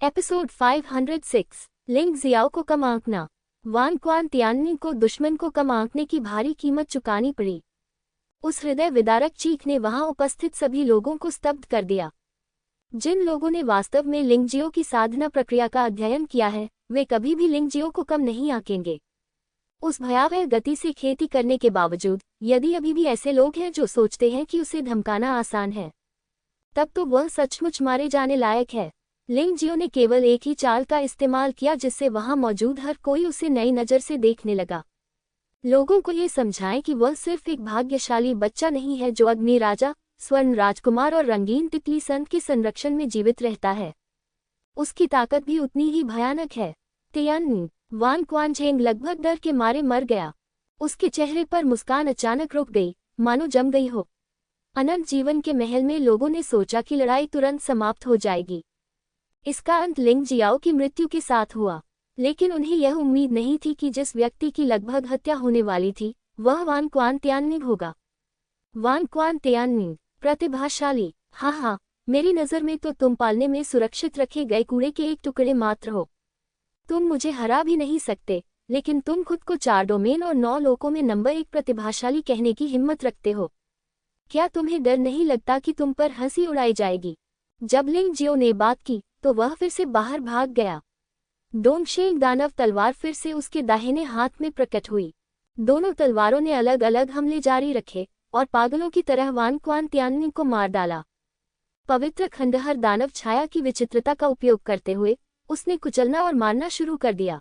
Episode 506 लिंग Xiao को कम आंकना। वान Kuan तियाननी को दुश्मन को कम आंकने की भारी कीमत चुकानी पड़ी। उस हृदय विदारक चीख ने वहां उपस्थित सभी लोगों को स्तब्ध कर दिया। जिन लोगों ने वास्तव में लिंगजियो की साधना प्रक्रिया का अध्ययन किया है, वे कभी भी लिंगजियो को कम नहीं आंकेंगे। उस भयावह गति से खेती करने के बावजूद, यदि अभी भी ऐसे लोग हैं जो सोचते हैं कि उसे धमकाना आसान है, तब तो वह सचमुच मारे जाने लायक है। लिंगजियो ने केवल एक ही चाल का इस्तेमाल किया जिससे वहां मौजूद हर कोई उसे नई नज़र से देखने लगा। लोगों को ये समझाएं कि वह सिर्फ एक भाग्यशाली बच्चा नहीं है जो अग्नि राजा, स्वर्ण राजकुमार और रंगीन तितली संत के संरक्षण में जीवित रहता है। उसकी ताकत भी उतनी ही भयानक है। तियाननी वान क्वानझेंग लगभग डर के मारे मर गया। उसके चेहरे पर मुस्कान अचानक रुक गई, मानो जम गई हो। अनंत जीवन के महल में लोगों ने सोचा कि लड़ाई तुरंत समाप्त हो जाएगी। इसका अंत लिंग जियाओ की मृत्यु के साथ हुआ, लेकिन उन्हें यह उम्मीद नहीं थी कि जिस व्यक्ति की लगभग हत्या होने वाली थी वह वान क्वान तियाननी होगा। वान क्वान तियाननी प्रतिभाशाली, हाँ, मेरी नज़र में तो तुम पालने में सुरक्षित रखे गए कूड़े के एक टुकड़े मात्र हो। तुम मुझे हरा भी नहीं सकते, लेकिन तुम खुद को 4 डोमेन और 9 लोकों में नंबर 1 प्रतिभाशाली कहने की हिम्मत रखते हो। क्या तुम्हें डर नहीं लगता कि तुम पर हंसी उड़ाई जाएगी? जब लिंगजियो ने बात की तो वह फिर से बाहर भाग गया। डोंगशेंग दानव तलवार फिर से उसके दाहिने हाथ में प्रकट हुई। दोनों तलवारों ने अलग अलग हमले जारी रखे और पागलों की तरह वान क्वान तियाननी को मार डाला। पवित्र खंडहर दानव छाया की विचित्रता का उपयोग करते हुए उसने कुचलना और मारना शुरू कर दिया।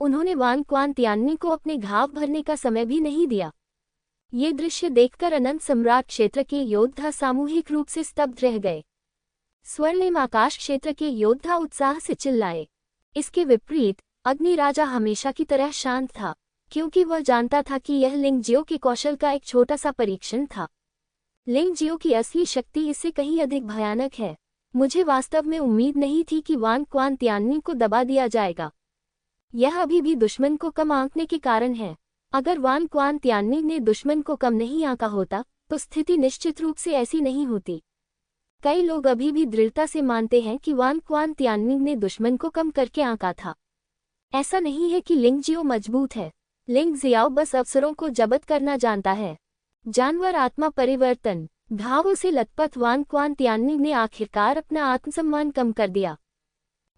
उन्होंने वान क्वान तियाननी को अपने घाव भरने का समय भी नहीं दिया। ये दृश्य देखकर अनंत सम्राट क्षेत्र के योद्धा सामूहिक रूप से स्तब्ध रह गए। स्वर्णिम आकाश क्षेत्र के योद्धा उत्साह से चिल्लाए। इसके विपरीत अग्नि राजा हमेशा की तरह शांत था, क्योंकि वह जानता था कि यह लिंगजियो के कौशल का एक छोटा सा परीक्षण था। लिंगजियो की असली शक्ति इससे कहीं अधिक भयानक है। मुझे वास्तव में उम्मीद नहीं थी कि वान क्वान तियाननी को दबा दिया जाएगा। यह अभी भी दुश्मन को कम आंकने के कारण है। अगर वान क्वान तियाननी ने दुश्मन को कम नहीं आंका होता तो स्थिति निश्चित रूप से ऐसी नहीं होती। कई लोग अभी भी दृढ़ता से मानते हैं कि वान क्वान तियाननी ने दुश्मन को कम करके आंका था। ऐसा नहीं है कि लिंगजियो मजबूत है। लिंग जियाओ बस अवसरों को जब्त करना जानता है। जानवर आत्मा परिवर्तन। घावों से लथपथ वान क्वान तियाननी ने आखिरकार अपना आत्मसम्मान कम कर दिया।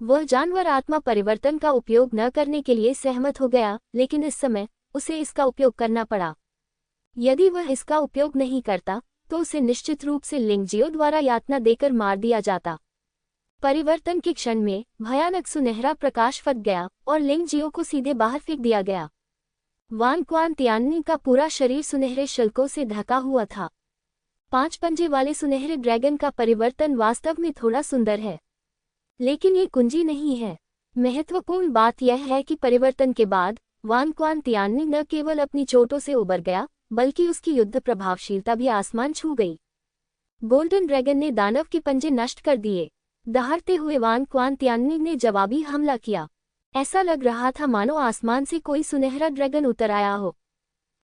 वह जानवर आत्मा परिवर्तन का उपयोग न करने के लिए सहमत हो गया, लेकिन इस समय उसे इसका उपयोग करना पड़ा। यदि वह इसका उपयोग नहीं करता तो उसे निश्चित रूप से लिंगजियो द्वारा यातना देकर मार दिया जाता। परिवर्तन के क्षण में भयानक सुनहरा प्रकाश फट गया और लिंगजियो को सीधे बाहर फेंक दिया गया। वान क्वान तियाननी का पूरा शरीर सुनहरे शल्कों से ढका हुआ था। 5 पंजे वाले सुनहरे ड्रैगन का परिवर्तन वास्तव में थोड़ा सुंदर है, लेकिन ये कुंजी नहीं है। महत्वपूर्ण बात यह है कि परिवर्तन के बाद वान क्वान तियाननी न केवल अपनी चोटों से उबर गया, बल्कि उसकी युद्ध प्रभावशीलता भी आसमान छू गई। गोल्डन ड्रैगन ने दानव के पंजे नष्ट कर दिए। दहाड़ते हुए वान क्वान तियाननी ने जवाबी हमला किया। ऐसा लग रहा था मानो आसमान से कोई सुनहरा ड्रैगन उतर आया हो।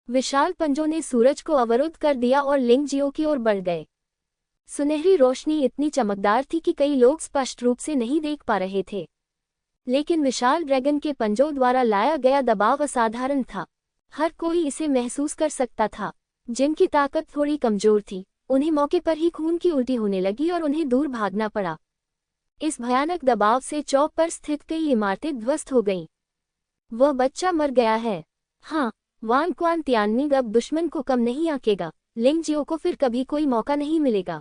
विशाल पंजों ने सूरज को अवरुद्ध कर दिया और लिंगजियो की ओर बढ़ गए। सुनहरी रोशनी इतनी चमकदार थी कि कई लोग स्पष्ट रूप से नहीं देख पा रहे थे, लेकिन विशाल ड्रैगन के पंजों द्वारा लाया गया दबाव असाधारण था। हर कोई इसे महसूस कर सकता था। जिनकी ताकत थोड़ी कमजोर थी, उन्हें मौके पर ही खून की उल्टी होने लगी और उन्हें दूर भागना पड़ा। इस भयानक दबाव से चौक पर स्थित कई इमारतें ध्वस्त हो गईं। वह बच्चा मर गया है। हाँ, वान क्वान तियाननी अब दुश्मन को कम नहीं आंकेगा। लिंगजियो को फिर कभी कोई मौका नहीं मिलेगा।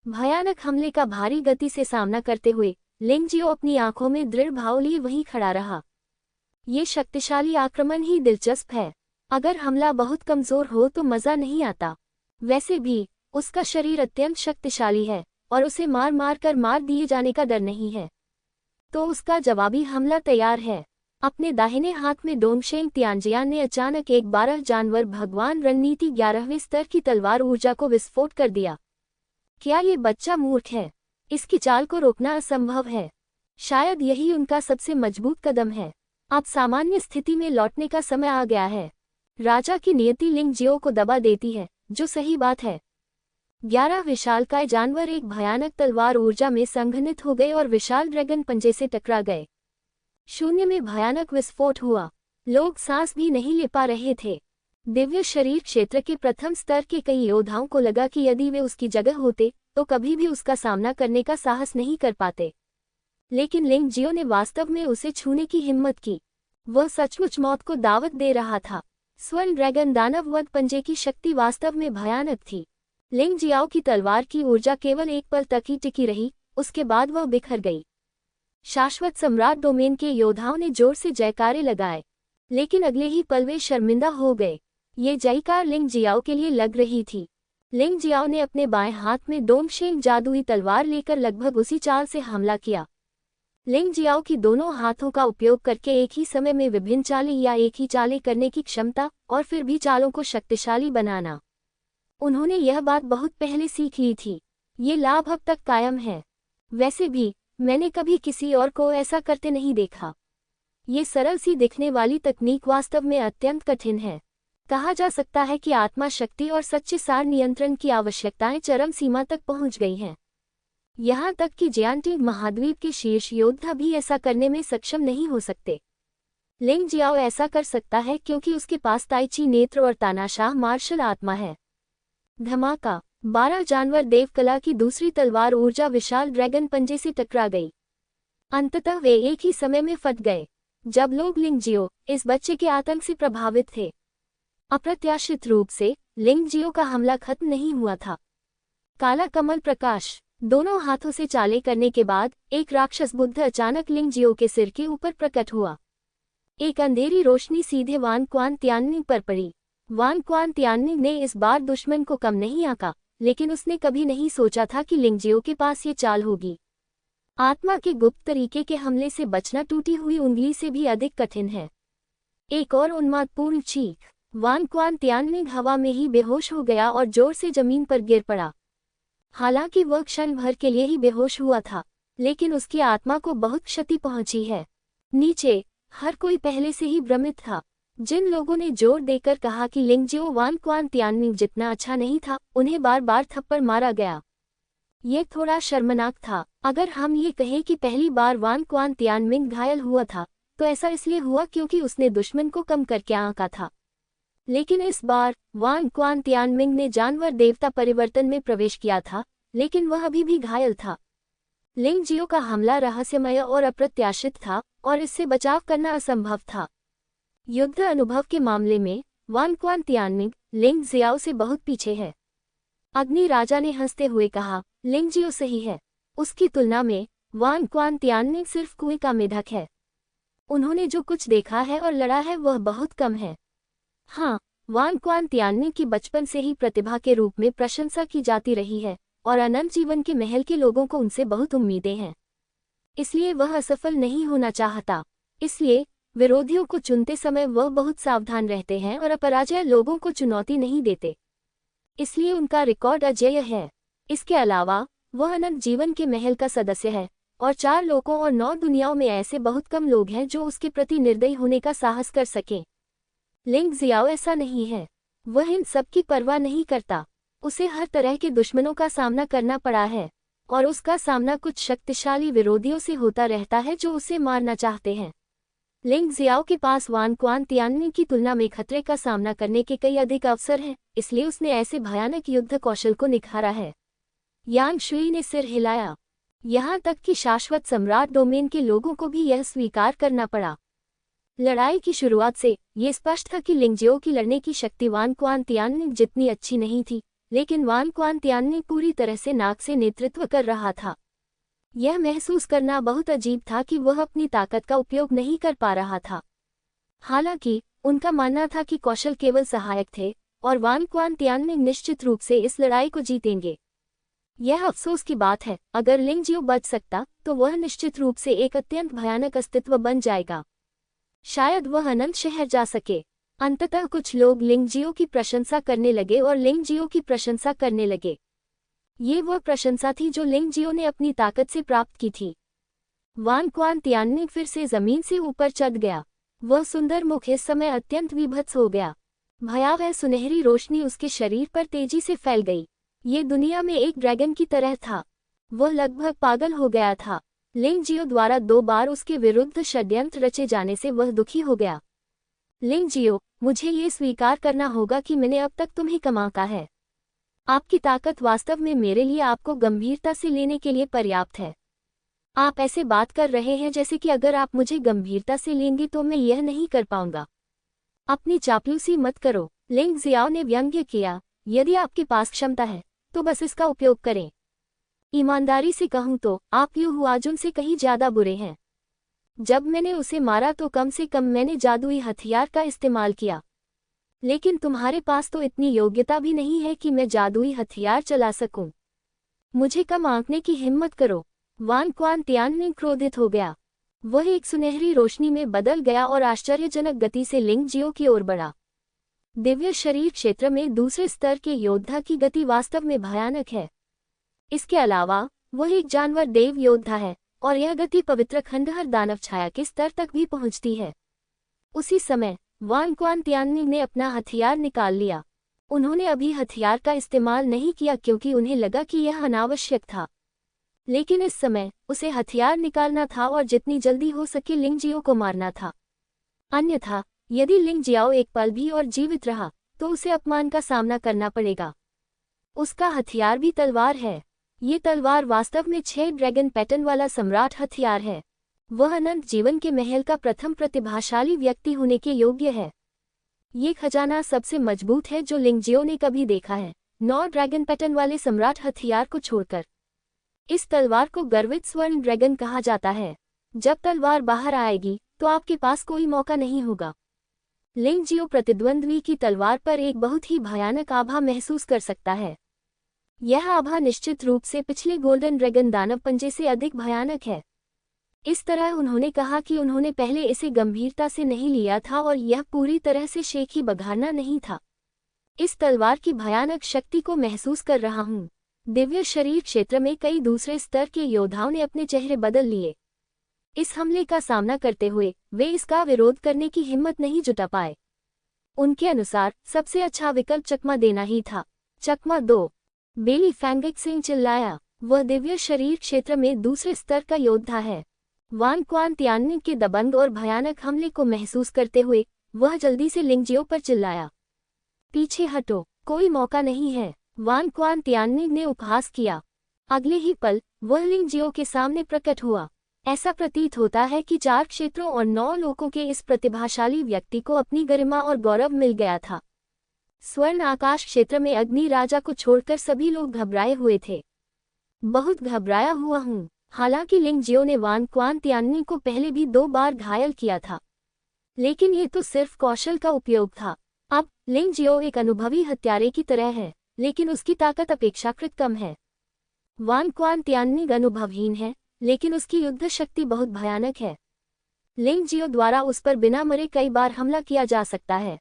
भयानक हमले का भारी गति से सामना करते हुए लिंगजियो अपनी आंखों में दृढ़ भाव लिए वहीं खड़ा रहा। ये शक्तिशाली आक्रमण ही दिलचस्प है। अगर हमला बहुत कमजोर हो तो मजा नहीं आता। वैसे भी उसका शरीर अत्यंत शक्तिशाली है और उसे मार कर मार दिए जाने का डर नहीं है। तो उसका जवाबी हमला तैयार है। अपने दाहिने हाथ में डोंगशेंग तियानजियान ने अचानक एक 12 जानवर भगवान रणनीति 11वें स्तर की तलवार ऊर्जा को विस्फोट कर दिया। क्या ये बच्चा मूर्ख है? इसकी चाल को रोकना असंभव है। शायद यही उनका सबसे मजबूत कदम है। अब सामान्य स्थिति में लौटने का समय आ गया है। राजा की नियति लिंगजियो को दबा देती है, जो सही बात है। 11 विशालकाय जानवर एक भयानक तलवार ऊर्जा में संघनित हो गए और विशाल ड्रैगन पंजे से टकरा गए। शून्य में भयानक विस्फोट हुआ। लोग सांस भी नहीं ले पा रहे थे। दिव्य शरीर क्षेत्र के प्रथम स्तर के कई योद्धाओं को लगा कि यदि वे उसकी जगह होते तो कभी भी उसका सामना करने का साहस नहीं कर पाते। लेकिन लिंग जियो ने वास्तव में उसे छूने की हिम्मत की। वह सचमुच मौत को दावत दे रहा था। स्वर्ण ड्रैगन दानववध पंजे की शक्ति वास्तव में भयानक थी। लिंग जियाओ की तलवार की ऊर्जा केवल एक पल तक ही टिकी रही, उसके बाद वह बिखर गई। शाश्वत सम्राट डोमेन के योद्धाओं ने जोर से जयकारे लगाए, लेकिन अगले ही पल वे शर्मिंदा हो गए। ये जयकार लिंग जियाओ के लिए लग रही थी। लिंग जियाओ ने अपने बाएं हाथ में डोंगशेंग जादुई तलवार लेकर लगभग उसी चाल से हमला किया। लिंग जियाओ की दोनों हाथों का उपयोग करके एक ही समय में विभिन्न चालें या एक ही चालें करने की क्षमता और फिर भी चालों को शक्तिशाली बनाना, उन्होंने यह बात बहुत पहले सीख ली थी। ये लाभ अब तक कायम है। वैसे भी मैंने कभी किसी और को ऐसा करते नहीं देखा। ये सरल सी दिखने वाली तकनीक वास्तव में अत्यंत कठिन है। कहा जा सकता है कि आत्मा शक्ति और सच्चे सार नियंत्रण की आवश्यकताएं चरम सीमा तक पहुंच गई हैं। यहाँ तक कि जियांटिंग महाद्वीप के शीर्ष योद्धा भी ऐसा करने में सक्षम नहीं हो सकते। लिंग जियाओ ऐसा कर सकता है क्योंकि उसके पास ताइची नेत्र और तानाशाह मार्शल आत्मा है। धमाका! 12 जानवर देवकला की दूसरी तलवार ऊर्जा विशाल ड्रैगन पंजे से टकरा गई। अंततः वे एक ही समय में फट गए। जब लोग लिंग जियो, इस बच्चे के आतंक से प्रभावित थे। अप्रत्याशित रूप से लिंग जियो का हमला खत्म नहीं हुआ था। काला कमल प्रकाश! दोनों हाथों से चाले करने के बाद एक राक्षस बुद्ध अचानक लिंग जियो के सिर के ऊपर प्रकट हुआ। एक अंधेरी रोशनी सीधे वान क्वान तियाननिंग पर पड़ी। वान क्वान तियाननिंग ने इस बार दुश्मन को कम नहीं आंका, लेकिन उसने कभी नहीं सोचा था कि लिंग जियो के पास ये चाल होगी। आत्मा के गुप्त तरीके के हमले से बचना टूटी हुई उंगली से भी अधिक कठिन है। एक और उन्मादपूर्ण चीख! वान क्वान तियाननिंग हवा में ही बेहोश हो गया और जोर से जमीन पर गिर पड़ा। हालांकि वह क्षण भर के लिए ही बेहोश हुआ था, लेकिन उसकी आत्मा को बहुत क्षति पहुंची है। नीचे हर कोई पहले से ही भ्रमित था। जिन लोगों ने जोर देकर कहा कि लिंग जियो वान क्वान तियाननिंग जितना अच्छा नहीं था, उन्हें बार बार थप्पड़ मारा गया। ये थोड़ा शर्मनाक था। अगर हम ये कहें कि पहली बार वान क्वान तियाननिंग घायल हुआ था, तो ऐसा इसलिए हुआ क्योंकि उसने दुश्मन को कम करके आंका था। लेकिन इस बार वान क्वान तियाननिंग ने जानवर देवता परिवर्तन में प्रवेश किया था, लेकिन वह अभी भी घायल था। लिंग जियो का हमला रहस्यमय और अप्रत्याशित था और इससे बचाव करना असंभव था। युद्ध अनुभव के मामले में वान क्वान तियाननिंग लिंग जियाओ से बहुत पीछे है। अग्नि राजा ने हंसते हुए कहा, लिंग जियो सही है। उसकी तुलना में वान क्वान तियाननिंग सिर्फ कुएं का मेढक है। उन्होंने जो कुछ देखा है और लड़ा है वह बहुत कम है। हाँ, वान क्वान तियाननिंग की बचपन से ही प्रतिभा के रूप में प्रशंसा की जाती रही है और अनंत जीवन के महल के लोगों को उनसे बहुत उम्मीदें हैं। इसलिए वह असफल नहीं होना चाहता। इसलिए विरोधियों को चुनते समय वह बहुत सावधान रहते हैं और अपराजय लोगों को चुनौती नहीं देते। इसलिए उनका रिकॉर्ड अजेय है। इसके अलावा वह अनंत जीवन के महल का सदस्य है और 4 लोकों और 9 दुनियाओं में ऐसे बहुत कम लोग हैं जो उसके प्रति निर्दयी होने का साहस कर सकें। लिंग जियाओ ऐसा नहीं है। वह इन सब की परवाह नहीं करता। उसे हर तरह के दुश्मनों का सामना करना पड़ा है और उसका सामना कुछ शक्तिशाली विरोधियों से होता रहता है जो उसे मारना चाहते हैं। लिंग जियाओ के पास वान क्वान तियाननिंग की तुलना में खतरे का सामना करने के कई अधिक अवसर हैं, इसलिए उसने ऐसे भयानक युद्ध कौशल को निखारा है। यांग शुई ने सिर हिलाया। यहाँ तक कि शाश्वत सम्राट डोमेन के लोगों को भी यह स्वीकार करना पड़ा। लड़ाई की शुरुआत से ये स्पष्ट था कि लिंग जियो की लड़ने की शक्ति वान क्वान तियाननिंग जितनी अच्छी नहीं थी, लेकिन वान क्वान तियाननिंग पूरी तरह से नाक से नेतृत्व कर रहा था। यह महसूस करना बहुत अजीब था कि वह अपनी ताकत का उपयोग नहीं कर पा रहा था। हालांकि उनका मानना था कि कौशल केवल सहायक थे और वान क्वान तियाननिंग निश्चित रूप से इस लड़ाई को जीतेंगे। यह अफसोस की बात है, अगर लिंग जियो बच सकता तो वह निश्चित रूप से एक अत्यंत भयानक अस्तित्व बन जाएगा। शायद वह अनंत शहर जा सके। अंततः कुछ लोग लिंग जियो की प्रशंसा करने लगे और लिंग जियो की प्रशंसा करने लगे। ये वह प्रशंसा थी जो लिंग जियो ने अपनी ताकत से प्राप्त की थी। वान क्वान तियाननिंग फिर से जमीन से ऊपर चढ़ गया। वह सुंदर मुख इस समय अत्यंत विभत्स हो गया। भयावह सुनहरी रोशनी उसके शरीर पर तेजी से फैल गई। ये दुनिया में एक ड्रैगन की तरह था। वह लगभग पागल हो गया था। लिंग जियो द्वारा 2 बार उसके विरुद्ध षड्यंत्र रचे जाने से वह दुखी हो गया। लिंग जियो, मुझे ये स्वीकार करना होगा कि मैंने अब तक तुम्हें कमाका है। आपकी ताकत वास्तव में मेरे लिए आपको गंभीरता से लेने के लिए पर्याप्त है। आप ऐसे बात कर रहे हैं जैसे कि अगर आप मुझे गंभीरता से लेंगे तो मैं यह नहीं कर पाऊंगा। अपनी चापलूसी मत करो, लिंग जियाओ ने व्यंग्य किया। यदि आपके पास क्षमता है तो बस इसका उपयोग करें। ईमानदारी से कहूं तो आप यू हुआजुन से कहीं ज्यादा बुरे हैं। जब मैंने उसे मारा तो कम से कम मैंने जादुई हथियार का इस्तेमाल किया, लेकिन तुम्हारे पास तो इतनी योग्यता भी नहीं है कि मैं जादुई हथियार चला सकूं। मुझे कम आंकने की हिम्मत करो। वान क्वान तियाननिंग क्रोधित हो गया। वह एक सुनहरी रोशनी में बदल गया और आश्चर्यजनक गति से लिंग जियो की ओर बढ़ा। दिव्य शरीर क्षेत्र में दूसरे स्तर के योद्धा की गति वास्तव में भयानक है। इसके अलावा वह एक जानवर देव योद्धा है और यह गति पवित्र खंडहर दानव छाया के स्तर तक भी पहुंचती है। उसी समय वान क्वान तियाननिंग ने अपना हथियार निकाल लिया। उन्होंने अभी हथियार का इस्तेमाल नहीं किया क्योंकि उन्हें लगा कि यह अनावश्यक था, लेकिन इस समय उसे हथियार निकालना था और जितनी जल्दी हो सके लिंग जियो को मारना था। अन्यथा यदि लिंग जियाओ एक पल भी और जीवित रहा तो उसे अपमान का सामना करना पड़ेगा। उसका हथियार भी तलवार है। ये तलवार वास्तव में 6 ड्रैगन पैटर्न वाला सम्राट हथियार है। वह अनंत जीवन के महल का प्रथम प्रतिभाशाली व्यक्ति होने के योग्य है। ये खजाना सबसे मजबूत है जो लिंग जियो ने कभी देखा है, 9 ड्रैगन पैटर्न वाले सम्राट हथियार को छोड़कर। इस तलवार को गर्वित स्वर्ण ड्रैगन कहा जाता है। जब तलवार बाहर आएगी तो आपके पास कोई मौका नहीं होगा। लिंग जियो प्रतिद्वंद्वी की तलवार पर एक बहुत ही भयानक आभा महसूस कर सकता है। यह आभा निश्चित रूप से पिछले गोल्डन ड्रैगन दानव पंजे से अधिक भयानक है। इस तरह उन्होंने कहा कि उन्होंने पहले इसे गंभीरता से नहीं लिया था और यह पूरी तरह से शेख ही बघारना नहीं था। इस तलवार की भयानक शक्ति को महसूस कर रहा हूँ। दिव्य शरीर क्षेत्र में कई दूसरे स्तर के योद्धाओं ने अपने चेहरे बदल लिए। इस हमले का सामना करते हुए वे इसका विरोध करने की हिम्मत नहीं जुटा पाए। उनके अनुसार सबसे अच्छा विकल्प चकमा देना ही था। चकमा दो, बेली फैंगिक सिंह चिल्लाया। वह दिव्य शरीर क्षेत्र में दूसरे स्तर का योद्धा है। वान क्वान तियाननिंग के दबंग और भयानक हमले को महसूस करते हुए वह जल्दी से लिंग जियो पर चिल्लाया, पीछे हटो, कोई मौका नहीं है। वान क्वान तियाननिंग ने उपहास किया। अगले ही पल वह लिंग जियो के सामने प्रकट हुआ। ऐसा प्रतीत होता है कि 4 क्षेत्रों और 9 लोकों के इस प्रतिभाशाली व्यक्ति को अपनी गरिमा और गौरव मिल गया था। स्वर्ण आकाश क्षेत्र में अग्नि राजा को छोड़कर सभी लोग घबराए हुए थे। बहुत घबराया हुआ हूँ। हालांकि लिंग जियो ने वान क्वान तियाननिंग को पहले भी 2 बार घायल किया था, लेकिन ये तो सिर्फ कौशल का उपयोग था। अब लिंग जियो एक अनुभवी हत्यारे की तरह है, लेकिन उसकी ताकत अपेक्षाकृत कम है। वान क्वान तियाननिंग अनुभवहीन है, लेकिन उसकी युद्ध शक्ति बहुत भयानक है। लिंग जियो द्वारा उस पर बिना मरे कई बार हमला किया जा सकता है,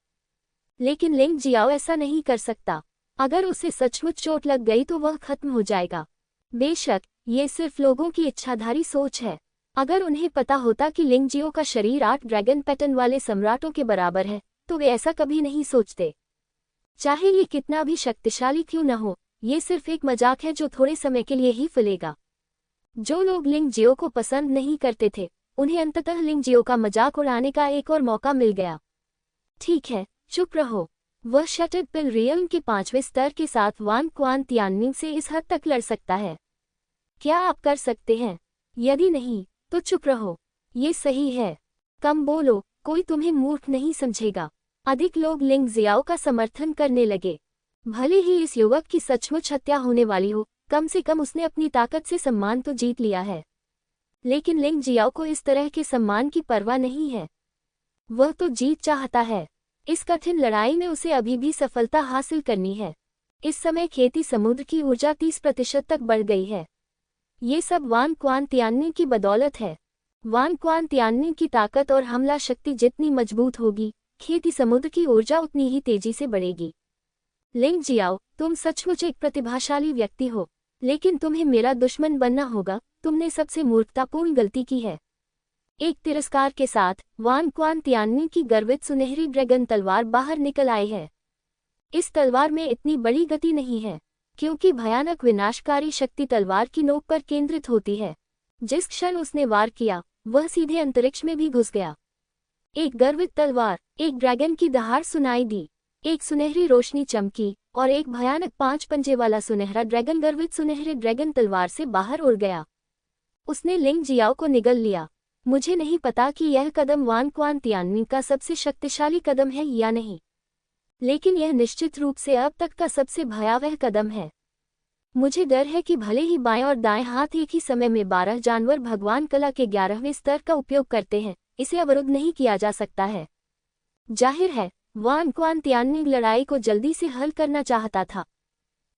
लेकिन लिंग जियाओ ऐसा नहीं कर सकता। अगर उसे सचमुच चोट लग गई तो वह खत्म हो जाएगा। बेशक ये सिर्फ लोगों की इच्छाधारी सोच है। अगर उन्हें पता होता कि लिंग जियो का शरीर 8 ड्रैगन पैटर्न वाले सम्राटों के बराबर है तो वे ऐसा कभी नहीं सोचते। चाहे ये कितना भी शक्तिशाली क्यों न हो, ये सिर्फ एक मजाक है जो थोड़े समय के लिए ही फैलेगा। जो लोग लिंग जियो को पसंद नहीं करते थे, उन्हें अंततः लिंग जियो का मजाक उड़ाने का एक और मौका मिल गया। ठीक है, चुप रहो। वह शटर्ड पिल रियल्म के 5वें स्तर के साथ वान क्वान तियाननिंग से इस हद तक लड़ सकता है। क्या आप कर सकते हैं? यदि नहीं तो चुप रहो। ये सही है। कम बोलो, कोई तुम्हें मूर्ख नहीं समझेगा। अधिक लोग लिंग जियाओ का समर्थन करने लगे। भले ही इस युवक की सचमुच हत्या होने वाली हो, कम से कम उसने अपनी ताकत से सम्मान तो जीत लिया है। लेकिन लिंग जियाओ को इस तरह के सम्मान की परवाह नहीं है। वह तो जीत चाहता है। इस कठिन लड़ाई में उसे अभी भी सफलता हासिल करनी है। इस समय खेती समुद्र की ऊर्जा 30% तक बढ़ गई है। ये सब वान क्वान तियाननिंग की बदौलत है। वान क्वान तियाननिंग की ताकत और हमला शक्ति जितनी मजबूत होगी, खेती समुद्र की ऊर्जा उतनी ही तेजी से बढ़ेगी। लिंग जियाओ, तुम सचमुच एक प्रतिभाशाली व्यक्ति हो, लेकिन तुम्हें मेरा दुश्मन बनना होगा। तुमने सबसे मूर्खतापूर्ण गलती की है। एक तिरस्कार के साथ वान क्वान तियाननिंग की गर्वित सुनहरी ड्रैगन तलवार बाहर निकल आई है। इस तलवार में इतनी बड़ी गति नहीं है। क्योंकि भयानक विनाशकारी शक्ति तलवार की नोक पर केंद्रित होती है। जिस क्षण उसने वार किया, वह सीधे अंतरिक्ष में भी घुस गया। एक गर्वित तलवार, एक ड्रैगन की दहाड़ सुनाई दी, एक सुनहरी रोशनी चमकी और एक भयानक 5 पंजे वाला सुनहरा ड्रैगन गर्वित सुनहरे ड्रैगन तलवार से बाहर उड़ गया। उसने लिंग जियाओ को निगल लिया। मुझे नहीं पता कि यह कदम वान क्वान तियानमिन का सबसे शक्तिशाली कदम है या नहीं, लेकिन यह निश्चित रूप से अब तक का सबसे भयावह कदम है। मुझे डर है कि भले ही बाएं और दाएं हाथ एक ही समय में 12 जानवर भगवान कला के 11वें स्तर का उपयोग करते हैं, इसे अवरुद्ध नहीं किया जा सकता है। जाहिर है, वान क्वान तियानमिन लड़ाई को जल्दी से हल करना चाहता था।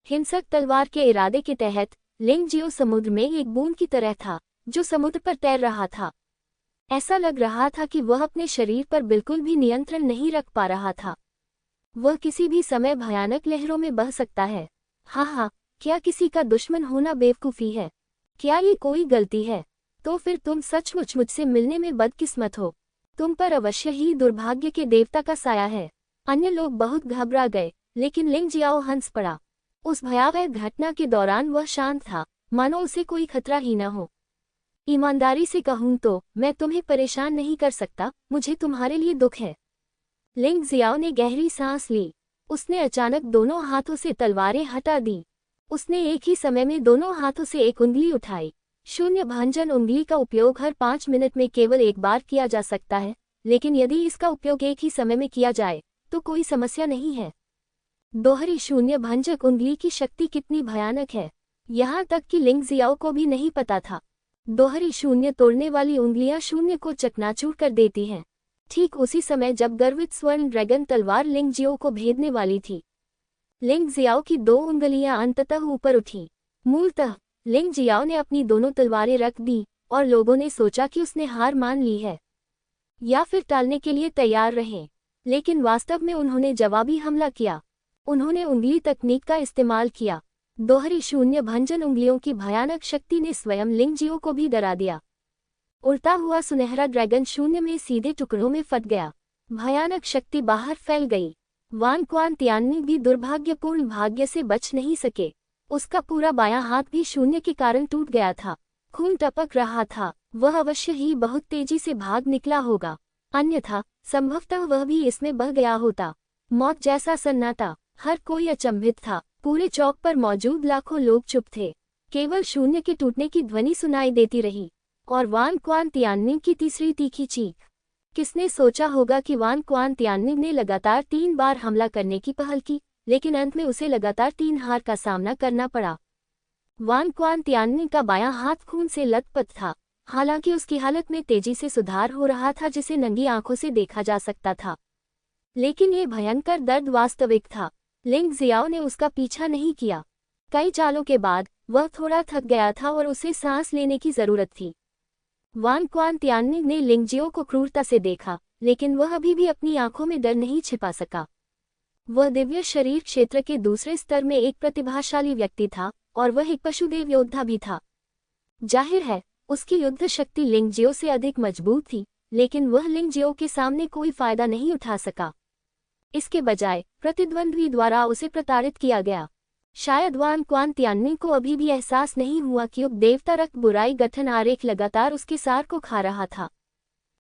हिंसक तलवार के इरादे के तहत लिंग जियो समुद्र में एक बूंद की तरह था, जो समुद्र पर तैर रहा था। ऐसा लग रहा था कि वह अपने शरीर पर बिल्कुल भी नियंत्रण नहीं रख पा रहा था। वह किसी भी समय भयानक लहरों में बह सकता है। हाँ, क्या किसी का दुश्मन होना बेवकूफ़ी है? क्या ये कोई गलती है? तो फिर तुम सचमुच मुझसे मिलने में बदकिस्मत हो। तुम पर अवश्य ही दुर्भाग्य के देवता का साया है। अन्य लोग बहुत घबरा गए, लेकिन लिंग जियाओ हंस पड़ा। उस भयावह घटना के दौरान वह शांत था, मानो उसे कोई खतरा ही न हो। ईमानदारी से कहूँ तो मैं तुम्हें परेशान नहीं कर सकता, मुझे तुम्हारे लिए दुख है। लिंग जियाओ ने गहरी सांस ली। उसने अचानक दोनों हाथों से तलवारें हटा दी। उसने एक ही समय में दोनों हाथों से एक उंगली उठाई। शून्य भंजन उंगली का उपयोग हर 5 मिनट में केवल एक बार किया जा सकता है, लेकिन यदि इसका उपयोग एक ही समय में किया जाए तो कोई समस्या नहीं है। दोहरी शून्य भंजक उंगली की शक्ति कितनी भयानक है, यहाँ तक कि लिंग जियाओ को भी नहीं पता था। दोहरी शून्य तोड़ने वाली उंगलियां शून्य को चकनाचूर कर देती हैं। ठीक उसी समय जब गर्वित स्वर्ण ड्रैगन तलवार लिंग जियाओ को भेदने वाली थी, लिंग जियाओ की 2 उंगलियां अंततः ऊपर उठी। मूलतः लिंग जियाओ ने अपनी दोनों तलवारें रख दी और लोगों ने सोचा कि उसने हार मान ली है या फिर टालने के लिए तैयार रहे, लेकिन वास्तव में उन्होंने जवाबी हमला किया। उन्होंने उंगली तकनीक का इस्तेमाल किया। दोहरी शून्य भंजन उंगलियों की भयानक शक्ति ने स्वयं लिंग जियाओ को भी डरा दिया। उड़ता हुआ सुनहरा ड्रैगन शून्य में सीधे टुकड़ों में फट गया। भयानक शक्ति बाहर फैल गई। वान क्वान तियानमिन भी दुर्भाग्यपूर्ण भाग्य से बच नहीं सके। उसका पूरा बायां हाथ भी शून्य के कारण टूट गया था। खून टपक रहा था। वह अवश्य ही बहुत तेजी से भाग निकला होगा, अन्यथा संभवतः वह भी इसमें बह गया होता। मौत जैसा सन्नाटा, हर कोई अचंभित था। पूरे चौक पर मौजूद लाखों लोग चुप थे। केवल शून्य के टूटने की ध्वनि सुनाई देती रही और वान क्वान तियानमिन की तीसरी तीखी चीख। किसने सोचा होगा कि वान क्वान तियानमिन ने लगातार 3 बार हमला करने की पहल की, लेकिन अंत में उसे लगातार 3 हार का सामना करना पड़ा। वान क्वान तियानमिन का बायां हाथ खून से लथपथ था, हालांकि उसकी हालत में तेजी से सुधार हो रहा था जिसे नंगी आंखों से देखा जा सकता था। लेकिन ये भयंकर दर्द वास्तविक था। लिंग जियाओ ने उसका पीछा नहीं किया। कई चालों के बाद वह थोड़ा थक गया था और उसे सांस लेने की जरूरत थी। वान क्वान तियानमिन ने लिंग जियाओ को क्रूरता से देखा, लेकिन वह अभी भी अपनी आंखों में डर नहीं छिपा सका। वह दिव्य शरीर क्षेत्र के दूसरे स्तर में एक प्रतिभाशाली व्यक्ति था और वह एक पशुदेव योद्धा भी था। जाहिर है, उसकी युद्ध शक्ति लिंग जियाओ से अधिक मजबूत थी, लेकिन वह लिंग जियाओ के सामने कोई फायदा नहीं उठा सका। इसके बजाय प्रतिद्वंद्वी द्वारा उसे प्रताड़ित किया गया। शायद वान क्वान तियानमिन को अभी भी एहसास नहीं हुआ कि उपदेवता रक्त बुराई गठन आरेख लगातार उसके सार को खा रहा था।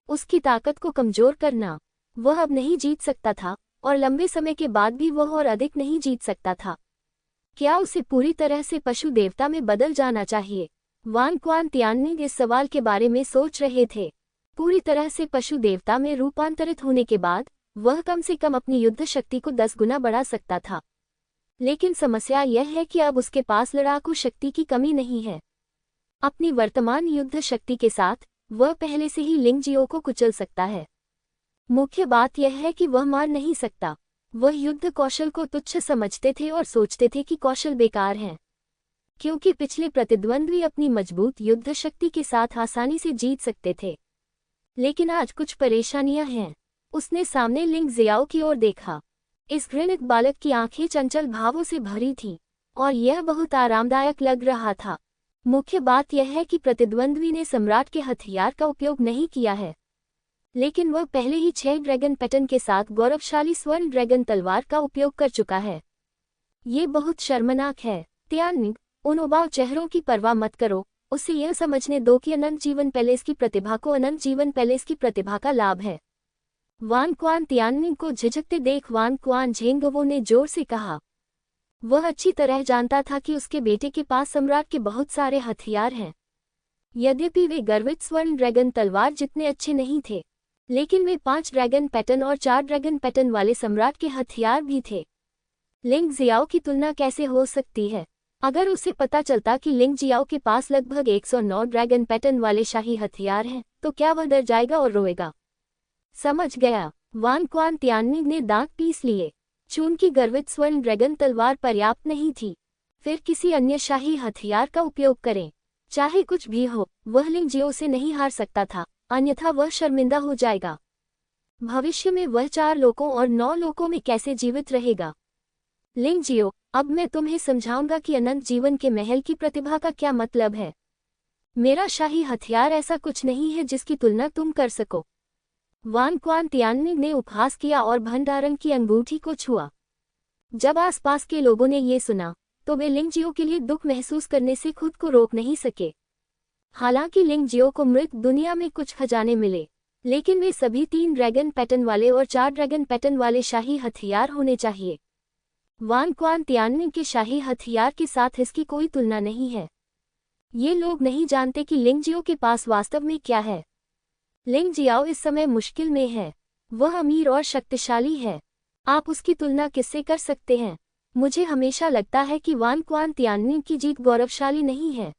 उसकी ताकत को कमजोर करना। वह अब नहीं जीत सकता था और लंबे समय के बाद भी वह और अधिक नहीं जीत सकता था। क्या उसे पूरी तरह से पशु देवता में बदल जाना चाहिए? वान क्वान तियानमिन इस सवाल के बारे में सोच रहे थे। पूरी तरह से पशु देवता में रूपांतरित होने के बाद वह कम से कम अपनी युद्ध शक्ति को 10 गुना बढ़ा सकता था। लेकिन समस्या यह है कि अब उसके पास लड़ाकू शक्ति की कमी नहीं है। अपनी वर्तमान युद्ध शक्ति के साथ वह पहले से ही लिंग जियाओ को कुचल सकता है। मुख्य बात यह है कि वह मार नहीं सकता। वह युद्ध कौशल को तुच्छ समझते थे और सोचते थे कि कौशल बेकार हैं, क्योंकि पिछले प्रतिद्वंद्वी अपनी मजबूत युद्ध शक्ति के साथ आसानी से जीत सकते थे। लेकिन आज कुछ परेशानियां हैं। उसने सामने लिंग जियाओ की ओर देखा। इस घृणित बालक की आंखें चंचल भावों से भरी थीं और यह बहुत आरामदायक लग रहा था। मुख्य बात यह है कि प्रतिद्वंद्वी ने सम्राट के हथियार का उपयोग नहीं किया है, लेकिन वह पहले ही 6 ड्रैगन पैटर्न के साथ गौरवशाली स्वर्ण ड्रैगन तलवार का उपयोग कर चुका है। ये बहुत शर्मनाक है। त्यानिंग, उन उबाऊ चेहरों की परवाह मत करो, उसे यह समझने दो कि अनंत जीवन पैलेस की प्रतिभा को अनंत जीवन पैलेस की प्रतिभा का लाभ है। वान क्वान त्यानिंग को झिझकते देख वान क्वान झेंगवो ने जोर से कहा। वह अच्छी तरह जानता था कि उसके बेटे के पास सम्राट के बहुत सारे हथियार हैं। यद्यपि वे गर्वित स्वर्ण ड्रैगन तलवार जितने अच्छे नहीं थे, लेकिन वे 5 ड्रैगन पैटर्न और 4 ड्रैगन पैटर्न वाले सम्राट के हथियार भी थे। लिंग जियाओ की तुलना कैसे हो सकती है? अगर उसे पता चलता कि लिंग जियाओ के पास लगभग 109 ड्रैगन पैटर्न वाले शाही हथियार हैं, तो क्या वह डर जाएगा और रोएगा? समझ गया। वान क्वान त्यानिंग ने दांत पीस लिए। चून की गर्वित स्वर्ण ड्रैगन तलवार पर्याप्त नहीं थी, फिर किसी अन्य शाही हथियार का उपयोग करें। चाहे कुछ भी हो, वह लिंग जियो से नहीं हार सकता था, अन्यथा वह शर्मिंदा हो जाएगा। भविष्य में वह 4 लोकों और 9 लोकों में कैसे जीवित रहेगा? लिंग जियो, अब मैं तुम्हें समझाऊंगा कि अनंत जीवन के महल की प्रतिभा का क्या मतलब है। मेरा शाही हथियार ऐसा कुछ नहीं है जिसकी तुलना तुम कर सको। वान क्वान त्यानिंग ने उपहास किया और भंडारण की अंगूठी को छुआ। जब आसपास के लोगों ने ये सुना, तो वे लिंग जियो के लिए दुख महसूस करने से खुद को रोक नहीं सके। हालांकि लिंग जियो को मृत दुनिया में कुछ खजाने मिले, लेकिन वे सभी 3 ड्रैगन पैटर्न वाले और 4 ड्रैगन पैटर्न वाले शाही हथियार होने चाहिए। वान क्वान त्यानिंग के शाही हथियार के साथ इसकी कोई तुलना नहीं है। ये लोग नहीं जानते कि लिंग जियो के पास वास्तव में क्या है। लिंग जियाओ इस समय मुश्किल में है। वह अमीर और शक्तिशाली है। आप उसकी तुलना किससे कर सकते हैं? मुझे हमेशा लगता है कि वान क्वान त्यानिंग की जीत गौरवशाली नहीं है।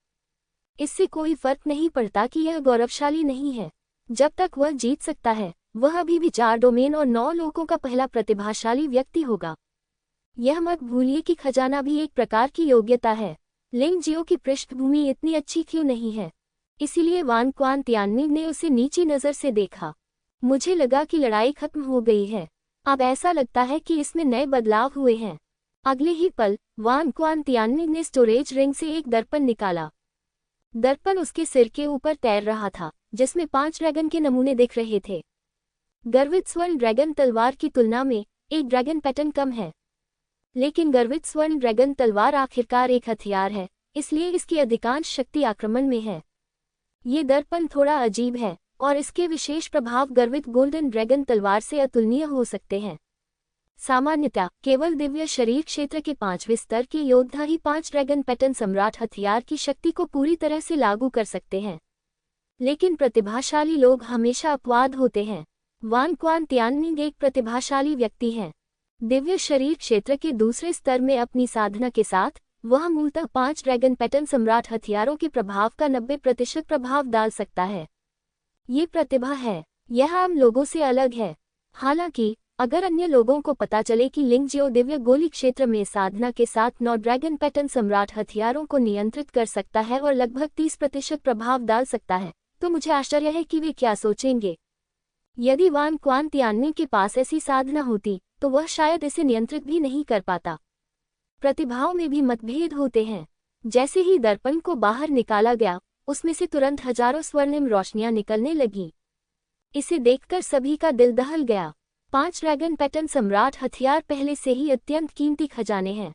इससे कोई फर्क नहीं पड़ता कि यह गौरवशाली नहीं है। जब तक वह जीत सकता है, वह अभी भी 4 डोमेन और 9 लोकों का पहला प्रतिभाशाली व्यक्ति होगा। यह मत भूलिए कि खजाना भी एक प्रकार की योग्यता है। लिंग जियो की पृष्ठभूमि इतनी अच्छी क्यों नहीं है? इसीलिए वान क्वान त्यानिंग ने उसे नीची नज़र से देखा। मुझे लगा कि लड़ाई खत्म हो गई है। अब ऐसा लगता है कि इसमें नए बदलाव हुए हैं। अगले ही पल वान क्वान त्यानिंग ने स्टोरेज रिंग से एक दर्पण निकाला। दर्पण उसके सिर के ऊपर तैर रहा था, जिसमें 5 ड्रैगन के नमूने दिख रहे थे। गर्वित स्वर्ण ड्रैगन तलवार की तुलना में एक ड्रैगन पैटर्न कम है, लेकिन गर्वित स्वर्ण ड्रैगन तलवार आखिरकार एक हथियार है, इसलिए इसकी अधिकांश शक्ति आक्रमण में है। ये दर्पण थोड़ा अजीब है, और इसके विशेष प्रभाव गर्वित गोल्डन ड्रैगन तलवार से अतुलनीय हो सकते हैं। सामान्यतः केवल दिव्य शरीर क्षेत्र के 5वें स्तर के योद्धा ही 5 ड्रैगन पैटर्न सम्राट हथियार की शक्ति को पूरी तरह से लागू कर सकते हैं, लेकिन प्रतिभाशाली लोग हमेशा अपवाद होते हैं। वान क्वान त्यानिंग एक प्रतिभाशाली व्यक्ति हैं। दिव्य शरीर क्षेत्र के दूसरे स्तर में अपनी साधना के साथ वह मूलतः 5 ड्रैगन पैटर्न सम्राट हथियारों के प्रभाव का 90% प्रभाव डाल सकता है। ये प्रतिभा है, यह आम लोगों से अलग है। हालांकि अगर अन्य लोगों को पता चले कि लिंग जियो दिव्य गोली क्षेत्र में साधना के साथ 9 ड्रैगन पैटर्न सम्राट हथियारों को नियंत्रित कर सकता है और लगभग 30% प्रभाव डाल सकता है, तो मुझे आश्चर्य है कि वे क्या सोचेंगे। यदि वान क्वान त्यानिंग के पास ऐसी साधना होती, तो वह शायद इसे नियंत्रित भी नहीं कर पाता। प्रतिभाओं में भी मतभेद होते हैं। जैसे ही दर्पण को बाहर निकाला गया, उसमें से तुरंत हजारों स्वर्णिम रोशनियां निकलने लगीं। इसे देखकर सभी का दिल दहल गया। 5 ड्रैगन पैटर्न सम्राट हथियार पहले से ही अत्यंत कीमती खजाने हैं।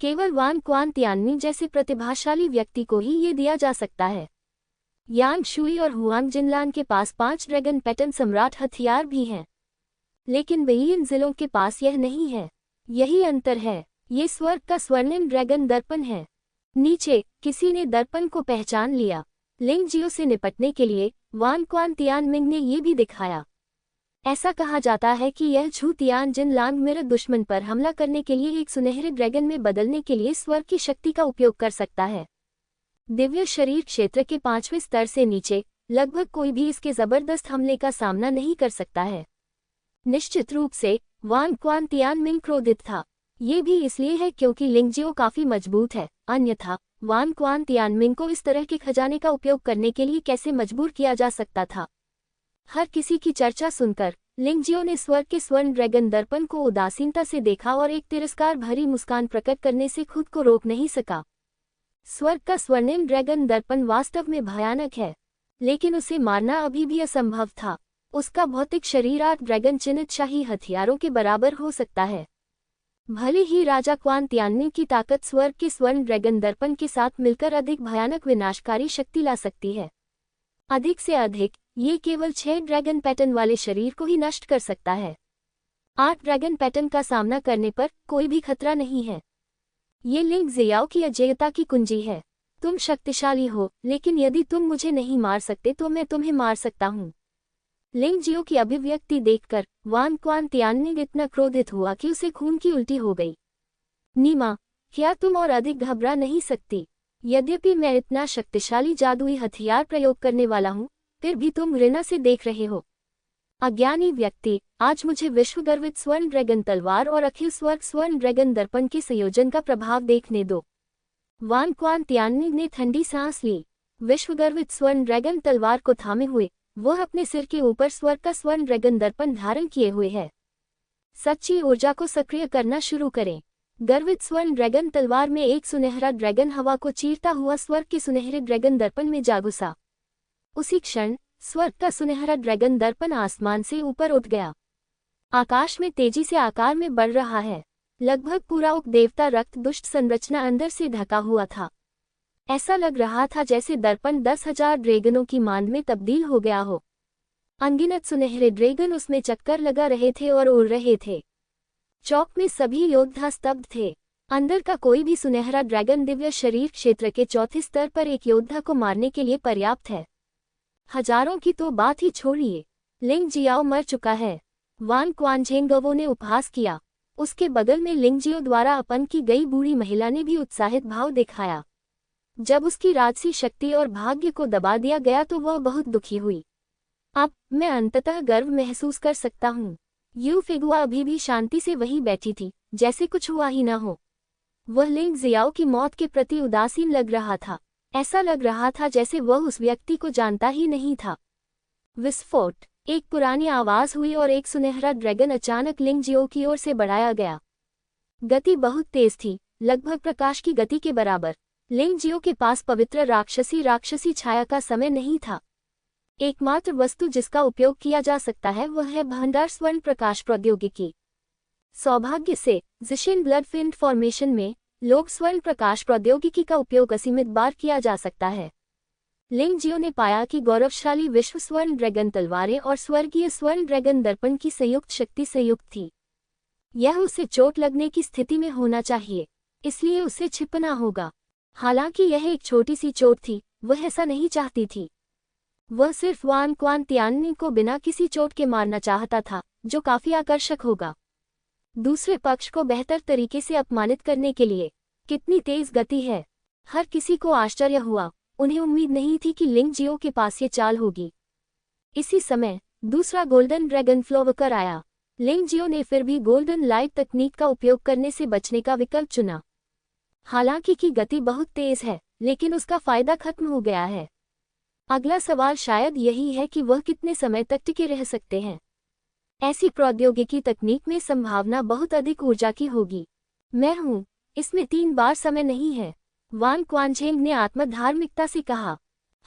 केवल वान क्वान त्यानिंग जैसे प्रतिभाशाली व्यक्ति को ही ये दिया जा सकता है। यांग शुई और हुआंग जिनलान के पास 5 ड्रैगन पैटर्न सम्राट हथियार भी हैं, लेकिन बेयिन जिलों के पास यह नहीं है। यही अंतर है। ये स्वर्ग का स्वर्णिम ड्रैगन दर्पण है। नीचे किसी ने दर्पण को पहचान लिया। लिंग जियो से निपटने के लिए वान क्वान त्यानिंग ने ये भी दिखाया। ऐसा कहा जाता है कि यह झू तियान जिन लांग मेरे दुश्मन पर हमला करने के लिए एक सुनहरे ड्रैगन में बदलने के लिए स्वर्ग की शक्ति का उपयोग कर सकता है। दिव्य शरीर क्षेत्र के 5वें स्तर से नीचे लगभग कोई भी इसके जबरदस्त हमले का सामना नहीं कर सकता है। निश्चित रूप से वान क्वान त्यानिंग क्रोधित था। ये भी इसलिए है क्योंकि लिंग जियो काफी मजबूत है, अन्यथा वान क्वान त्यानिंग को इस तरह के खजाने का उपयोग करने के लिए कैसे मजबूर किया जा सकता था। हर किसी की चर्चा सुनकर लिंग जियो ने स्वर्ग के स्वर्ण ड्रैगन दर्पण को उदासीनता से देखा और एक तिरस्कार भरी मुस्कान प्रकट करने से खुद को रोक नहीं सका। स्वर्ग का स्वर्णिम ड्रैगन दर्पण वास्तव में भयानक है, लेकिन उसे मारना अभी भी असंभव था। उसका भौतिक शरीर 8 ड्रैगन चिन्हित शाही हथियारों के बराबर हो सकता है। भले ही राजा क्वान तियान्नी की ताकत स्वर्ग के स्वर्ण ड्रैगन दर्पण के साथ मिलकर अधिक भयानक विनाशकारी शक्ति ला सकती है, अधिक से अधिक ये केवल 6 ड्रैगन पैटर्न वाले शरीर को ही नष्ट कर सकता है। 8 ड्रैगन पैटर्न का सामना करने पर कोई भी खतरा नहीं है। ये लिंग जियाओ की अजेयता की कुंजी है। तुम शक्तिशाली हो, लेकिन यदि तुम मुझे नहीं मार सकते तो मैं तुम्हें मार सकता हूँ। लिंग जियो की अभिव्यक्ति देखकर वान क्वान तियान्नी इतना क्रोधित हुआ कि उसे खून की उल्टी हो गई। नीमा, क्या तुम और अधिक घबरा नहीं सकती? यद्यपि मैं इतना शक्तिशाली जादुई हथियार प्रयोग करने वाला हूँ, फिर भी तुम घृणा से देख रहे हो। अज्ञानी व्यक्ति, आज मुझे विश्वगर्वित स्वर्ण ड्रैगन तलवार और अखिल स्वर्ग स्वर्ण ड्रैगन दर्पण के संयोजन का प्रभाव देखने दो। वान क्वान तियान्नी ने ठंडी सांस ली। विश्वगर्वित स्वर्ण ड्रैगन तलवार को थामे हुए वह अपने सिर के ऊपर स्वर्ग का स्वर्ण ड्रैगन दर्पण धारण किए हुए है। सच्ची ऊर्जा को सक्रिय करना शुरू करें। गर्वित स्वर्ण ड्रैगन तलवार में एक सुनहरा ड्रैगन हवा को चीरता हुआ स्वर्ग के सुनहरे ड्रैगन दर्पण में जा घुसा। उसी क्षण स्वर्ग का सुनहरा ड्रैगन दर्पण आसमान से ऊपर उठ गया। आकाश में तेजी से आकार में बढ़ रहा है। लगभग पूरा उप देवता रक्त दुष्ट संरचना अंदर से ढका हुआ था। ऐसा लग रहा था जैसे दर्पण 10,000 ड्रैगनों की मांद में तब्दील हो गया हो। अनगिनत सुनहरे ड्रैगन उसमें चक्कर लगा रहे थे और उड़ रहे थे। चौक में सभी योद्धा स्तब्ध थे। अंदर का कोई भी सुनहरा ड्रैगन दिव्य शरीर क्षेत्र के चौथे स्तर पर एक योद्धा को मारने के लिए पर्याप्त है। हजारों की तो बात ही छोड़िए, लिंग जियाओ मर चुका है। वान क्वानझेंगवो ने उपहास किया। उसके बगल में लिंग जियो द्वारा अपन की गई बूढ़ी महिला ने भी उत्साहित भाव दिखाया। जब उसकी राजसी शक्ति और भाग्य को दबा दिया गया तो वह बहुत दुखी हुई। अब मैं अंततः गर्व महसूस कर सकता हूँ। यू फिगुआ अभी भी शांति से वहीं बैठी थी, जैसे कुछ हुआ ही न हो। वह लिंग जियाओ की मौत के प्रति उदासीन लग रहा था। ऐसा लग रहा था जैसे वह उस व्यक्ति को जानता ही नहीं था। विस्फोट! एक पुरानी आवाज हुई और एक सुनहरा ड्रैगन अचानक लिंग जियो की ओर से बढ़ाया गया। गति बहुत तेज थी, लगभग प्रकाश की गति के बराबर। लिंग जियो के पास पवित्र राक्षसी छाया का समय नहीं था। एकमात्र वस्तु जिसका उपयोग किया जा सकता है वह है भंडार स्वर्ण प्रकाश प्रौद्योगिकी। सौभाग्य से जिशिन ब्लड फिल्म फॉर्मेशन में लोग स्वर्ण प्रकाश प्रौद्योगिकी का उपयोग असीमित बार किया जा सकता है। लिंग जियो ने पाया कि गौरवशाली विश्व स्वर्ण ड्रैगन तलवारें और स्वर्गीय स्वर्ण ड्रैगन दर्पण की संयुक्त शक्ति संयुक्त थी। यह उसे चोट लगने की स्थिति में होना चाहिए, इसलिए उसे छिपना होगा। हालांकि यह एक छोटी सी चोट थी, वह ऐसा नहीं चाहती थी। वह सिर्फ वान क्वान तियान्नी को बिना किसी चोट के मारना चाहता था, जो काफी आकर्षक होगा। दूसरे पक्ष को बेहतर तरीके से अपमानित करने के लिए कितनी तेज गति है। हर किसी को आश्चर्य हुआ। उन्हें उम्मीद नहीं थी कि लिंग जियो के पास ये चाल होगी। इसी समय दूसरा गोल्डन ड्रैगन फ्लो होकर आया। लिंग जियो ने फिर भी गोल्डन लाइट तकनीक का उपयोग करने से बचने का विकल्प चुना। हालांकि की गति बहुत तेज है, लेकिन उसका फायदा खत्म हो गया है। अगला सवाल शायद यही है कि वह कितने समय तक टिके रह सकते हैं। ऐसी प्रौद्योगिकी तकनीक में संभावना बहुत अधिक ऊर्जा की होगी। मैं हूं, इसमें 3 बार समय नहीं है, वान क्वानझेंग ने आत्मधार्मिकता से कहा।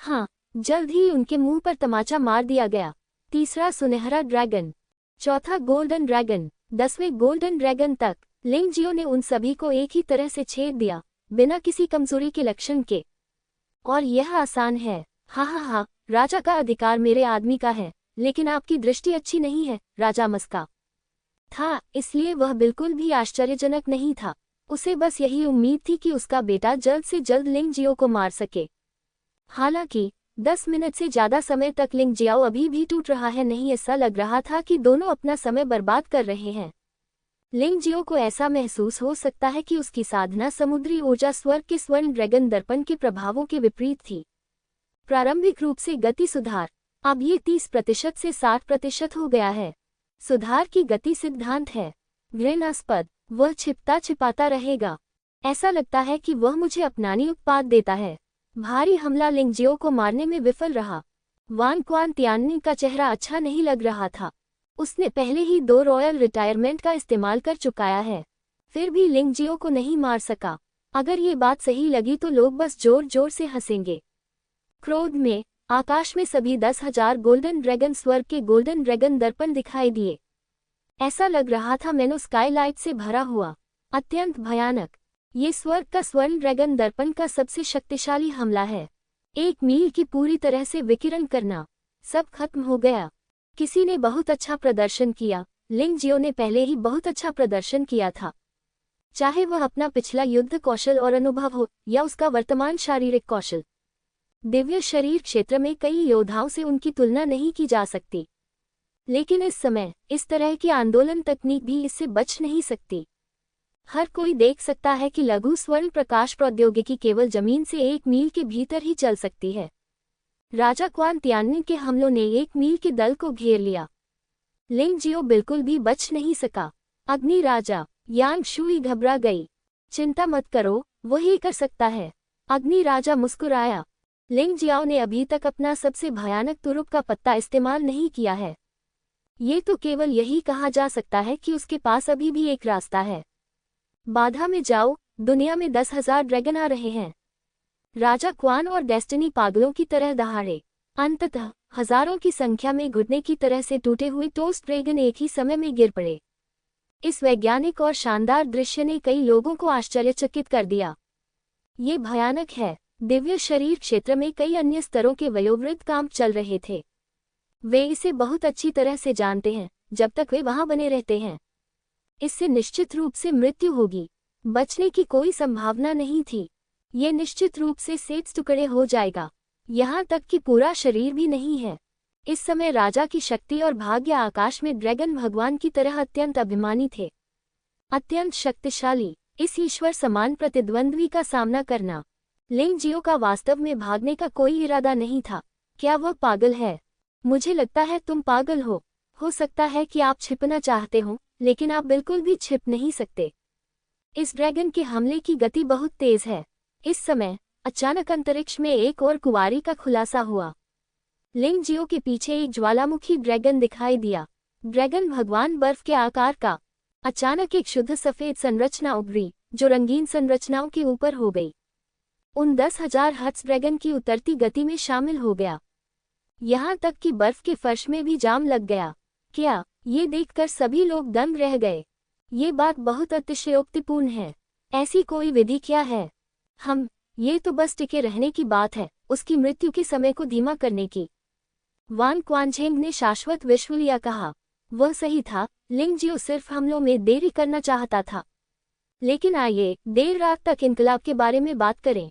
हाँ, जल्द ही उनके मुंह पर तमाचा मार दिया गया। तीसरा सुनहरा ड्रैगन, चौथा गोल्डन ड्रैगन, 10वें गोल्डन ड्रैगन तक लिंग जियो ने उन सभी को एक ही तरह से छेद दिया, बिना किसी कमजोरी के लक्षण के। और यह आसान है। हा, राजा का अधिकार मेरे आदमी का है, लेकिन आपकी दृष्टि अच्छी नहीं है, राजा मस्का था, इसलिए वह बिल्कुल भी आश्चर्यजनक नहीं था। उसे बस यही उम्मीद थी कि उसका बेटा जल्द से जल्द लिंग जियो को मार सके। हालांकि 10 मिनट से ज्यादा समय तक लिंग जियाओ अभी भी टूट रहा है नहीं। ऐसा लग रहा था कि दोनों अपना समय बर्बाद कर रहे हैं। लिंग जियो को ऐसा महसूस हो सकता है कि उसकी साधना समुद्री ऊर्जा स्वर्ग के स्वर्ण ड्रैगन दर्पण के प्रभावों के विपरीत थी। प्रारंभिक रूप से गति सुधार, अब ये 30% से 60% हो गया है। सुधार की गति सिद्धांत है घृणास्पद। वह छिपता छिपाता रहेगा। ऐसा लगता है कि वह मुझे अपनानी उत्पाद देता है। भारी हमला लिंग जियो को मारने में विफल रहा। वान क्वान तियान्नी का चेहरा अच्छा नहीं लग रहा था। उसने पहले ही 2 रॉयल रिटायरमेंट का इस्तेमाल कर चुकाया है, फिर भी लिंग जियो को नहीं मार सका। अगर ये बात सही लगी तो लोग बस जोर जोर से हंसेंगे। क्रोध में आकाश में सभी 10,000 गोल्डन ड्रैगन स्वर्ग के गोल्डन ड्रैगन दर्पण दिखाई दिए। ऐसा लग रहा था मैनो स्काईलाइट से भरा हुआ। अत्यंत भयानक। ये स्वर्ग का स्वर्ण ड्रैगन दर्पण का सबसे शक्तिशाली हमला है। 1 मील की पूरी तरह से विकिरण करना। सब खत्म हो गया। किसी ने बहुत अच्छा प्रदर्शन किया। लिंग जियो ने पहले ही बहुत अच्छा प्रदर्शन किया था। चाहे वह अपना पिछला युद्ध कौशल और अनुभव हो या उसका वर्तमान शारीरिक कौशल, दिव्य शरीर क्षेत्र में कई योद्धाओं से उनकी तुलना नहीं की जा सकती। लेकिन इस समय इस तरह की आंदोलन तकनीक भी इससे बच नहीं सकती। हर कोई देख सकता है कि लघु स्वर्ण प्रकाश प्रौद्योगिकी केवल जमीन से 1 मील के भीतर ही चल सकती है। राजा क्वान तियाननिंग के हमलों ने 1 मील के दल को घेर लिया। लिंग जियो बिल्कुल भी बच नहीं सका। अग्नि राजा यांग शुई घबरा गई। चिंता मत करो, वही कर सकता है। अग्नि राजा मुस्कुराया। लिंग जियाओ ने अभी तक अपना सबसे भयानक तुरुप का पत्ता इस्तेमाल नहीं किया है। ये तो केवल यही कहा जा सकता है कि उसके पास अभी भी एक रास्ता है। बाधा में जाओ, दुनिया में 10,000 ड्रैगन आ रहे हैं। राजा क्वान और डेस्टिनी पागलों की तरह दहाड़े। अंततः हजारों की संख्या में घुटने की तरह से टूटे हुए टोस्ट ड्रैगन एक ही समय में गिर पड़े। इस वैज्ञानिक और शानदार दृश्य ने कई लोगों को आश्चर्यचकित कर दिया। ये भयानक है। दिव्य शरीर क्षेत्र में कई अन्य स्तरों के वयोवृद्ध काम चल रहे थे। वे इसे बहुत अच्छी तरह से जानते हैं। जब तक वे वहां बने रहते हैं, इससे निश्चित रूप से मृत्यु होगी। बचने की कोई संभावना नहीं थी। ये निश्चित रूप से सेठ टुकड़े हो जाएगा। यहाँ तक कि पूरा शरीर भी नहीं है। इस समय राजा की शक्ति और भाग्य आकाश में ड्रैगन भगवान की तरह अत्यंत अभिमानी थे। अत्यंत शक्तिशाली। इस ईश्वर समान प्रतिद्वंद्वी का सामना करना। लिंग जियो का वास्तव में भागने का कोई इरादा नहीं था। क्या वह पागल है? मुझे लगता है तुम पागल हो। हो सकता है कि आप छिपना चाहते हो, लेकिन आप बिल्कुल भी छिप नहीं सकते। इस ड्रैगन के हमले की गति बहुत तेज है। इस समय अचानक अंतरिक्ष में एक और कुंवारी का खुलासा हुआ। लिंग जियो के पीछे एक ज्वालामुखी ड्रैगन दिखाई दिया। ड्रैगन भगवान बर्फ के आकार का। अचानक एक शुद्ध सफेद संरचना उभरी, जो रंगीन संरचनाओं के ऊपर हो गई। उन 10,000 हट्स ड्रैगन की उतरती गति में शामिल हो गया। यहाँ तक कि बर्फ के फर्श में भी जाम लग गया। क्या? ये देखकर सभी लोग दंग रह गए। ये बात बहुत अतिशयोक्तिपूर्ण है। ऐसी कोई विधि क्या है? ये तो बस टिके रहने की बात है, उसकी मृत्यु के समय को धीमा करने की। वान क्वानझेंग ने शाश्वत विश्व लिया कहा। वह सही था। लिंग जियो सिर्फ हमलों में देरी करना चाहता था। लेकिन आइए देर रात तक इनकलाब के बारे में बात करें।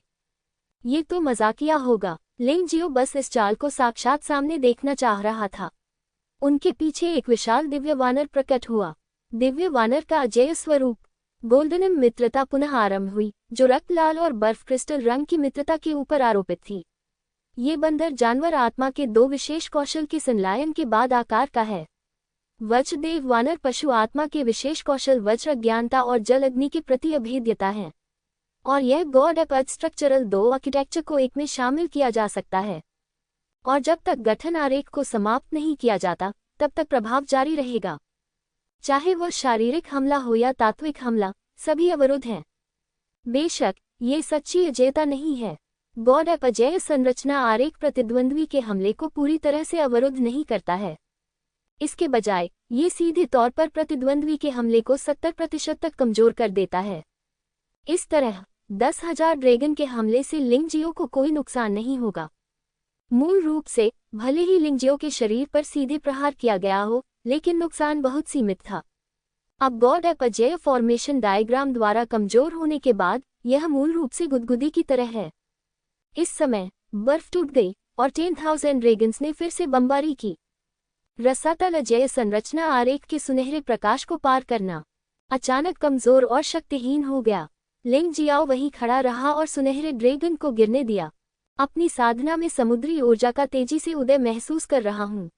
ये तो मजाकिया होगा। लिंग जियो बस इस चाल को साक्षात सामने देखना चाह रहा था। उनके पीछे एक विशाल दिव्य वानर प्रकट हुआ। दिव्य वानर का अजेय स्वरूप। गोल्डनम मित्रता पुनः आरंभ हुई, जो रक्त लाल और बर्फ क्रिस्टल रंग की मित्रता के ऊपर आरोपित थी। ये बंदर जानवर आत्मा के 2 विशेष कौशल के संलयन के बाद आकार का है। वज्रदेव वानर पशु आत्मा के विशेष कौशल वज्र अज्ञानता और जल अग्नि के प्रति अभेद्यता है। और यह गॉड एप स्ट्रक्चरल 2 आर्किटेक्चर को एक में शामिल किया जा सकता है। और जब तक गठन आरेख को समाप्त नहीं किया जाता, तब तक प्रभाव जारी रहेगा। चाहे वह शारीरिक हमला हो या तात्विक हमला, सभी अवरुद्ध हैं। बेशक ये सच्ची अजेयता नहीं है। गॉड एप अजेय संरचना आरेख प्रतिद्वंद्वी के हमले को पूरी तरह से अवरुद्ध नहीं करता है। इसके बजाय ये सीधे तौर पर प्रतिद्वंद्वी के हमले को 70% तक कमजोर कर देता है। इस तरह 10,000 ड्रैगन के हमले से लिंग जियो को कोई नुकसान नहीं होगा। मूल रूप से भले ही लिंग जियो के शरीर पर सीधे प्रहार किया गया हो, लेकिन नुकसान बहुत सीमित था। अब गॉड एप अजेय फॉर्मेशन डायग्राम द्वारा कमजोर होने के बाद यह मूल रूप से गुदगुदी की तरह है। इस समय बर्फ टूट गई और 10,000 ड्रैगन्स ने फिर से बमबारी की। रसातल अजेय संरचना आरेख के सुनहरे प्रकाश को पार करना अचानक कमजोर और शक्तिहीन हो गया। लिंग जियाओ वहीं खड़ा रहा और सुनहरे ड्रैगन को गिरने दिया। अपनी साधना में समुद्री ऊर्जा का तेजी से उदय महसूस कर रहा हूँ।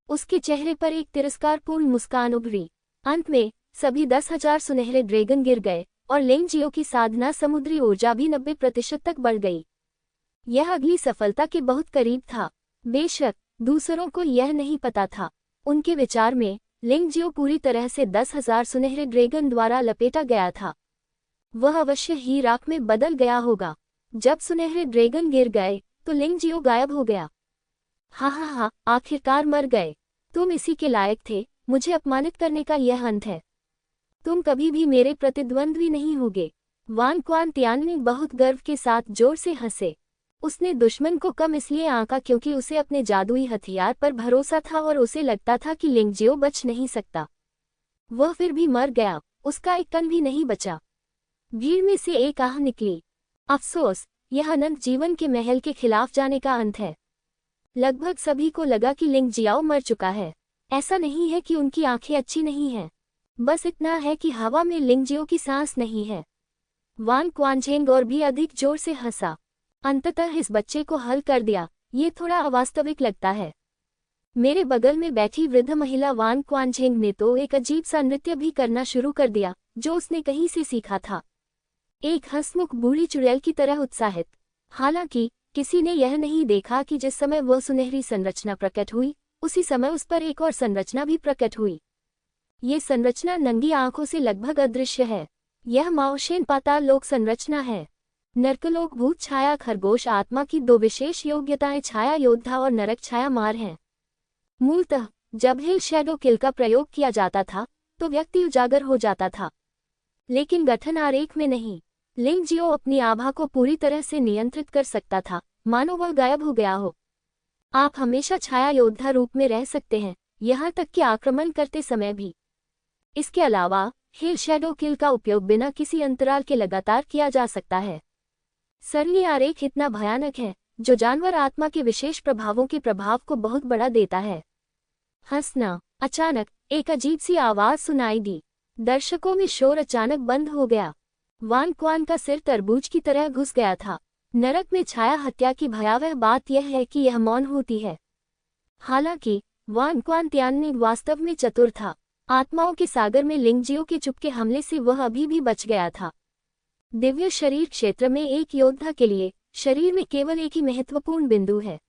उसके चेहरे पर एक तिरस्कारपूर्ण मुस्कान उभरी। अंत में सभी 10,000 सुनहरे ड्रैगन गिर गए और लिंग जियो की साधना समुद्री ऊर्जा भी 90% तक बढ़ गई। यह अगली सफलता के बहुत करीब था। बेशक दूसरों को यह नहीं पता था। उनके विचार में लिंग जियो पूरी तरह से 10,000 सुनहरे ड्रैगन द्वारा लपेटा गया था। वह अवश्य ही राख में बदल गया होगा। जब सुनहरे ड्रैगन गिर गए तो लिंग जियो गायब हो गया। हा, आखिरकार मर गए। तुम इसी के लायक थे। मुझे अपमानित करने का यह अंत है। तुम कभी भी मेरे प्रतिद्वंद्वी नहीं होगे। वान क्वान तियाननिंग बहुत गर्व के साथ जोर से हंसे। उसने दुश्मन को कम इसलिए आंका क्योंकि उसे अपने जादुई हथियार पर भरोसा था और उसे लगता था कि लिंगजियो बच नहीं सकता। वह फिर भी मर गया, उसका एक कण भी नहीं बचा। भीड़ में से एक आह निकली, अफसोस, यह अनंत जीवन के महल के खिलाफ जाने का अंत है। लगभग सभी को लगा कि लिंगजियाओ मर चुका है। ऐसा नहीं है कि उनकी आंखें अच्छी नहीं हैं, बस इतना है कि हवा में लिंगजियो की सांस नहीं है। वान क्वानझेंग और भी अधिक जोर से हंसा। अंततः इस बच्चे को हल कर दिया, ये थोड़ा अवास्तविक लगता है। मेरे बगल में बैठी वृद्ध महिला वान क्वानझेंग ने तो एक अजीब सा नृत्य भी करना शुरू कर दिया, जो उसने कहीं से सीखा था। एक हंसमुख बूढ़ी चुड़ैल की तरह उत्साहित। हालांकि किसी ने यह नहीं देखा कि जिस समय वह सुनहरी संरचना प्रकट हुई, उसी समय उस पर एक और संरचना भी प्रकट हुई। ये संरचना नंगी आंखों से लगभग अदृश्य है। यह माओशेन पाताल लोक संरचना है। नरकलोक भूत छाया खरगोश आत्मा की दो विशेष योग्यताएं छाया योद्धा और नरक छाया मार हैं। मूलतः जब हिल शैडो किल का प्रयोग किया जाता था तो व्यक्ति उजागर हो जाता था, लेकिन गठन आरेख में नहीं। लिंगजियो अपनी आभा को पूरी तरह से नियंत्रित कर सकता था, मानो वह गायब हो गया हो। आप हमेशा छाया योद्धा रूप में रह सकते हैं, यहाँ तक कि आक्रमण करते समय भी। इसके अलावा हिल शैडो किल का उपयोग बिना किसी अंतराल के लगातार किया जा सकता है। सरली आरेख इतना भयानक है, जो जानवर आत्मा के विशेष प्रभावों के प्रभाव को बहुत बड़ा देता है। हंसना। अचानक एक अजीब सी आवाज सुनाई दी। दर्शकों में शोर अचानक बंद हो गया। वान क्वान का सिर तरबूज की तरह घुस गया था। नरक में छाया हत्या की भयावह बात यह है कि यह मौन होती है। हालांकि वान क्वान तियाननिंग वास्तव में चतुर था। आत्माओं के सागर में लिंगजियो के चुपके हमले से वह अभी भी बच गया था। दिव्य शरीर क्षेत्र में एक योद्धा के लिए शरीर में केवल एक ही महत्वपूर्ण बिंदु है,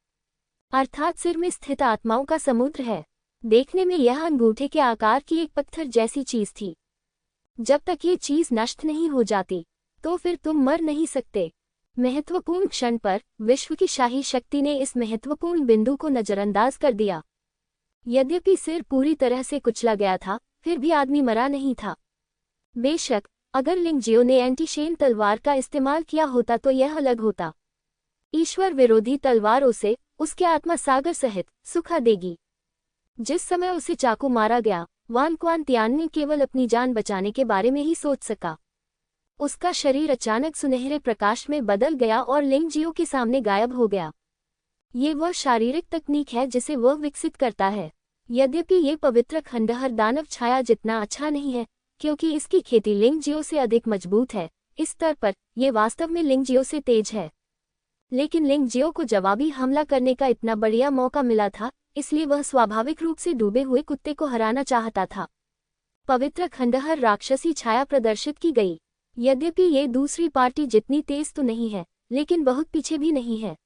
अर्थात सिर में स्थित आत्माओं का समुद्र है। देखने में यह अंगूठे के आकार की एक पत्थर जैसी चीज थी। जब तक ये चीज नष्ट नहीं हो जाती, तो फिर तुम मर नहीं सकते। महत्वपूर्ण क्षण पर विश्व की शाही शक्ति ने इस महत्वपूर्ण बिंदु को नजरअंदाज कर दिया। यद्यपि सिर पूरी तरह से कुचला गया था, फिर भी आदमी मरा नहीं था। बेशक अगर लिंगजियो ने एंटीशेन तलवार का इस्तेमाल किया होता तो यह अलग होता। ईश्वर विरोधी तलवार उसे उसके आत्मा सागर सहित सुखा देगी। जिस समय उसे चाकू मारा गया, वान क्वान तियाननिंग केवल अपनी जान बचाने के बारे में ही सोच सका। उसका शरीर अचानक सुनहरे प्रकाश में बदल गया और लिंगजियो के सामने गायब हो गया। ये वह शारीरिक तकनीक है जिसे वह विकसित करता है। यद्यपि ये पवित्र खंडहर दानव छाया जितना अच्छा नहीं है, क्योंकि इसकी खेती लिंगजियो से अधिक मजबूत है। इस स्तर पर यह वास्तव में लिंगजियो से तेज है। लेकिन लिंगजियो को जवाबी हमला करने का इतना बढ़िया मौका मिला था, इसलिए वह स्वाभाविक रूप से डूबे हुए कुत्ते को हराना चाहता था। पवित्र खंडहर राक्षसी छाया प्रदर्शित की गई। यद्यपि ये दूसरी पार्टी जितनी तेज तो नहीं है, लेकिन बहुत पीछे भी नहीं है।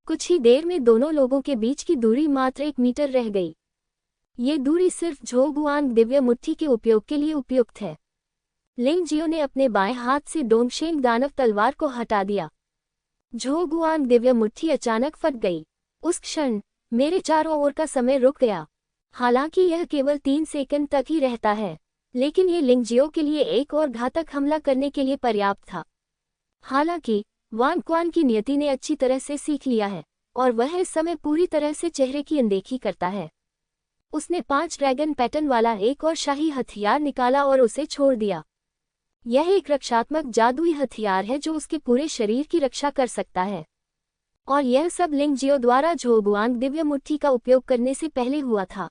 कुछ ही देर में दोनों लोगों के बीच की दूरी मात्र 1 मीटर रह गई। ये दूरी सिर्फ झोगुआंग दिव्य मुट्ठी के उपयोग के लिए उपयुक्त है। लिंगजियो ने अपने बाएं हाथ से डोंगशेंग दानव तलवार को हटा दिया। झोगुआंग दिव्य मुट्ठी अचानक फट गई। उस क्षण मेरे चारों ओर का समय रुक गया। हालांकि यह केवल 3 सेकंड तक ही रहता है, लेकिन ये लिंगजियो के लिए एक और घातक हमला करने के लिए पर्याप्त था। हालांकि वान क्वान की नियति ने अच्छी तरह से सीख लिया है और वह इस समय पूरी तरह से चेहरे की अनदेखी करता है। उसने 5 ड्रैगन पैटर्न वाला एक और शाही हथियार निकाला और उसे छोड़ दिया। यह एक रक्षात्मक जादुई हथियार है जो उसके पूरे शरीर की रक्षा कर सकता है, और यह सब लिंगजियो द्वारा झोगुआंग दिव्य मुट्ठी का उपयोग करने से पहले हुआ था।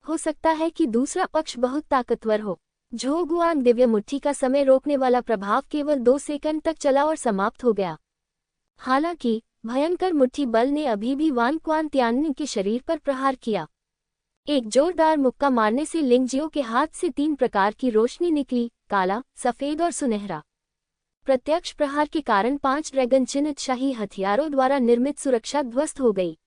हो सकता है कि दूसरा पक्ष बहुत ताकतवर हो। झोगुआंग दिव्य मुट्ठी का समय रोकने वाला प्रभाव केवल 2 सेकंड तक चला और समाप्त हो गया। हालांकि भयंकर मुट्ठी बल ने अभी भी वान क्वान तियाननिंग के शरीर पर प्रहार किया। एक जोरदार मुक्का मारने से लिंगजियो के हाथ से 3 प्रकार की रोशनी निकली, काला, सफेद और सुनहरा। प्रत्यक्ष प्रहार के कारण 5 ड्रैगन चिन्हित शाही हथियारों द्वारा निर्मित सुरक्षा ध्वस्त हो गई।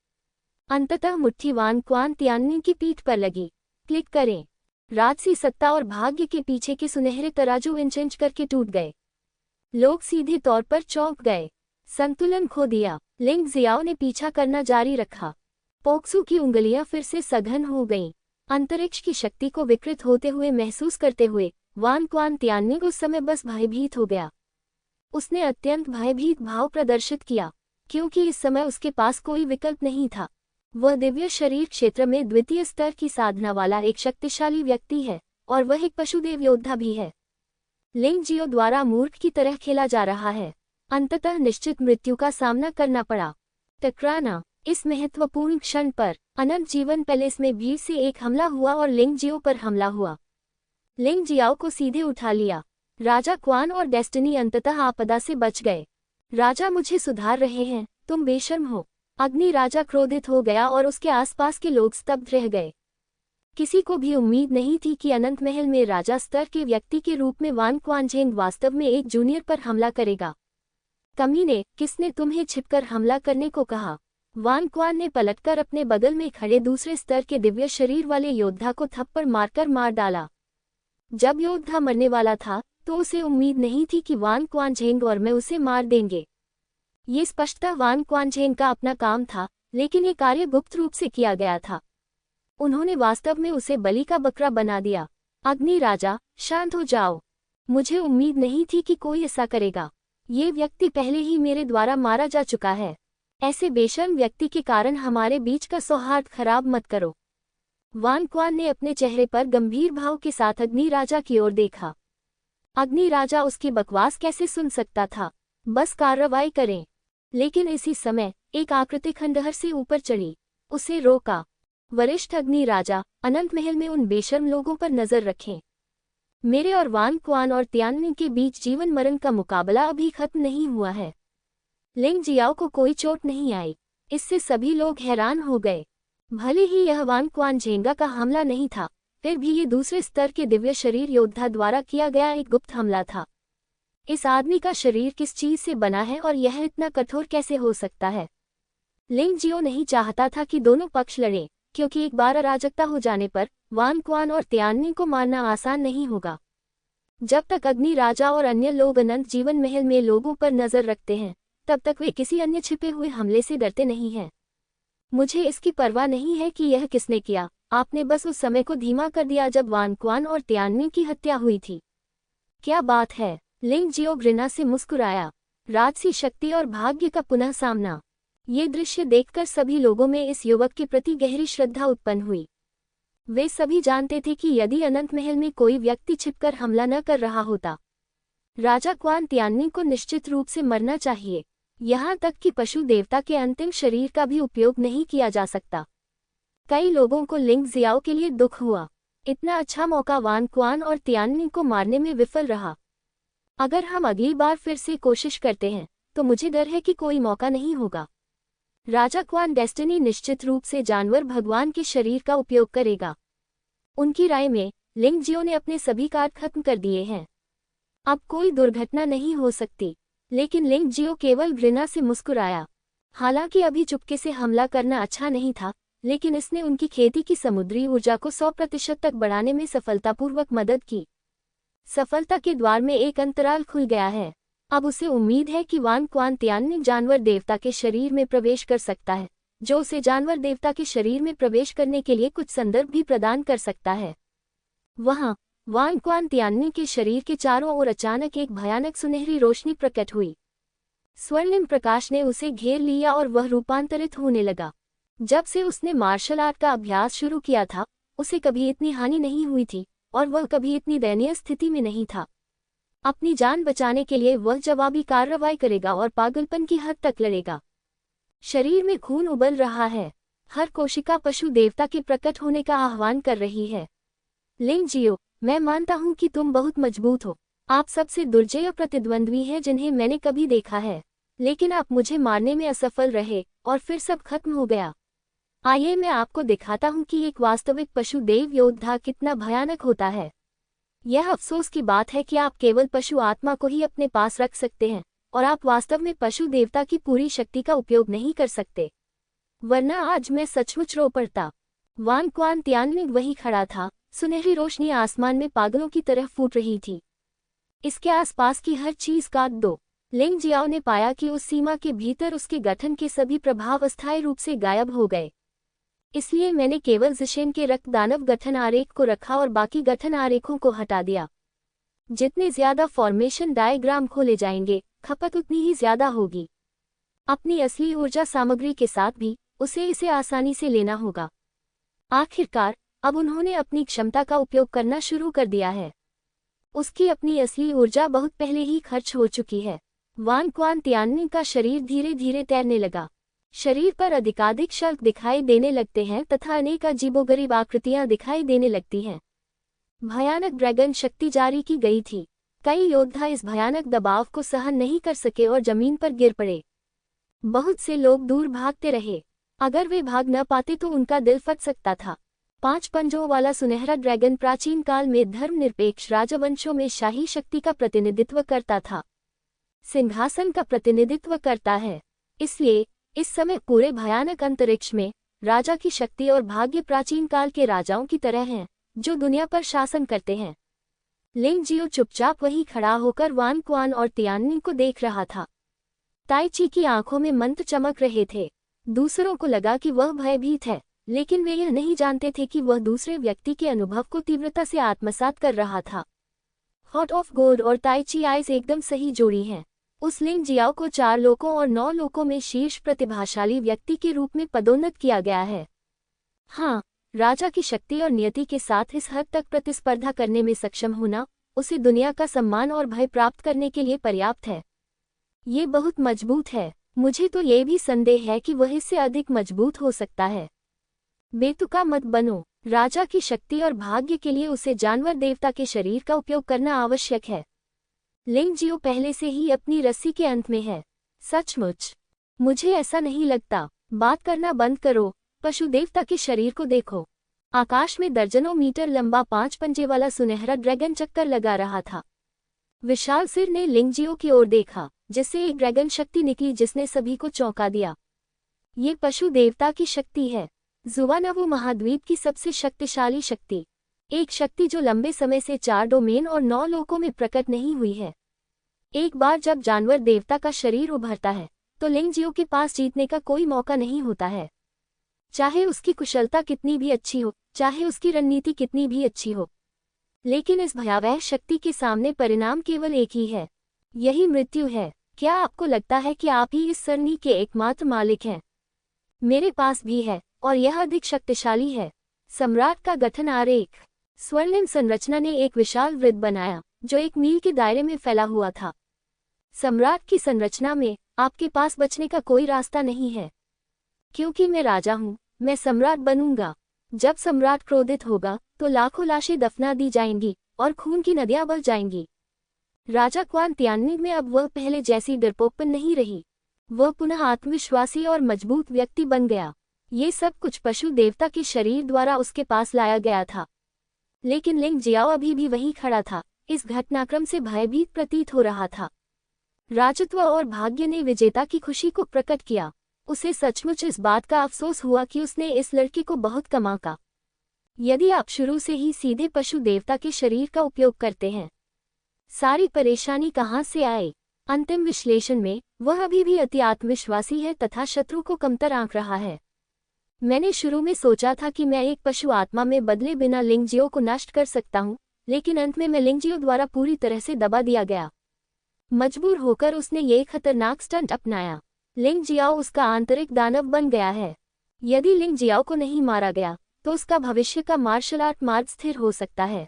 अंततः मुट्ठी वान क्वान तियाननिंग की पीठ पर लगी। क्लिक करें। राजसी सत्ता और भाग्य के पीछे के सुनहरे तराजू इंच करके टूट गए। लोग सीधे तौर पर चौंक गए। संतुलन खो दिया। लिंगजियाओ ने पीछा करना जारी रखा। पोक्सू की उंगलियां फिर से सघन हो गईं। अंतरिक्ष की शक्ति को विकृत होते हुए महसूस करते हुए वान क्वान तियाननिंग उस समय बस भयभीत हो गया। उसने अत्यंत भयभीत भाव प्रदर्शित किया, क्योंकि इस समय उसके पास कोई विकल्प नहीं था। वह दिव्य शरीर क्षेत्र में द्वितीय स्तर की साधना वाला एक शक्तिशाली व्यक्ति है, और वह एक पशुदेव योद्धा भी है। लिंग जियो द्वारा मूर्ख की तरह खेला जा रहा है। अंततः निश्चित मृत्यु का सामना करना पड़ा। टकराना। इस महत्वपूर्ण क्षण पर अनंत जीवन पैलेस में भीड़ से एक हमला हुआ और लिंग जियो पर हमला हुआ। लिंग जियाओ को सीधे उठा लिया। राजा क्वान और डेस्टिनी अंततः आपदा से बच गए। राजा मुझे सुधार रहे हैं, तुम बेशर्म हो। अग्नि राजा क्रोधित हो गया और उसके आसपास के लोग स्तब्ध रह गए। किसी को भी उम्मीद नहीं थी कि अनंत महल में राजा स्तर के व्यक्ति के रूप में वान क्वानझेंग वास्तव में एक जूनियर पर हमला करेगा। कमीने, किसने तुम्हें छिपकर हमला करने को कहा? वान क्वान ने पलटकर अपने बगल में खड़े दूसरे स्तर के दिव्य शरीर वाले योद्धा को थप्पड़ मारकर मार डाला। जब योद्धा मरने वाला था तो उसे उम्मीद नहीं थी कि वान क्वानझेंग और मैं उसे मार देंगे। ये स्पष्टतः वान क्वानझेंग का अपना काम था, लेकिन ये कार्य गुप्त रूप से किया गया था। उन्होंने वास्तव में उसे बलि का बकरा बना दिया। अग्नि राजा, शांत हो जाओ। मुझे उम्मीद नहीं थी कि कोई ऐसा करेगा। ये व्यक्ति पहले ही मेरे द्वारा मारा जा चुका है। ऐसे बेशर्म व्यक्ति के कारण हमारे बीच का सौहार्द खराब मत करो। वान क्वान ने अपने चेहरे पर गंभीर भाव के साथ अग्नि राजा की ओर देखा। अग्नि राजा उसकी बकवास कैसे सुन सकता था? बस कार्रवाई करें। लेकिन इसी समय एक आकृति खंडहर से ऊपर चढ़ी। उसे रोका। वरिष्ठ अग्नि राजा, अनंत महल में उन बेशर्म लोगों पर नजर रखें। मेरे और वान क्वान और तियाननिंग के बीच जीवन मरण का मुकाबला अभी खत्म नहीं हुआ है। लिंग जियाओ को कोई चोट नहीं आई। इससे सभी लोग हैरान हो गए। भले ही यह वान क्वानझेंगा का हमला नहीं था, फिर भी ये दूसरे स्तर के दिव्य शरीर योद्धा द्वारा किया गया एक गुप्त हमला था। इस आदमी का शरीर किस चीज से बना है और यह इतना कठोर कैसे हो सकता है? लिंग जियो नहीं चाहता था कि दोनों पक्ष लड़ें, क्योंकि एक बार अराजकता हो जाने पर वान क्वान और तियाननिंग को मारना आसान नहीं होगा। जब तक अग्नि राजा और अन्य लोग अनंत जीवन महल में लोगों पर नजर रखते हैं, तब तक वे किसी अन्य छिपे हुए हमले से डरते नहीं हैं। मुझे इसकी परवाह नहीं है कि यह किसने किया। आपने बस उस समय को धीमा कर दिया जब वान क्वान और तियाननिंग की हत्या हुई थी। क्या बात है? लिंग जियो घृणा से मुस्कुराया। राजसी शक्ति और भाग्य का पुनः सामना। ये दृश्य देखकर सभी लोगों में इस युवक के प्रति गहरी श्रद्धा उत्पन्न हुई। वे सभी जानते थे कि यदि अनंत महल में कोई व्यक्ति छिपकर हमला न कर रहा होता, राजा क्वान तियाननिंग को निश्चित रूप से मरना चाहिए। यहाँ तक कि पशु देवता के अंतिम शरीर का भी उपयोग नहीं किया जा सकता। कई लोगों को लिंग जियाओ के लिए दुख हुआ। इतना अच्छा मौका वान क्वान और तियाननिंग को मारने में विफल रहा। अगर हम अगली बार फिर से कोशिश करते हैं, तो मुझे डर है कि कोई मौका नहीं होगा। राजा क्वान डेस्टिनी निश्चित रूप से जानवर भगवान के शरीर का उपयोग करेगा। उनकी राय में लिंग जियो ने अपने सभी कार्य खत्म कर दिए हैं। अब कोई दुर्घटना नहीं हो सकती। लेकिन लिंग जियो केवल घृणा से मुस्कुराया। हालांकि अभी चुपके से हमला करना अच्छा नहीं था, लेकिन इसने उनकी खेती की समुद्री ऊर्जा को 100% तक बढ़ाने में सफलतापूर्वक मदद की। सफलता के द्वार में एक अंतराल खुल गया है। अब उसे उम्मीद है कि वान क्वान तियाननिंग जानवर देवता के शरीर में प्रवेश कर सकता है, जो उसे जानवर देवता के शरीर में प्रवेश करने के लिए कुछ संदर्भ भी प्रदान कर सकता है। वहां वान क्वान तियाननिंग के शरीर के चारों ओर अचानक एक भयानक सुनहरी रोशनी प्रकट हुई। स्वर्णिम प्रकाश ने उसे घेर लिया और वह रूपांतरित होने लगा। जब से उसने मार्शल आर्ट का अभ्यास शुरू किया था, उसे कभी इतनी हानि नहीं हुई थी और वह कभी इतनी दयनीय स्थिति में नहीं था। अपनी जान बचाने के लिए वह जवाबी कार्रवाई करेगा और पागलपन की हद तक लड़ेगा। शरीर में खून उबल रहा है। हर कोशिका पशु देवता के प्रकट होने का आह्वान कर रही है। लिंग जियो, मैं मानता हूं कि तुम बहुत मजबूत हो। आप सबसे दुर्जय प्रतिद्वंद्वी हैं जिन्हें मैंने कभी देखा है। लेकिन आप मुझे मारने में असफल रहे और फिर सब खत्म हो गया। आइए मैं आपको दिखाता हूं कि एक वास्तविक पशु देव योद्धा कितना भयानक होता है। यह अफसोस की बात है कि आप केवल पशु आत्मा को ही अपने पास रख सकते हैं और आप वास्तव में पशु देवता की पूरी शक्ति का उपयोग नहीं कर सकते, वरना आज मैं सचमुच रो पड़ता। वान क्वान तियाननिंग वहीं खड़ा था। सुनहरी रोशनी आसमान में पागलों की तरह फूट रही थी। इसके आसपास की हर चीज काट दो। लिंग जियाओ ने पाया कि उस सीमा के भीतर उसके गठन के सभी प्रभाव अस्थायी रूप से गायब हो गए। इसलिए मैंने केवल जिशेन के रक्त दानव गठन आरेख को रखा और बाकी गठन आरेखों को हटा दिया। जितने ज्यादा फॉर्मेशन डायग्राम खोले जाएंगे, खपत उतनी ही ज्यादा होगी। अपनी असली ऊर्जा सामग्री के साथ भी उसे इसे आसानी से लेना होगा। आखिरकार अब उन्होंने अपनी क्षमता का उपयोग करना शुरू कर दिया है। उसकी अपनी असली ऊर्जा बहुत पहले ही खर्च हो चुकी है। वान क्वान तियाननिंग का शरीर धीरे धीरे तैरने लगा। शरीर पर अधिकाधिक शल्क दिखाई देने लगते हैं तथा अनेक अजीबोगरीब आकृतियां दिखाई देने लगती हैं। भयानक ड्रैगन शक्ति जारी की गई थी। कई योद्धा इस भयानक दबाव को सहन नहीं कर सके और जमीन पर गिर पड़े। बहुत से लोग दूर भागते रहे। अगर वे भाग न पाते तो उनका दिल फट सकता था। 5 पंजों वाला सुनहरा ड्रैगन प्राचीन काल में धर्मनिरपेक्ष राजवंशों में शाही शक्ति का प्रतिनिधित्व करता था, सिंहासन का प्रतिनिधित्व करता है। इसलिए इस समय पूरे भयानक अंतरिक्ष में राजा की शक्ति और भाग्य प्राचीन काल के राजाओं की तरह हैं, जो दुनिया पर शासन करते हैं। लिंग जियो चुपचाप वहीं खड़ा होकर वान क्वान और तियाननिंग को देख रहा था। ताई ची की आंखों में मंत्र चमक रहे थे। दूसरों को लगा कि वह भयभीत है, लेकिन वे यह नहीं जानते थे कि वह दूसरे व्यक्ति के अनुभव को तीव्रता से आत्मसात कर रहा था। हॉट ऑफ गॉड और ताई ची आइज एकदम सही जोड़ी हैं। उस लिंग जियाओ को 4 लोकों और 9 लोकों में शीर्ष प्रतिभाशाली व्यक्ति के रूप में पदोन्नत किया गया है। हाँ, राजा की शक्ति और नियति के साथ इस हद तक प्रतिस्पर्धा करने में सक्षम होना उसे दुनिया का सम्मान और भय प्राप्त करने के लिए पर्याप्त है। ये बहुत मजबूत है। मुझे तो ये भी संदेह है कि वह इससे अधिक मजबूत हो सकता है। बेतुका मत बनो। राजा की शक्ति और भाग्य के लिए उसे जानवर देवता के शरीर का उपयोग करना आवश्यक है। लिंग जियो पहले से ही अपनी रस्सी के अंत में है। सचमुच मुझे ऐसा नहीं लगता। बात करना बंद करो। पशु देवता के शरीर को देखो। आकाश में दर्जनों मीटर लंबा 5 पंजे वाला सुनहरा ड्रैगन चक्कर लगा रहा था। विशाल सिर ने लिंग जियो की ओर देखा, जिससे एक ड्रैगन शक्ति निकली जिसने सभी को चौंका दिया। ये पशु देवता की शक्ति है। जुवानवु महाद्वीप की सबसे शक्तिशाली शक्ति। एक शक्ति जो लंबे समय से 4 डोमेन और 9 लोकों में प्रकट नहीं हुई है। एक बार जब जानवर देवता का शरीर उभरता है तो लिंग जियो के पास जीतने का कोई मौका नहीं होता है। चाहे उसकी कुशलता कितनी भी अच्छी हो, चाहे उसकी रणनीति कितनी भी अच्छी हो, लेकिन इस भयावह शक्ति के सामने परिणाम केवल एक ही है, यही मृत्यु है। क्या आपको लगता है कि आप ही इस सरनी के एकमात्र मालिक हैं? मेरे पास भी है, और यह अधिक शक्तिशाली है। सम्राट का गठन आरेख। स्वर्णिम संरचना ने एक विशाल वृत्त बनाया जो 1 मील के दायरे में फैला हुआ था। सम्राट की संरचना में आपके पास बचने का कोई रास्ता नहीं है, क्योंकि मैं राजा हूँ। मैं सम्राट बनूंगा। जब सम्राट क्रोधित होगा तो लाखों लाशें दफना दी जाएंगी और खून की नदियां बह जाएंगी। राजा क्वान तियाननिंग में अब वह पहले जैसी डरपोकपन नहीं रही। वह पुनः आत्मविश्वासी और मजबूत व्यक्ति बन गया। ये सब कुछ पशु देवता के शरीर द्वारा उसके पास लाया गया था। लेकिन लिंग जियाओ अभी भी वहीं खड़ा था, इस घटनाक्रम से भयभीत प्रतीत हो रहा था। राजत्व और भाग्य ने विजेता की खुशी को प्रकट किया। उसे सचमुच इस बात का अफसोस हुआ कि उसने इस लड़की को बहुत कम आंका। यदि आप शुरू से ही सीधे पशु देवता के शरीर का उपयोग करते हैं, सारी परेशानी कहाँ से आए? अंतिम विश्लेषण में वह अभी भी अति आत्मविश्वासी है तथा शत्रु को कमतर आंक रहा है। मैंने शुरू में सोचा था कि मैं एक पशु आत्मा में बदले बिना लिंग जियो को नष्ट कर सकता हूँ, लेकिन अंत में मैं लिंग जियो द्वारा पूरी तरह से दबा दिया गया। मजबूर होकर उसने ये खतरनाक स्टंट अपनाया। लिंग जियाओ उसका आंतरिक दानव बन गया है। यदि लिंग जियाओ को नहीं मारा गया तो उसका भविष्य का मार्शल आर्ट मार्ग स्थिर हो सकता है।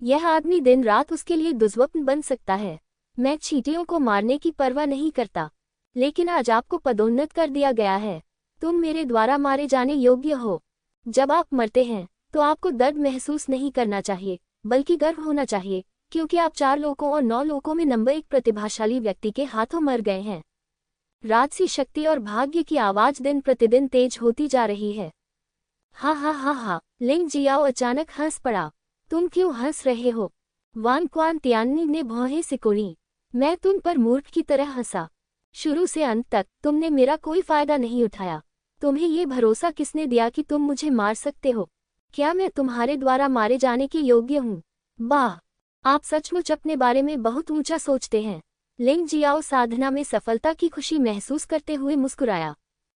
यह आदमी दिन रात उसके लिए दुर्स्वप्न बन सकता है। मैं चींटियों को मारने की परवाह नहीं करता, लेकिन आज आपको पदोन्नत कर दिया गया है। तुम मेरे द्वारा मारे जाने योग्य हो। जब आप मरते हैं तो आपको दर्द महसूस नहीं करना चाहिए, बल्कि गर्व होना चाहिए, क्योंकि आप 4 लोकों और 9 लोकों में नंबर 1 प्रतिभाशाली व्यक्ति के हाथों मर गए हैं। राजसी शक्ति और भाग्य की आवाज दिन प्रतिदिन तेज होती जा रही है। हा हा हा हा। लिंग जियाओ अचानक हंस पड़ा। तुम क्यों हंस रहे हो? वान क्वान तियाननिंग ने भौहें सिकोड़ी। मैं तुम पर मूर्ख की तरह हंसा। शुरू से अंत तक तुमने मेरा कोई फायदा नहीं उठाया। तुम्हें ये भरोसा किसने दिया कि तुम मुझे मार सकते हो? क्या मैं तुम्हारे द्वारा मारे जाने के योग्य हूँ? वाह, आप सचमुच अपने बारे में बहुत ऊंचा सोचते हैं। लिंग जियाओ साधना में सफलता की खुशी महसूस करते हुए मुस्कुराया।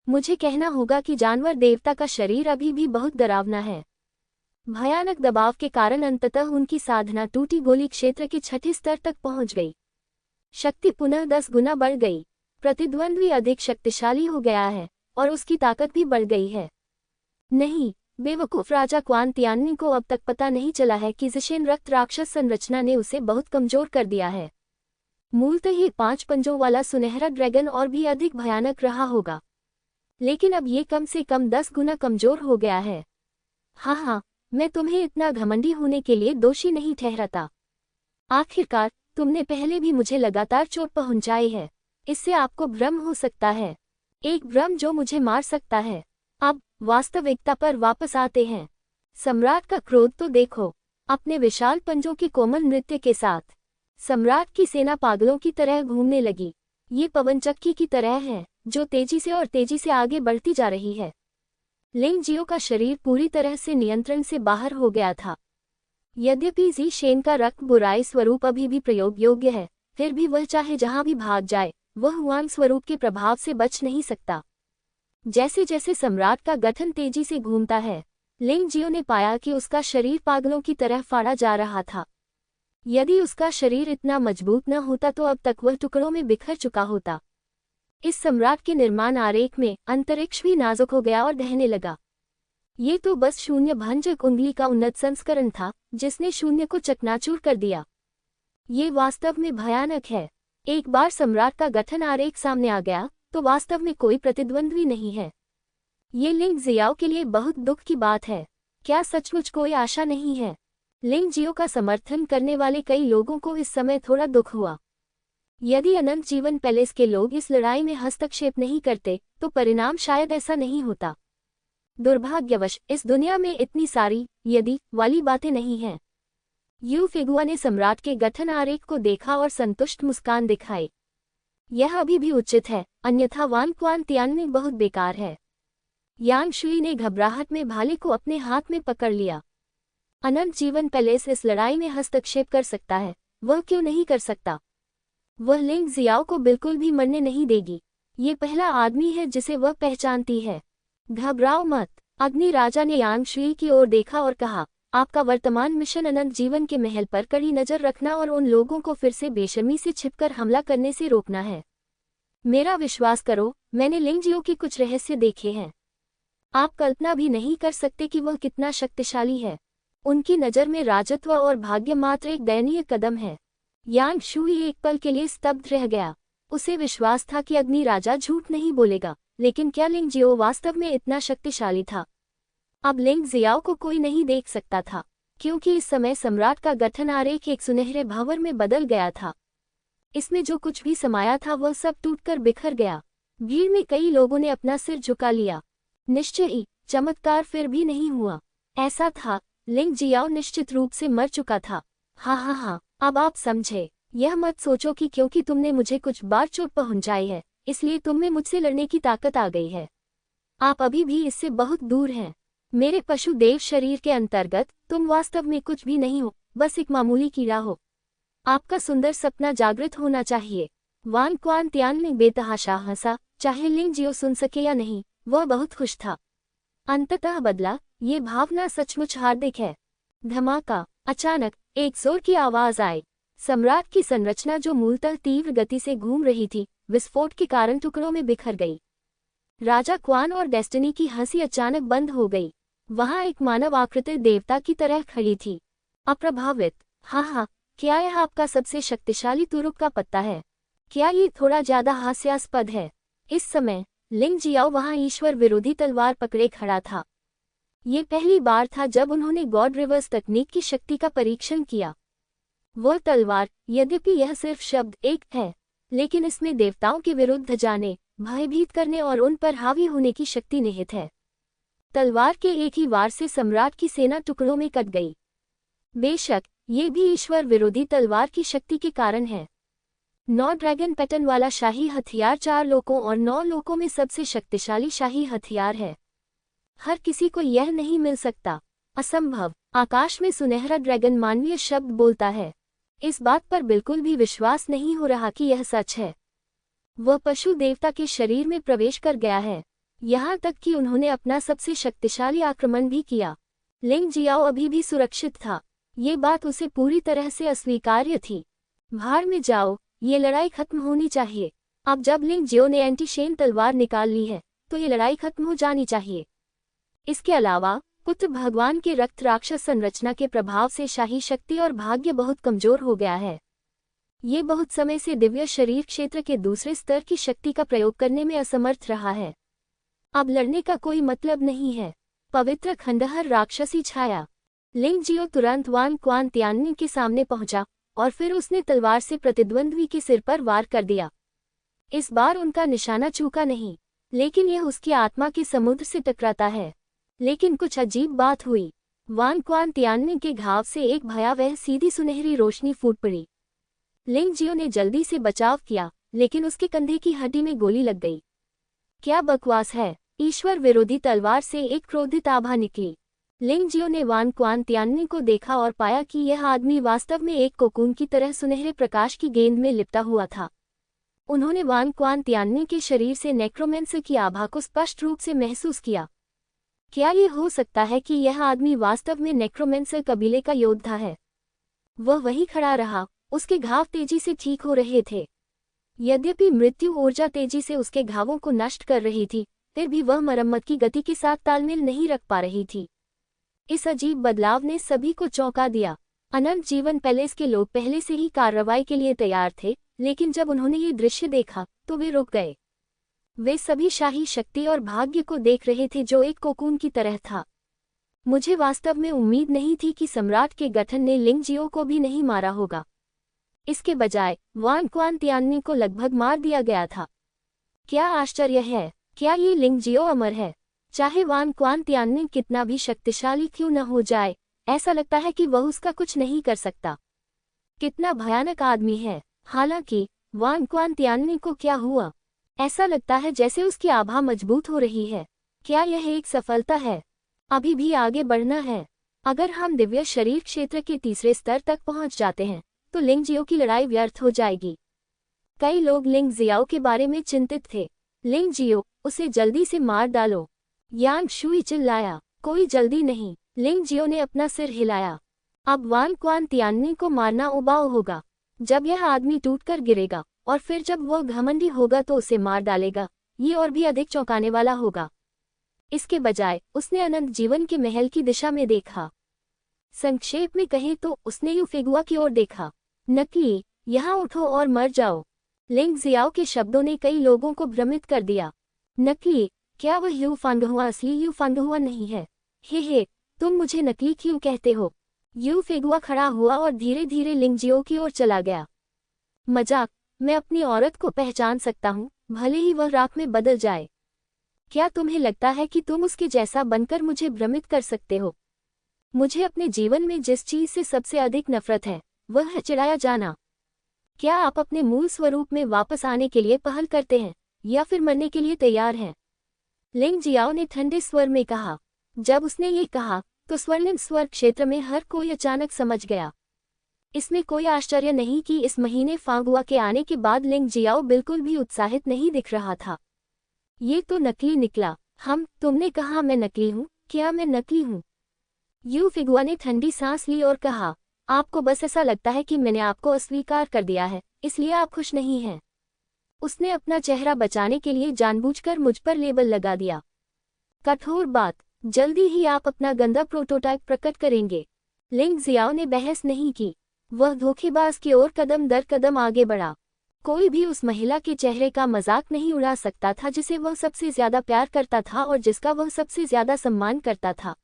मुझे कहना होगा कि जानवर देवता का शरीर अभी भी बहुत डरावना है। भयानक दबाव के कारण अंततः उनकी साधना टूटी गोली क्षेत्र के छठे स्तर तक पहुंच गई। शक्ति पुनः 10 गुना बढ़ गई। प्रतिद्वंद्वी अधिक शक्तिशाली हो गया है और उसकी ताकत भी बढ़ गई है। नहीं, बेवकूफ राजा क्वान तियान्नी को अब तक पता नहीं चला है कि ज़िशेन रक्त राक्षस संरचना ने उसे बहुत कमजोर कर दिया है। मूलतः ये 5 पंजों वाला सुनहरा ड्रैगन और भी अधिक भयानक रहा होगा, लेकिन अब ये कम से कम 10 गुना कमजोर हो गया है। हाँ, मैं तुम्हें इतना घमंडी होने के लिए दोषी नहीं ठहराता। आखिरकार तुमने पहले भी मुझे लगातार चोट पहुंचाई है, इससे आपको भ्रम हो सकता है, एक भ्रम जो मुझे मार सकता है। अब वास्तविकता पर वापस आते हैं। सम्राट का क्रोध तो देखो, अपने विशाल पंजों के कोमल नृत्य के साथ सम्राट की सेना पागलों की तरह घूमने लगी। ये पवनचक्की की तरह है जो तेजी से और तेजी से आगे बढ़ती जा रही है। लिंग जियो का शरीर पूरी तरह से नियंत्रण से बाहर हो गया था। यद्यपि ज़िशेन का रक्त बुराई स्वरूप अभी भी प्रयोग योग्य है, फिर भी वह चाहे जहां भी भाग जाए, वह हुआंग स्वरूप के प्रभाव से बच नहीं सकता। जैसे जैसे सम्राट का गठन तेजी से घूमता है, लिंग जियो ने पाया कि उसका शरीर पागलों की तरह फाड़ा जा रहा था। यदि उसका शरीर इतना मजबूत न होता तो अब तक वह टुकड़ों में बिखर चुका होता। इस सम्राट के निर्माण आरेख में अंतरिक्ष भी नाजुक हो गया और ढहने लगा। ये तो बस शून्य भंजक उंगली का उन्नत संस्करण था जिसने शून्य को चकनाचूर कर दिया। ये वास्तव में भयानक है। एक बार सम्राट का गठन आरेख सामने आ गया तो वास्तव में कोई प्रतिद्वंद्वी नहीं है। ये लिंग जियाओ के लिए बहुत दुख की बात है। क्या सचमुच कोई आशा नहीं है? लिंग जियो का समर्थन करने वाले कई लोगों को इस समय थोड़ा दुख हुआ। यदि अनंत जीवन पैलेस के लोग इस लड़ाई में हस्तक्षेप नहीं करते तो परिणाम शायद ऐसा नहीं होता। दुर्भाग्यवश इस दुनिया में इतनी सारी यदि वाली बातें नहीं हैं। यू फिगुआ ने सम्राट के गठन आरेख को देखा और संतुष्ट मुस्कान दिखाई। यह अभी भी उचित है, अन्यथा वान क्वान तियान्नी बहुत बेकार है। यांग शुई ने घबराहट में भाले को अपने हाथ में पकड़ लिया। अनंत जीवन पैलेस इस लड़ाई में हस्तक्षेप कर सकता है, वह क्यों नहीं कर सकता? वह लिंग जियाओ को बिल्कुल भी मरने नहीं देगी। ये पहला आदमी है जिसे वह पहचानती है। घबराओ मत। अग्नि राजा ने यांग शुई की ओर देखा और कहा, आपका वर्तमान मिशन अनंत जीवन के महल पर कड़ी नजर रखना और उन लोगों को फिर से बेशर्मी से छिपकर हमला करने से रोकना है। मेरा विश्वास करो, मैंने लिंग जियो के कुछ रहस्य देखे हैं। आप कल्पना भी नहीं कर सकते कि वह कितना शक्तिशाली है। उनकी नज़र में राजत्व और भाग्य मात्र एक दयनीय कदम है। यांग शुई एक पल के लिए स्तब्ध रह गया। उसे विश्वास था कि अग्नि राजा झूठ नहीं बोलेगा, लेकिन क्या लिंग जियो वास्तव में इतना शक्तिशाली था? अब लिंग जियाओ को कोई नहीं देख सकता था, क्योंकि इस समय सम्राट का गठन आरेख एक सुनहरे भंवर में बदल गया था। इसमें जो कुछ भी समाया था वह सब टूटकर बिखर गया। भीड़ में कई लोगों ने अपना सिर झुका लिया। निश्चय ही चमत्कार फिर भी नहीं हुआ। ऐसा था, लिंग जियाओ निश्चित रूप से मर चुका था। हाँ, अब आप समझे। यह मत सोचो कि क्योंकि तुमने मुझे कुछ बार चोट पहुंचाई है इसलिए तुम्हें मुझसे लड़ने की ताकत आ गई है। आप अभी भी इससे बहुत दूर हैं। मेरे पशु देव शरीर के अंतर्गत तुम वास्तव में कुछ भी नहीं हो, बस एक मामूली कीड़ा हो। आपका सुंदर सपना जागृत होना चाहिए। वान क्वान तियान्नी बेतहाशा हंसा। चाहे लिंग जियो सुन सके या नहीं, वह बहुत खुश था। अंततः बदला, ये भावना सचमुच हार्दिक है। धमाका। अचानक एक जोर की आवाज आई। सम्राट की संरचना जो मूलतः तीव्र गति से घूम रही थी, विस्फोट के कारण टुकड़ों में बिखर गई। राजा क्वान और डेस्टिनी की हंसी अचानक बंद हो गई। वहां एक मानव आकृति देवता की तरह खड़ी थी, अप्रभावित। हाँ, क्या यह आपका सबसे शक्तिशाली तुरुप का पत्ता है? क्या ये थोड़ा ज्यादा हास्यास्पद है? इस समय लिंग जियाओ वहां ईश्वर विरोधी तलवार पकड़े खड़ा था। ये पहली बार था जब उन्होंने गॉड रिवर्स तकनीक की शक्ति का परीक्षण किया। वह तलवार, यद्यपि यह सिर्फ शब्द एक है, लेकिन इसमें देवताओं के विरुद्ध जाने, भयभीत करने और उन पर हावी होने की शक्ति निहित है। तलवार के एक ही वार से सम्राट की सेना टुकड़ों में कट गई। बेशक ये भी ईश्वर विरोधी तलवार की शक्ति के कारण है। 9 ड्रैगन पैटर्न वाला शाही हथियार 4 लोकों और 9 लोकों में सबसे शक्तिशाली शाही हथियार है। हर किसी को यह नहीं मिल सकता। असंभव। आकाश में सुनहरा ड्रैगन मानवीय शब्द बोलता है। इस बात पर बिल्कुल भी विश्वास नहीं हो रहा कि यह सच है। वह पशु देवता के शरीर में प्रवेश कर गया है, यहाँ तक कि उन्होंने अपना सबसे शक्तिशाली आक्रमण भी किया। लिंग जियाओ अभी भी सुरक्षित था। ये बात उसे पूरी तरह से अस्वीकार्य थी। भाड़ में जाओ, ये लड़ाई खत्म होनी चाहिए। अब जब लिंग जियो ने एंटी शेन तलवार निकाल ली है तो ये लड़ाई खत्म हो जानी चाहिए। इसके अलावा पुत्र भगवान के रक्त राक्षस संरचना के प्रभाव से शाही शक्ति और भाग्य बहुत कमजोर हो गया है। ये बहुत समय से दिव्य शरीर क्षेत्र के दूसरे स्तर की शक्ति का प्रयोग करने में असमर्थ रहा है। अब लड़ने का कोई मतलब नहीं है। पवित्र खंडहर राक्षसी छाया। लिंग जियो तुरंत वान क्वान तियान्नी के सामने पहुंचा और फिर उसने तलवार से प्रतिद्वंद्वी के सिर पर वार कर दिया। इस बार उनका निशाना चूका नहीं, लेकिन यह उसकी आत्मा के समुद्र से टकराता है। लेकिन कुछ अजीब बात हुई। वान क्वान तियान्नी के घाव से एक भयावह सीधी सुनहरी रोशनी फूट पड़ी। लिंग जियो ने जल्दी से बचाव किया, लेकिन उसके कंधे की हड्डी में गोली लग गई। क्या बकवास है! ईश्वर विरोधी तलवार से एक क्रोधित आभा निकली। लिंग जियो ने वान क्वान तियान्नी को देखा और पाया कि यह आदमी वास्तव में एक कोकून की तरह सुनहरे प्रकाश की गेंद में लिपटा हुआ था। उन्होंने वान क्वान तियान्नी के शरीर से नेक्रोमेंसर की आभा को स्पष्ट रूप से महसूस किया। क्या ये हो सकता है कि यह आदमी वास्तव में नेक्रोमेंसर कबीले का योद्धा है? वह वहीं खड़ा रहा। उसके घाव तेजी से ठीक हो रहे थे। यद्यपि मृत्यु ऊर्जा तेजी से उसके घावों को नष्ट कर रही थी, फिर भी वह मरम्मत की गति के साथ तालमेल नहीं रख पा रही थी। इस अजीब बदलाव ने सभी को चौंका दिया। अनंत जीवन पैलेस के लोग पहले से ही कार्रवाई के लिए तैयार थे, लेकिन जब उन्होंने ये दृश्य देखा तो वे रुक गए। वे सभी शाही शक्ति और भाग्य को देख रहे थे जो एक कोकून की तरह था। मुझे वास्तव में उम्मीद नहीं थी कि सम्राट के गठन ने लिंग जियो को भी नहीं मारा होगा। इसके बजाय वान क्वान तियान्नी को लगभग मार दिया गया था। क्या आश्चर्य है! क्या ये लिंग जियो अमर है? चाहे वान क्वान तियान्नी कितना भी शक्तिशाली क्यों न हो जाए, ऐसा लगता है कि वह उसका कुछ नहीं कर सकता। कितना भयानक आदमी है! हालांकि वान क्वान तियान्नी को क्या हुआ? ऐसा लगता है जैसे उसकी आभा मजबूत हो रही है। क्या यह एक सफलता है? अभी भी आगे बढ़ना है। अगर हम दिव्य शरीर क्षेत्र के तीसरे स्तर तक पहुंच जाते हैं तो लिंग जियो की लड़ाई व्यर्थ हो जाएगी। कई लोग लिंग जियाओ के बारे में चिंतित थे। लिंग जियो, उसे जल्दी से मार डालो! यांग शुई चिल्लाया। कोई जल्दी नहीं। लिंग जियो ने अपना सिर हिलाया। अब वान क्वान तियान्नी को मारना उबाऊ होगा। जब यह आदमी टूटकर गिरेगा और फिर जब वह घमंडी होगा तो उसे मार डालेगा, ये और भी अधिक चौंकाने वाला होगा। इसके बजाय उसने अनंत जीवन के महल की दिशा में देखा। संक्षेप में कहें तो उसने यू फेगुआ की ओर देखा। नकली, यहाँ उठो और मर जाओ! लिंग जियाओ के शब्दों ने कई लोगों को भ्रमित कर दिया। नकली? क्या वह यू फांगहुआ असली यू फांगहुआ नहीं है? हे, तुम मुझे नकली क्यों कहते हो? यू फेगुआ खड़ा हुआ और धीरे धीरे लिंग जियो की ओर चला गया। मजाक! मैं अपनी औरत को पहचान सकता हूँ, भले ही वह राख में बदल जाए। क्या तुम्हें लगता है कि तुम उसके जैसा बनकर मुझे भ्रमित कर सकते हो? मुझे अपने जीवन में जिस चीज से सबसे अधिक नफरत है वह है चिढ़ाया जाना। क्या आप अपने मूल स्वरूप में वापस आने के लिए पहल करते हैं या फिर मरने के लिए तैयार हैं? लिंग जियाओ ने ठंडे स्वर में कहा। जब उसने ये कहा तो स्वर्णिम स्वर क्षेत्र में हर कोई अचानक समझ गया। इसमें कोई आश्चर्य नहीं कि इस महीने फागुआ के आने के बाद लिंग जियाओ बिल्कुल भी उत्साहित नहीं दिख रहा था। ये तो नकली निकला। तुमने कहा मैं नकली हूँ? क्या मैं नकली हूँ? यू फेगुआ ने ठंडी सांस ली और कहा, आपको बस ऐसा लगता है कि मैंने आपको अस्वीकार कर दिया है, इसलिए आप खुश नहीं हैं। उसने अपना चेहरा बचाने के लिए जानबूझकर मुझ पर लेबल लगा दिया। कठोर बात! जल्दी ही आप अपना गंदा प्रोटोटाइप प्रकट करेंगे। लिंग जियाओ ने बहस नहीं की। वह धोखेबाज की ओर कदम दर कदम आगे बढ़ा। कोई भी उस महिला के चेहरे का मजाक नहीं उड़ा सकता था जिसे वह सबसे ज्यादा प्यार करता था और जिसका वह सबसे ज्यादा सम्मान करता था।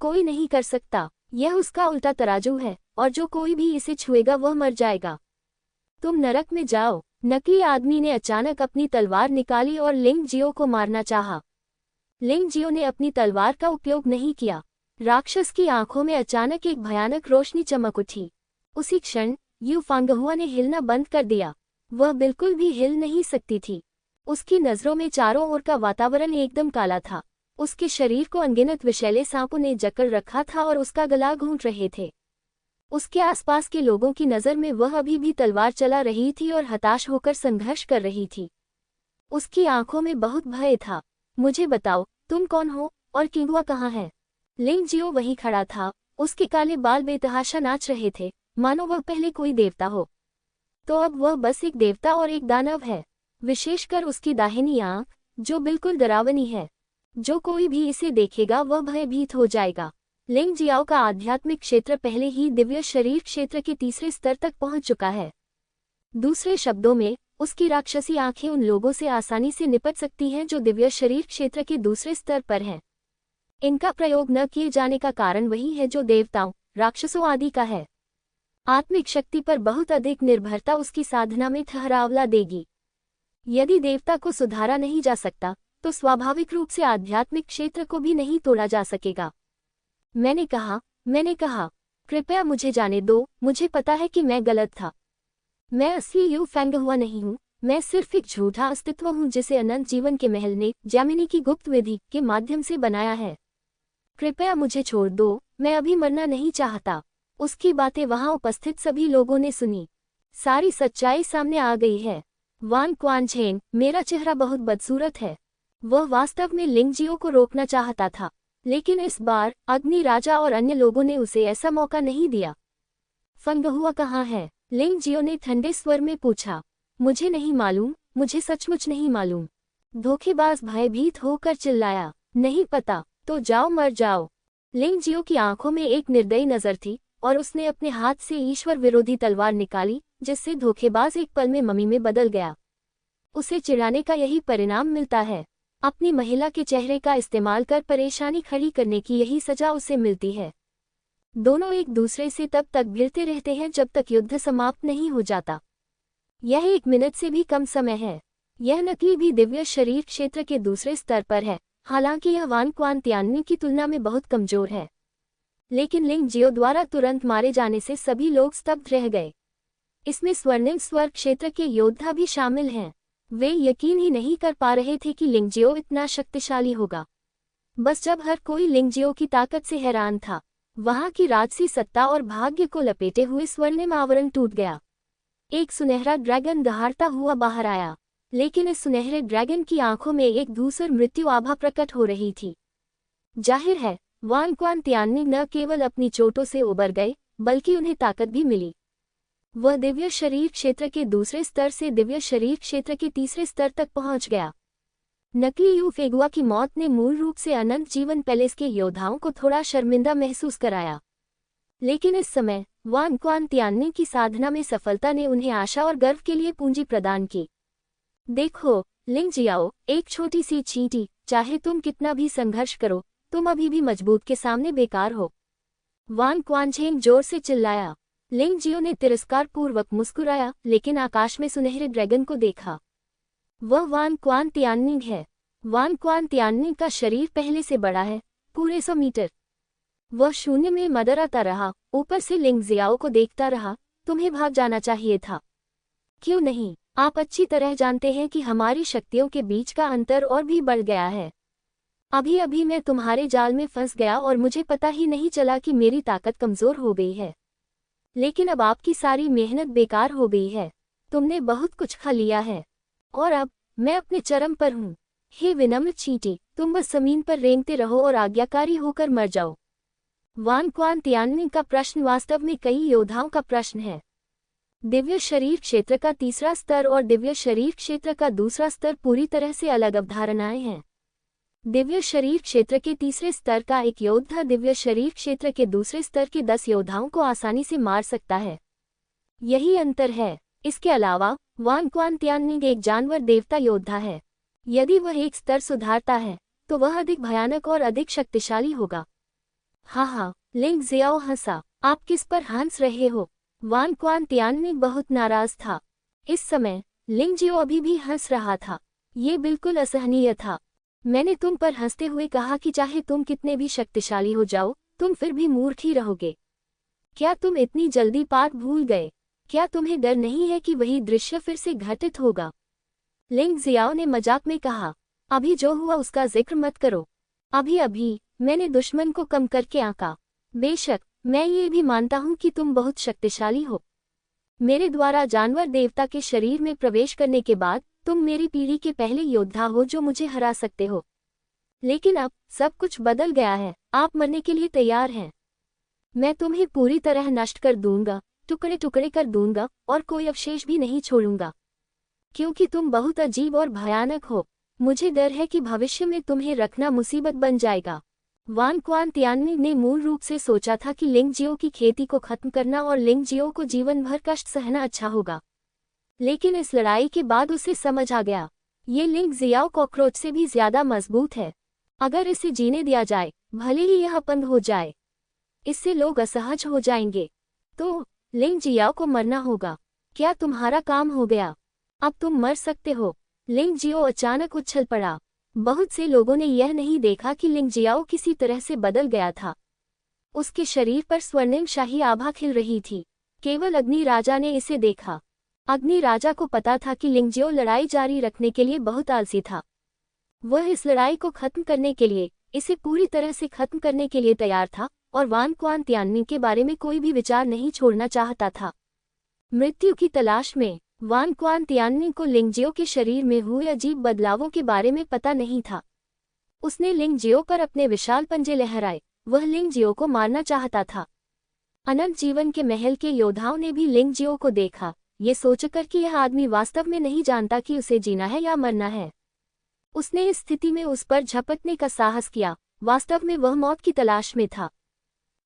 कोई नहीं कर सकता। यह उसका उल्टा तराजू है और जो कोई भी इसे छुएगा वह मर जाएगा। तुम नरक में जाओ! नकली आदमी ने अचानक अपनी तलवार निकाली और लिंग जियो को मारना चाहा। लिंग जियो ने अपनी तलवार का उपयोग नहीं किया। राक्षस की आंखों में अचानक एक भयानक रोशनी चमक उठी। उसी क्षण यू फांगहुआ ने हिलना बंद कर दिया। वह बिल्कुल भी हिल नहीं सकती थी। उसकी नजरों में चारों ओर का वातावरण एकदम काला था। उसके शरीर को अनगिनत विषैले सांपों ने जकड़ रखा था और उसका गला घूंट रहे थे। उसके आसपास के लोगों की नज़र में वह अभी भी तलवार चला रही थी और हताश होकर संघर्ष कर रही थी। उसकी आंखों में बहुत भय था। मुझे बताओ, तुम कौन हो और किंगुआ कहाँ है? लिंग जियो वहीं खड़ा था, उसके काले बाल बेतहाशा नाच रहे थे, मानो वह पहले कोई देवता हो। तो अब वह बस एक देवता और एक दानव है, विशेषकर उसकी दाहिनी आंख, जो बिल्कुल डरावनी है। जो कोई भी इसे देखेगा वह भयभीत हो जाएगा। लिंग जियाओ का आध्यात्मिक क्षेत्र पहले ही दिव्य शरीर क्षेत्र के तीसरे स्तर तक पहुंच चुका है। दूसरे शब्दों में, उसकी राक्षसी आंखें उन लोगों से आसानी से निपट सकती हैं जो दिव्य शरीर क्षेत्र के दूसरे स्तर पर हैं। इनका प्रयोग न किए जाने का कारण वही है जो देवताओं, राक्षसों आदि का है। आत्मिक शक्ति पर बहुत अधिक निर्भरता उसकी साधना में ठहराव ला देगी। यदि देवता को सुधारा नहीं जा सकता, तो स्वाभाविक रूप से आध्यात्मिक क्षेत्र को भी नहीं तोड़ा जा सकेगा। मैंने कहा, कृपया मुझे जाने दो, मुझे पता है कि मैं गलत था। मैं असली यू फैंग हुआ नहीं हूँ, मैं सिर्फ एक झूठा अस्तित्व हूँ जिसे अनंत जीवन के महल ने जैमिनी की गुप्त विधि के माध्यम से बनाया है। कृपया मुझे छोड़ दो, मैं अभी मरना नहीं चाहता। उसकी बातें वहां उपस्थित सभी लोगों ने सुनी। सारी सच्चाई सामने आ गई है। वान क्वानझेन, मेरा चेहरा बहुत बदसूरत है। वह वास्तव में लिंग जियो को रोकना चाहता था, लेकिन इस बार अग्नि राजा और अन्य लोगों ने उसे ऐसा मौका नहीं दिया। फंगहुआ कहाँ है? लिंग जियो ने ठंडे स्वर में पूछा। मुझे नहीं मालूम, मुझे सचमुच नहीं मालूम। धोखेबाज भयभीत होकर चिल्लाया। नहीं पता? तो जाओ मर जाओ। लिंग जियो की आंखों में एक निर्दयी नजर थी और उसने अपने हाथ से ईश्वर विरोधी तलवार निकाली, जिससे धोखेबाज एक पल में ममी में बदल गया। उसे चिढ़ाने का यही परिणाम मिलता है। अपनी महिला के चेहरे का इस्तेमाल कर परेशानी खड़ी करने की यही सजा उसे मिलती है। दोनों एक दूसरे से तब तक भिड़ते रहते हैं जब तक युद्ध समाप्त नहीं हो जाता। यह 1 मिनट से भी कम समय है। यह नकली भी दिव्य शरीर क्षेत्र के दूसरे स्तर पर है, हालांकि यह वान क्वान तियान्नी की तुलना में बहुत कमजोर है। लेकिन लिंग जियो द्वारा तुरंत मारे जाने से सभी लोग स्तब्ध रह गए। इसमें स्वर्णिम स्वर्ग क्षेत्र के योद्धा भी शामिल हैं। वे यकीन ही नहीं कर पा रहे थे कि लिंग जियो इतना शक्तिशाली होगा। बस जब हर कोई लिंग जियो की ताकत से हैरान था, वहां की राजसी सत्ता और भाग्य को लपेटे हुए स्वर्णिम आवरण टूट गया। एक सुनहरा ड्रैगन दहाड़ता हुआ बाहर आया, लेकिन इस सुनहरे ड्रैगन की आंखों में एक धूसर मृत्यु आभा प्रकट हो रही थी। जाहिर है, वान क्वान तियान्नी न केवल अपनी चोटों से उबर गए, बल्कि उन्हें ताकत भी मिली। वह दिव्य शरीर क्षेत्र के दूसरे स्तर से दिव्य शरीर क्षेत्र के तीसरे स्तर तक पहुंच गया। नकली यू फेगुआ की मौत ने मूल रूप से अनंत जीवन पैलेस के योद्धाओं को थोड़ा शर्मिंदा महसूस कराया, लेकिन इस समय वान क्वान तियान्नी की साधना में सफलता ने उन्हें आशा और गर्व के लिए पूंजी प्रदान की। देखो लिंग जियाओ, एक छोटी सी चींटी, चाहे तुम कितना भी संघर्ष करो, तुम अभी भी मजबूत के सामने बेकार हो। वान क्वानझेन जोर से चिल्लाया। लिंग जियो ने तिरस्कारपूर्वक मुस्कुराया, लेकिन आकाश में सुनहरे ड्रैगन को देखा। वह वान क्वान तियान्नी है। वान क्वान तियान्नी का शरीर पहले से बड़ा है, पूरे 100 मीटर। वह शून्य में मदराता रहा, ऊपर से लिंग जियाओ को देखता रहा। तुम्हें भाग जाना चाहिए था। क्यों नहीं? आप अच्छी तरह जानते हैं कि हमारी शक्तियों के बीच का अंतर और भी बढ़ गया है। अभी अभी मैं तुम्हारे जाल में फंस गया और मुझे पता ही नहीं चला कि मेरी ताकत कमजोर हो गई है। लेकिन अब आपकी सारी मेहनत बेकार हो गई है। तुमने बहुत कुछ खा लिया है और अब मैं अपने चरम पर हूँ। हे विनम्र चींटी, तुम बस जमीन पर रेंगते रहो और आज्ञाकारी होकर मर जाओ। वान क्वान तियान्नी का प्रश्न वास्तव में कई योद्धाओं का प्रश्न है। दिव्य शरीर क्षेत्र का तीसरा स्तर और दिव्य शरीर क्षेत्र का दूसरा स्तर पूरी तरह से अलग अवधारणाएं हैं। दिव्य शरीर क्षेत्र के तीसरे स्तर का एक योद्धा दिव्य शरीर क्षेत्र के दूसरे स्तर के 10 योद्धाओं को आसानी से मार सकता है। यही अंतर है। इसके अलावा वान क्वान तियान्नी एक जानवर देवता योद्धा है। यदि वह एक स्तर सुधारता है, तो वह अधिक भयानक और अधिक शक्तिशाली होगा। हाँ, लिंग जियाओ हंसा। आप किस पर हंस रहे हो? वान क्वान तियान्नी बहुत नाराज था। इस समय लिंग जियो अभी भी हंस रहा था। ये बिल्कुल असहनीय था। मैंने तुम पर हंसते हुए कहा कि चाहे तुम कितने भी शक्तिशाली हो जाओ, तुम फिर भी मूर्ख ही रहोगे। क्या तुम इतनी जल्दी बात भूल गए? क्या तुम्हें डर नहीं है कि वही दृश्य फिर से घटित होगा? लिंग जियाओ ने मजाक में कहा। अभी जो हुआ उसका जिक्र मत करो। अभी अभी मैंने दुश्मन को कम करके आंका। बेशक मैं ये भी मानता हूँ कि तुम बहुत शक्तिशाली हो। मेरे द्वारा जानवर देवता के शरीर में प्रवेश करने के बाद तुम मेरी पीढ़ी के पहले योद्धा हो जो मुझे हरा सकते हो। लेकिन अब सब कुछ बदल गया है। आप मरने के लिए तैयार हैं। मैं तुम्हें पूरी तरह नष्ट कर दूंगा, टुकड़े टुकड़े कर दूंगा और कोई अवशेष भी नहीं छोड़ूंगा, क्योंकि तुम बहुत अजीब और भयानक हो। मुझे डर है कि भविष्य में तुम्हें रखना मुसीबत बन जाएगा। वान क्वान तियानमिंग ने मूल रूप से सोचा था कि लिंगजियो की खेती को खत्म करना और लिंगजियो को जीवन भर कष्ट सहना अच्छा होगा, लेकिन इस लड़ाई के बाद उसे समझ आ गया, ये लिंगजियाओ कॉकरोच से भी ज्यादा मजबूत है। अगर इसे जीने दिया जाए, भले ही यह बंद हो जाए, इससे लोग असहज हो जाएंगे। तो लिंगजियाओ को मरना होगा। क्या तुम्हारा काम हो गया? अब तुम मर सकते हो। लिंगजियो अचानक उछल पड़ा। बहुत से लोगों ने यह नहीं देखा कि लिंगजियाओ किसी तरह से बदल गया था। उसके शरीर पर स्वर्णिम शाही आभा खिल रही थी। केवल अग्नि राजा ने इसे देखा। अग्नि राजा को पता था कि लिंगजियो लड़ाई जारी रखने के लिए बहुत आलसी था। वह इस लड़ाई को खत्म करने के लिए, इसे पूरी तरह से खत्म करने के लिए तैयार था और वान क्वान तियानमिंग के बारे में कोई भी विचार नहीं छोड़ना चाहता था। मृत्यु की तलाश में वान क्वान तियानमिंग को लिंगजियो के शरीर में हुए अजीब बदलावों के बारे में पता नहीं था। उसने लिंगजियो पर अपने विशाल पंजे लहराए। वह लिंगजियो को मारना चाहता था। अनंत जीवन के महल के योद्धाओं ने भी लिंगजियो को देखा, ये सोचकर कि यह आदमी वास्तव में नहीं जानता कि उसे जीना है या मरना है। उसने इस स्थिति में उस पर झपटने का साहस किया। वास्तव में वह मौत की तलाश में था।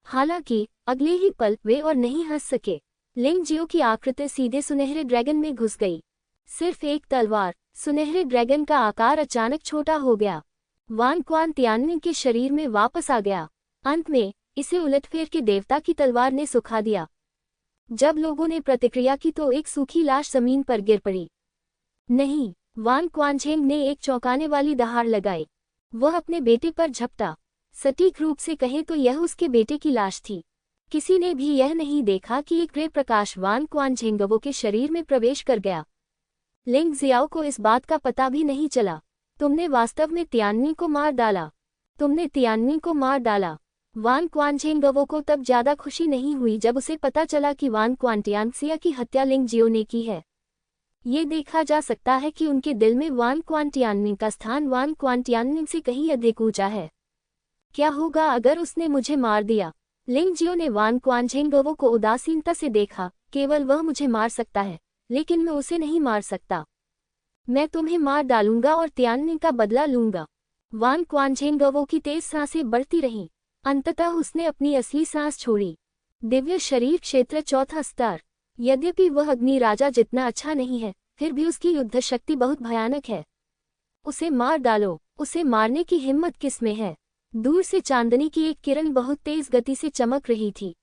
हालांकि अगले ही पल वे और नहीं हंस सके। लिंगजियो की आकृति सीधे सुनहरे ड्रैगन में घुस गई। सिर्फ एक तलवार, सुनहरे ड्रैगन का आकार अचानक छोटा हो गया। वान क्वान तियानमिंग के शरीर में वापस आ गया। अंत में इसे उलटफेर के देवता की तलवार ने सुखा दिया। जब लोगों ने प्रतिक्रिया की तो एक सूखी लाश जमीन पर गिर पड़ी। नहीं, वान क्वानझेंग ने एक चौंकाने वाली दहाड़ लगाई। वह अपने बेटे पर झपटा। सटीक रूप से कहें तो यह उसके बेटे की लाश थी। किसी ने भी यह नहीं देखा कि एक रे प्रकाश वान क्वानझेंगवो के शरीर में प्रवेश कर गया। लिंगजियाओ को इस बात का पता भी नहीं चला। तुमने वास्तव में तियानमिंग को मार डाला। तुमने तियानमिंग को मार डाला। वान क्वानझेंगवो को तब ज्यादा खुशी नहीं हुई जब उसे पता चला कि वान क्वानटियानक्सिया की हत्या लिंगजियो ने की है। ये देखा जा सकता है कि उनके दिल में वान क्वानटियानमिंग का स्थान वान क्वानटियानमिंग से कहीं अधिक ऊंचा है। क्या होगा अगर उसने मुझे मार दिया? लिंगजियो ने वान क्वानझेंगवो को उदासीनता से देखा। केवल वह मुझे मार सकता है, लेकिन मैं उसे नहीं मार सकता। मैं तुम्हें मार डालूंगा और तियानमिंग का बदला लूंगा। वान क्वानझेंगवो की तेज सांसें बढ़ती रहीं। अंततः उसने अपनी असली सांस छोड़ी। दिव्य शरीर क्षेत्र चौथा स्तर। यद्यपि वह अग्नि राजा जितना अच्छा नहीं है, फिर भी उसकी युद्ध शक्ति बहुत भयानक है। उसे मार डालो। उसे मारने की हिम्मत किसमें है? दूर से चांदनी की एक किरण बहुत तेज गति से चमक रही थी।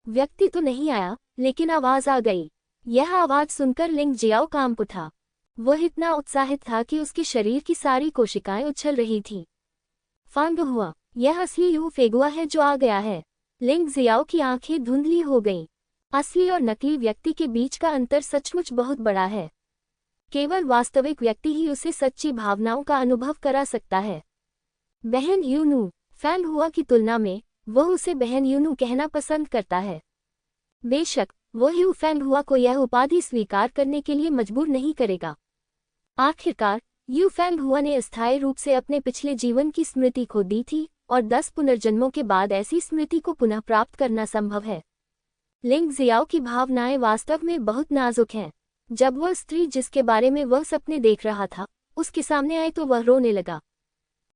व्यक्ति तो नहीं आया, लेकिन आवाज आ गई। यह आवाज सुनकर लिंगजियाओ कांप उठा। वह इतना उत्साहित था कि उसके शरीर की सारी कोशिकाएं उछल रही थीं। फांग हुआ, यह असली यू फेगुआ है जो आ गया है। लिंगजियाओ की आंखें धुंधली हो गईं। असली और नकली व्यक्ति के बीच का अंतर सचमुच बहुत बड़ा है। केवल वास्तविक व्यक्ति ही उसे सच्ची भावनाओं का अनुभव करा सकता है। बहन यूनू, फैंग हुआ की तुलना में वह उसे बहन यूनू कहना पसंद करता है। बेशक वह यू फैंग हुआ को यह उपाधि स्वीकार करने के लिए मजबूर नहीं करेगा। आखिरकार यू फैंग हुआ ने अस्थायी रूप से अपने पिछले जीवन की स्मृति खो दी थी और 10 पुनर्जन्मों के बाद ऐसी स्मृति को पुनः प्राप्त करना संभव है। लिंगजियाओ की भावनाएं वास्तव में बहुत नाजुक हैं। जब वह स्त्री जिसके बारे में वह सपने देख रहा था उसके सामने आई तो वह रोने लगा।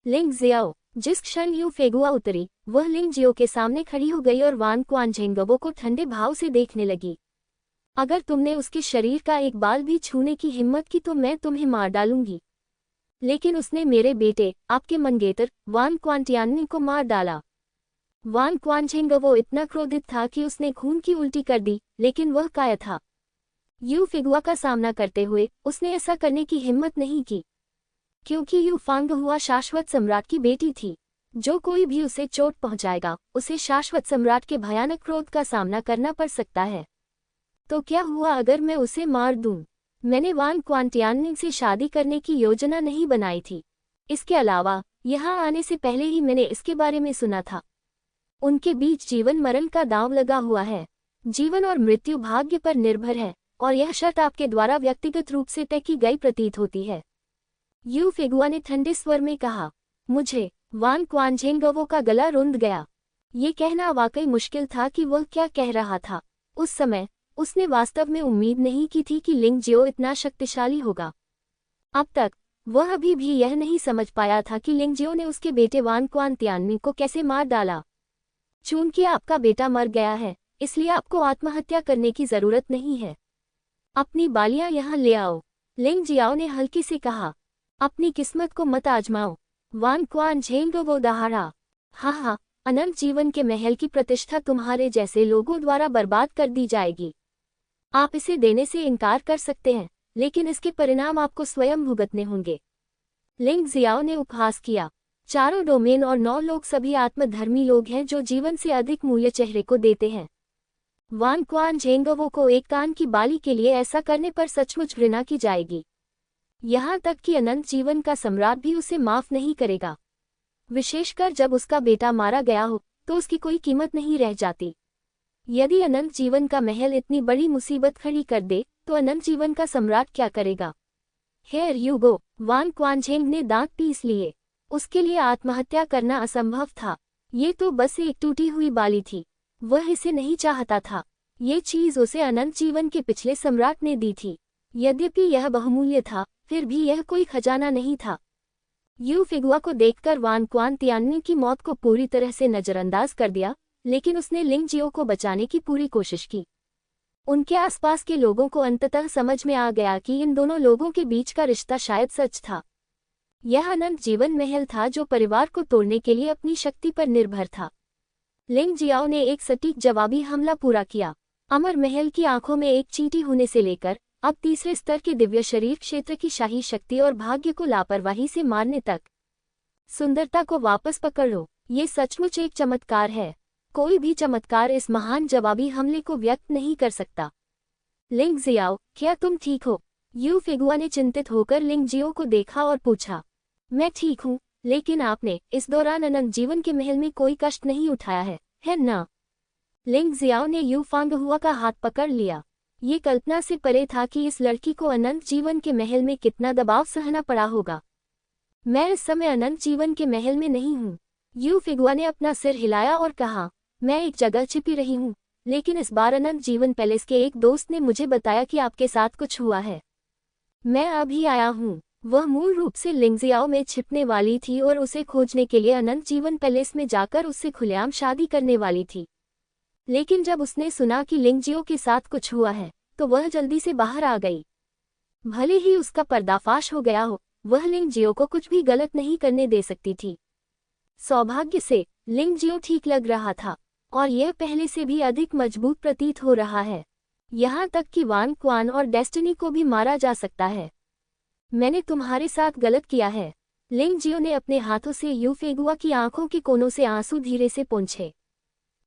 लिंगजियाओ, जिस क्षण यू फेगुआ उतरी, वह लिंगजियो के सामने खड़ी हो गई और वान क्वानझेंगवो को ठंडे भाव से देखने लगी। अगर तुमने उसके शरीर का एक बाल भी छूने की हिम्मत की तो मैं तुम्हें मार डालूंगी। लेकिन उसने मेरे बेटे, आपके मंगेतर वान क्वानटियानमिंग को मार डाला। वान क्वानझेंगवो इतना क्रोधित था कि उसने खून की उल्टी कर दी, लेकिन वह कायर था। यू फेगुआ का सामना करते हुए उसने ऐसा करने की हिम्मत नहीं की, क्योंकि यू फांग हुआ शाश्वत सम्राट की बेटी थी। जो कोई भी उसे चोट पहुंचाएगा, उसे शाश्वत सम्राट के भयानक क्रोध का सामना करना पड़ सकता है। तो क्या हुआ अगर मैं उसे मार दूं? मैंने वान क्वानटियानमिंग से शादी करने की योजना नहीं बनाई थी। इसके अलावा यहाँ आने से पहले ही मैंने इसके बारे में सुना था। उनके बीच जीवन मरण का दांव लगा हुआ है। जीवन और मृत्यु भाग्य पर निर्भर है और यह शर्त आपके द्वारा व्यक्तिगत रूप से तय की गई प्रतीत होती है। यू फेगुआ ने ठंडे स्वर में कहा। मुझे वान क्वानझेंगवो का गला रुंध गया। ये कहना वाकई मुश्किल था कि वह क्या कह रहा था। उस समय उसने वास्तव में उम्मीद नहीं की थी कि लिंग जियो इतना शक्तिशाली होगा। अब तक वह अभी भी यह नहीं समझ पाया था कि लिंग जियो ने उसके बेटे वान क्वान तियानमिंग को कैसे मार डाला। चूंकि आपका बेटा मर गया है, इसलिए आपको आत्महत्या करने की जरूरत नहीं है। अपनी बालियां यहाँ ले आओ, लिंग जियाओ ने हल्की से कहा। अपनी किस्मत को मत आजमाओ। वान क्वानझेंगवो दहाड़ा। हाँ, अनंत जीवन के महल की प्रतिष्ठा तुम्हारे जैसे लोगों द्वारा बर्बाद कर दी जाएगी। आप इसे देने से इनकार कर सकते हैं, लेकिन इसके परिणाम आपको स्वयं भुगतने होंगे। लिंग जियाओ ने उपहास किया। चारों डोमेन और 9 लोग सभी आत्मधर्मी लोग हैं जो जीवन से अधिक मूल्य चेहरे को देते हैं। वान क्वानझेंगवो को एक कान की बाली के लिए ऐसा करने पर सचमुच घृणा की जाएगी। यहाँ तक कि अनंत जीवन का सम्राट भी उसे माफ नहीं करेगा। विशेषकर जब उसका बेटा मारा गया हो तो उसकी कोई कीमत नहीं रह जाती। यदि अनंत जीवन का महल इतनी बड़ी मुसीबत खड़ी कर दे तो अनंत जीवन का सम्राट क्या करेगा। Hair you go. वान क्वानझेंग ने दांत पीस लिए। उसके लिए आत्महत्या करना असंभव था। ये तो बस एक टूटी हुई बाली थी। वह इसे नहीं चाहता था। ये चीज उसे अनंत जीवन के पिछले सम्राट ने दी थी। यद्यपि यह बहुमूल्य था, फिर भी यह कोई खजाना नहीं था। यू फिगुआ को देखकर वान क्वान तियानमिंग की मौत को पूरी तरह से नजरअंदाज कर दिया, लेकिन उसने लिंग जियो को बचाने की पूरी कोशिश की। उनके आसपास के लोगों को अंततः समझ में आ गया कि इन दोनों लोगों के बीच का रिश्ता शायद सच था। यह अनंत जीवन महल था जो परिवार को तोड़ने के लिए अपनी शक्ति पर निर्भर था। लिंग जियाओ ने एक सटीक जवाबी हमला पूरा किया। अमर महल की आंखों में एक चींटी होने से लेकर अब तीसरे स्तर के दिव्य शरीर क्षेत्र की शाही शक्ति और भाग्य को लापरवाही से मारने तक। सुंदरता को वापस पकड़ लो। ये सचमुच एक चमत्कार है। कोई भी चमत्कार इस महान जवाबी हमले को व्यक्त नहीं कर सकता। लिंग जियाओ, क्या तुम ठीक हो? यू फिगुआ ने चिंतित होकर लिंग जियो को देखा और पूछा। मैं ठीक हूँ, लेकिन आपने इस दौरान अनंत जीवन के महल में कोई कष्ट नहीं उठाया है ना? लिंग जियाओ ने यू फांगहुआ का हाथ पकड़ लिया। ये कल्पना से परे था कि इस लड़की को अनंत जीवन के महल में कितना दबाव सहना पड़ा होगा। मैं इस समय अनंत जीवन के महल में नहीं हूँ। यू फिगुआ ने अपना सिर हिलाया और कहा, मैं एक जगह छिपी रही हूँ, लेकिन इस बार अनंत जीवन पैलेस के एक दोस्त ने मुझे बताया कि आपके साथ कुछ हुआ है। मैं अभी आया हूँ। वह मूल रूप से लिंग जियाओ में छिपने वाली थी और उसे खोजने के लिए अनंत जीवन पैलेस में जाकर उससे खुलेआम शादी करने वाली थी। लेकिन जब उसने सुना कि लिंग जियो के साथ कुछ हुआ है, तो वह जल्दी से बाहर आ गई। भले ही उसका पर्दाफाश हो गया हो, वह लिंग जियो को कुछ भी गलत नहीं करने दे सकती थी। सौभाग्य से लिंग जियो ठीक लग रहा था, और यह पहले से भी अधिक मजबूत प्रतीत हो रहा है। यहाँ तक कि वान क्वान और डेस्टिनी को भी मारा जा सकता है। मैंने तुम्हारे साथ गलत किया है। लिंग जियो ने अपने हाथों से यू फेगुआ की आंखों के कोनों से आंसू धीरे से पोंछे।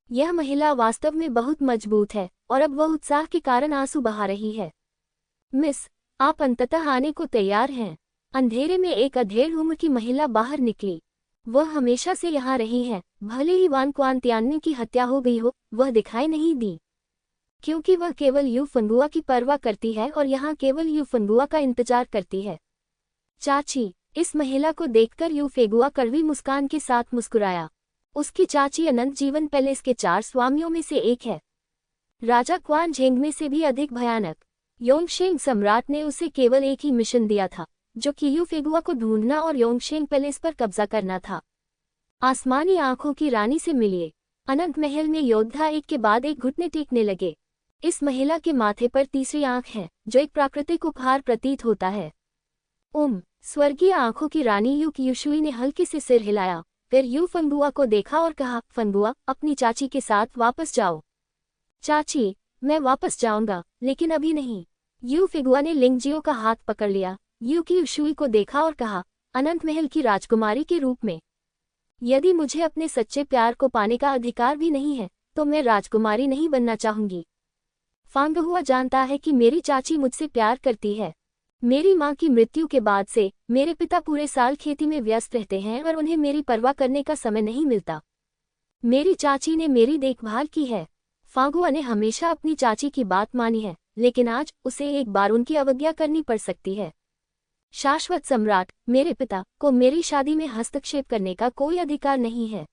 यह महिला वास्तव में बहुत मजबूत है और अब वह उत्साह के कारण आंसू बहा रही है। मिस, आप अंततः आने को तैयार हैं। अंधेरे में एक अधेड़ उम्र की महिला बाहर निकली। वह हमेशा से यहाँ रही है। भले ही वान क्वान तियानमिंग की हत्या हो गई हो, वह दिखाई नहीं दी, क्योंकि वह केवल यू फंगुआ की परवाह करती है और यहाँ केवल यू फंगुआ का इंतजार करती है। चाची। इस महिला को देखकर यू फेगुआ कड़वी मुस्कान के साथ मुस्कुराया। उसकी चाची अनंत जीवन पैलेस के 4 स्वामियों में से एक है। राजा क्वानझेंग में से भी अधिक भयानक। योंगशेंग सम्राट ने उसे केवल एक ही मिशन दिया था, जो कि यू फेगुआ को ढूंढना और योंगशेंग पैलेस पर कब्जा करना था। आसमानी आंखों की रानी से मिलिए। अनंत महल में योद्धा एक के बाद एक घुटने टेकने लगे। इस महिला के माथे पर तीसरी आंख है, जो एक प्राकृतिक उपहार प्रतीत होता है। स्वर्गीय आंखों की रानी यू क्यूशुई ने हल्के से सिर हिलाया, फिर यू फंगुआ को देखा और कहा, फंगुआ, अपनी चाची के साथ वापस जाओ। चाची, मैं वापस जाऊंगा, लेकिन अभी नहीं। यू फिगुआ ने लिंग जियो का हाथ पकड़ लिया, यू क्यूशुई को देखा और कहा, अनंत महल की राजकुमारी के रूप में। यदि मुझे अपने सच्चे प्यार को पाने का अधिकार भी नहीं है, तो मैं राजकुमारी नहीं बनना चाहूंगी। फांगहुआ जानता है कि मेरी चाची मुझसे प्यार करती है। मेरी माँ की मृत्यु के बाद से मेरे पिता पूरे साल खेती में व्यस्त रहते हैं और उन्हें मेरी परवाह करने का समय नहीं मिलता। मेरी चाची ने मेरी देखभाल की है। फांगुआ ने हमेशा अपनी चाची की बात मानी है, लेकिन आज उसे एक बार उनकी अवज्ञा करनी पड़ सकती है। शाश्वत सम्राट, मेरे पिता को मेरी शादी में हस्तक्षेप करने का कोई अधिकार नहीं है।